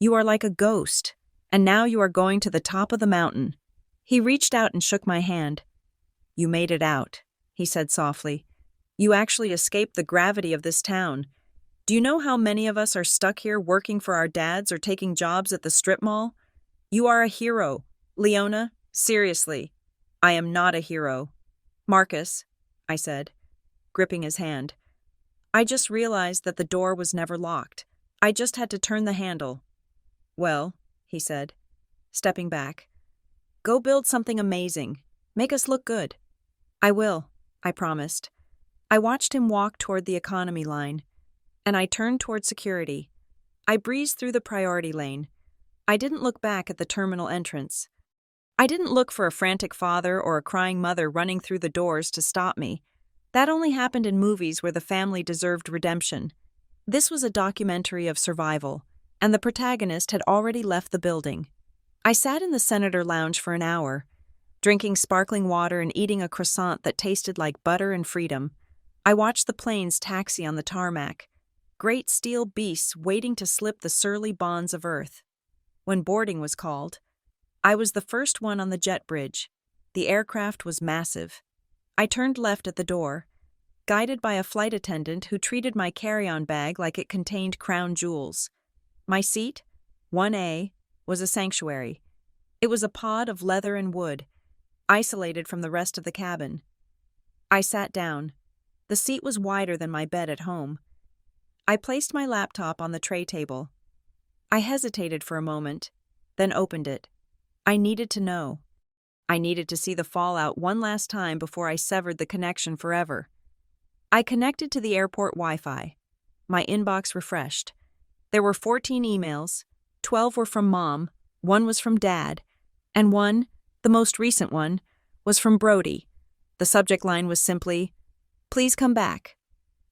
You are like a ghost, and now you are going to the top of the mountain. He reached out and shook my hand. You made it out, he said softly. You actually escaped the gravity of this town. Do you know how many of us are stuck here working for our dads or taking jobs at the strip mall? You are a hero, Leona, seriously. I am not a hero. Marcus, I said, gripping his hand. I just realized that the door was never locked. I just had to turn the handle. Well, he said, stepping back. Go build something amazing. Make us look good. I will, I promised. I watched him walk toward the economy line, and I turned toward security. I breezed through the priority lane. I didn't look back at the terminal entrance. I didn't look for a frantic father or a crying mother running through the doors to stop me. That only happened in movies where the family deserved redemption. This was a documentary of survival, and the protagonist had already left the building. I sat in the senator lounge for an hour, drinking sparkling water and eating a croissant that tasted like butter and freedom. I watched the planes taxi on the tarmac, great steel beasts waiting to slip the surly bonds of Earth. When boarding was called, I was the first one on the jet bridge. The aircraft was massive. I turned left at the door, guided by a flight attendant who treated my carry-on bag like it contained crown jewels. My seat, 1A, was a sanctuary. It was a pod of leather and wood, isolated from the rest of the cabin. I sat down. The seat was wider than my bed at home. I placed my laptop on the tray table. I hesitated for a moment, then opened it. I needed to know. I needed to see the fallout one last time before I severed the connection forever. I connected to the airport Wi-Fi. My inbox refreshed. There were 14 emails. 12 were from Mom, 1 was from Dad, and 1, the most recent one, was from Brody. The subject line was simply, "Please come back."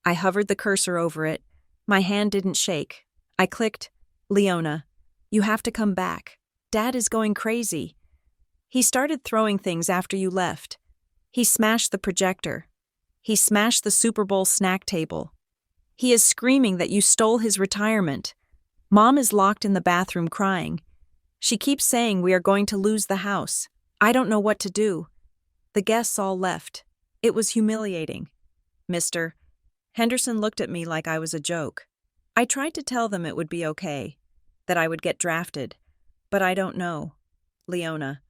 I hovered the cursor over it. My hand didn't shake. I clicked, "Leona, you have to come back. Dad is going crazy. He started throwing things after you left. He smashed the projector. He smashed the Super Bowl snack table. He is screaming that you stole his retirement. Mom is locked in the bathroom crying. She keeps saying we are going to lose the house. I don't know what to do." The guests all left. It was humiliating. Mr. Henderson looked at me like I was a joke. I tried to tell them it would be okay, that I would get drafted, but I don't know. Leona,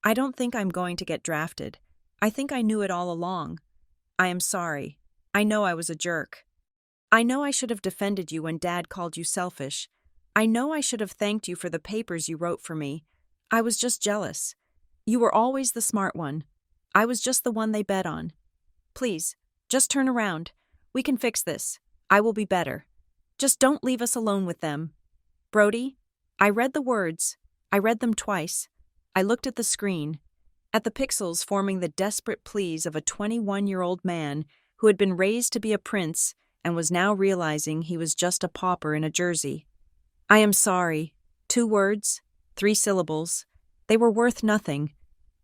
I don't think I'm going to get drafted. I think I knew it all along. I am sorry. I know I was a jerk. I know I should have defended you when Dad called you selfish. I know I should have thanked you for the papers you wrote for me. I was just jealous. You were always the smart one. I was just the one they bet on. Please, just turn around. We can fix this. I will be better. Just don't leave us alone with them. Brody, I read the words. I read them twice. I looked at the screen, at the pixels forming the desperate pleas of a 21-year-old man who had been raised to be a prince and was now realizing he was just a pauper in a jersey. I am sorry. 2 words, 3 syllables. They were worth nothing.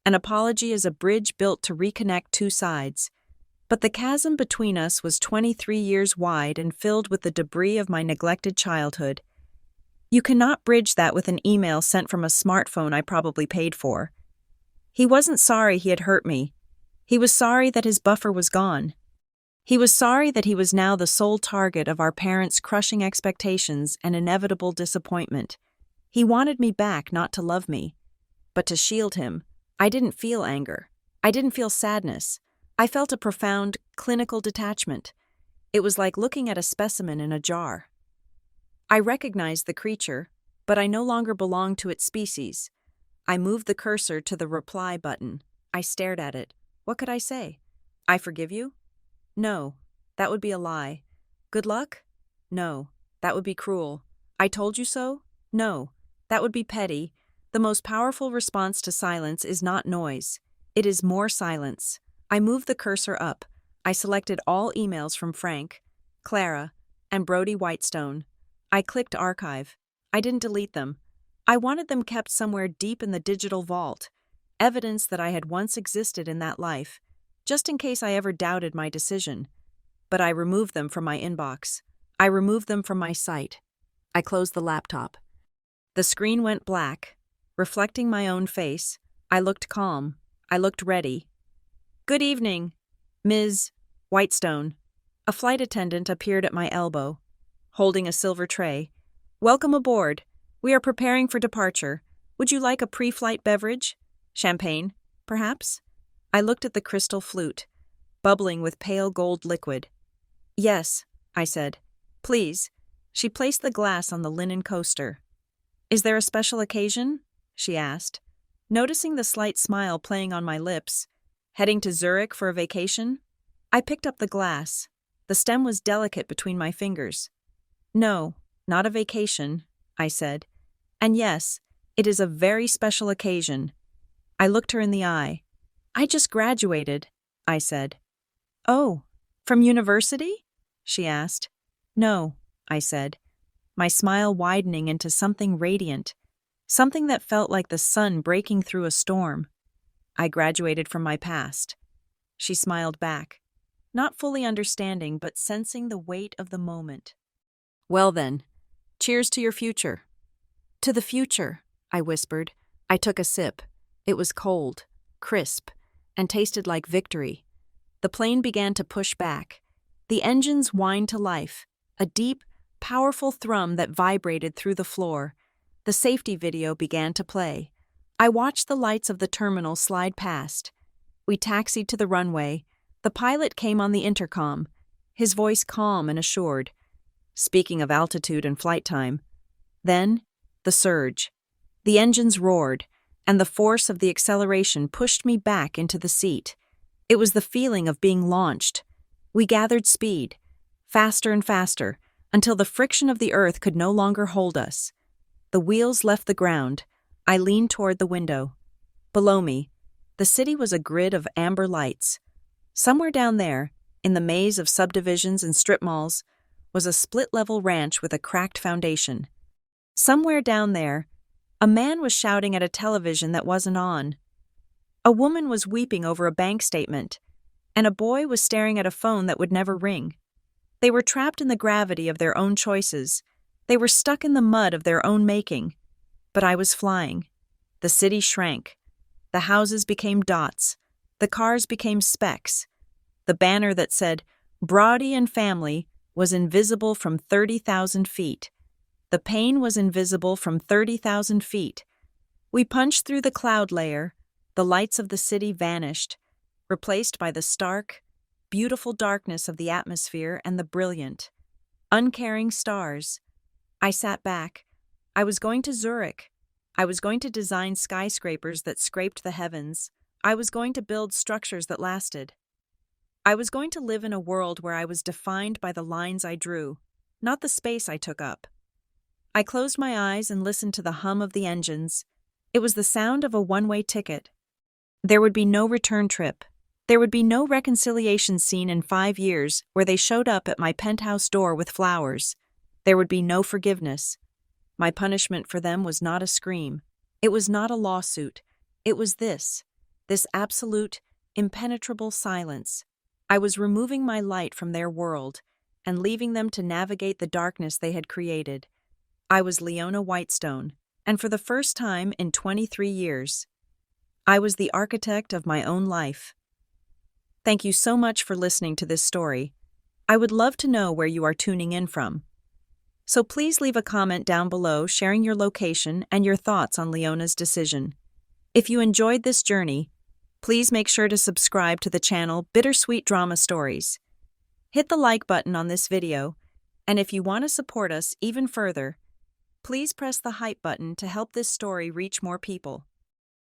An apology is a bridge built to reconnect 2 sides. But the chasm between us was 23 years wide and filled with the debris of my neglected childhood. You cannot bridge that with an email sent from a smartphone I probably paid for. He wasn't sorry he had hurt me. He was sorry that his buffer was gone. He was sorry that he was now the sole target of our parents' crushing expectations and inevitable disappointment. He wanted me back not to love me, but to shield him. I didn't feel anger. I didn't feel sadness. I felt a profound, clinical detachment. It was like looking at a specimen in a jar. I recognized the creature, but I no longer belonged to its species. I moved the cursor to the reply button. I stared at it. What could I say? I forgive you? No, that would be a lie. Good luck? No, that would be cruel. I told you so? No, that would be petty. The most powerful response to silence is not noise. It is more silence. I moved the cursor up. I selected all emails from Frank, Clara, and Brody Whitestone. I clicked archive. I didn't delete them. I wanted them kept somewhere deep in the digital vault, evidence that I had once existed in that life, just in case I ever doubted my decision. But I removed them from my inbox. I removed them from my site. I closed the laptop. The screen went black, reflecting my own face. I looked calm. I looked ready. Good evening, Ms. Whitestone. A flight attendant appeared at my elbow, holding a silver tray. Welcome aboard. We are preparing for departure. Would you like a pre-flight beverage? Champagne, perhaps? I looked at the crystal flute, bubbling with pale gold liquid. Yes, I said. Please. She placed the glass on the linen coaster. Is there a special occasion? She asked, noticing the slight smile playing on my lips. Heading to Zurich for a vacation? I picked up the glass. The stem was delicate between my fingers. No, not a vacation, I said. And yes, it is a very special occasion. I looked her in the eye. I just graduated, I said. Oh, from university? She asked. No, I said, my smile widening into something radiant, something that felt like the sun breaking through a storm. I graduated from my past. She smiled back, not fully understanding but sensing the weight of the moment. Well then, cheers to your future. To the future, I whispered. I took a sip. It was cold, crisp, and tasted like victory. The plane began to push back. The engines whined to life, a deep, powerful thrum that vibrated through the floor. The safety video began to play. I watched the lights of the terminal slide past. We taxied to the runway. The pilot came on the intercom, his voice calm and assured, speaking of altitude and flight time. Then, the surge. The engines roared, and the force of the acceleration pushed me back into the seat. It was the feeling of being launched. We gathered speed, faster and faster, until the friction of the earth could no longer hold us. The wheels left the ground. I leaned toward the window. Below me, the city was a grid of amber lights. Somewhere down there, in the maze of subdivisions and strip malls, was a split-level ranch with a cracked foundation. Somewhere down there, a man was shouting at a television that wasn't on. A woman was weeping over a bank statement, and a boy was staring at a phone that would never ring. They were trapped in the gravity of their own choices. They were stuck in the mud of their own making. But I was flying. The city shrank. The houses became dots. The cars became specks. The banner that said, Brody and Family, was invisible from 30,000 feet. The pain was invisible from 30,000 feet. We punched through the cloud layer. The lights of the city vanished, replaced by the stark, beautiful darkness of the atmosphere and the brilliant, uncaring stars. I sat back. I was going to Zurich. I was going to design skyscrapers that scraped the heavens. I was going to build structures that lasted. I was going to live in a world where I was defined by the lines I drew, not the space I took up. I closed my eyes and listened to the hum of the engines. It was the sound of a one-way ticket. There would be no return trip. There would be no reconciliation scene in 5 years where they showed up at my penthouse door with flowers. There would be no forgiveness. My punishment for them was not a scream. It was not a lawsuit. It was this absolute, impenetrable silence. I was removing my light from their world and leaving them to navigate the darkness they had created. I was Leona Whitestone, and for the first time in 23 years, I was the architect of my own life. Thank you so much for listening to this story. I would love to know where you are tuning in from. So please leave a comment down below sharing your location and your thoughts on Leona's decision. If you enjoyed this journey, please make sure to subscribe to the channel BitterSweet Drama Stories. Hit the like button on this video And if you want to support us even further, please press the hype button to help this story reach more people.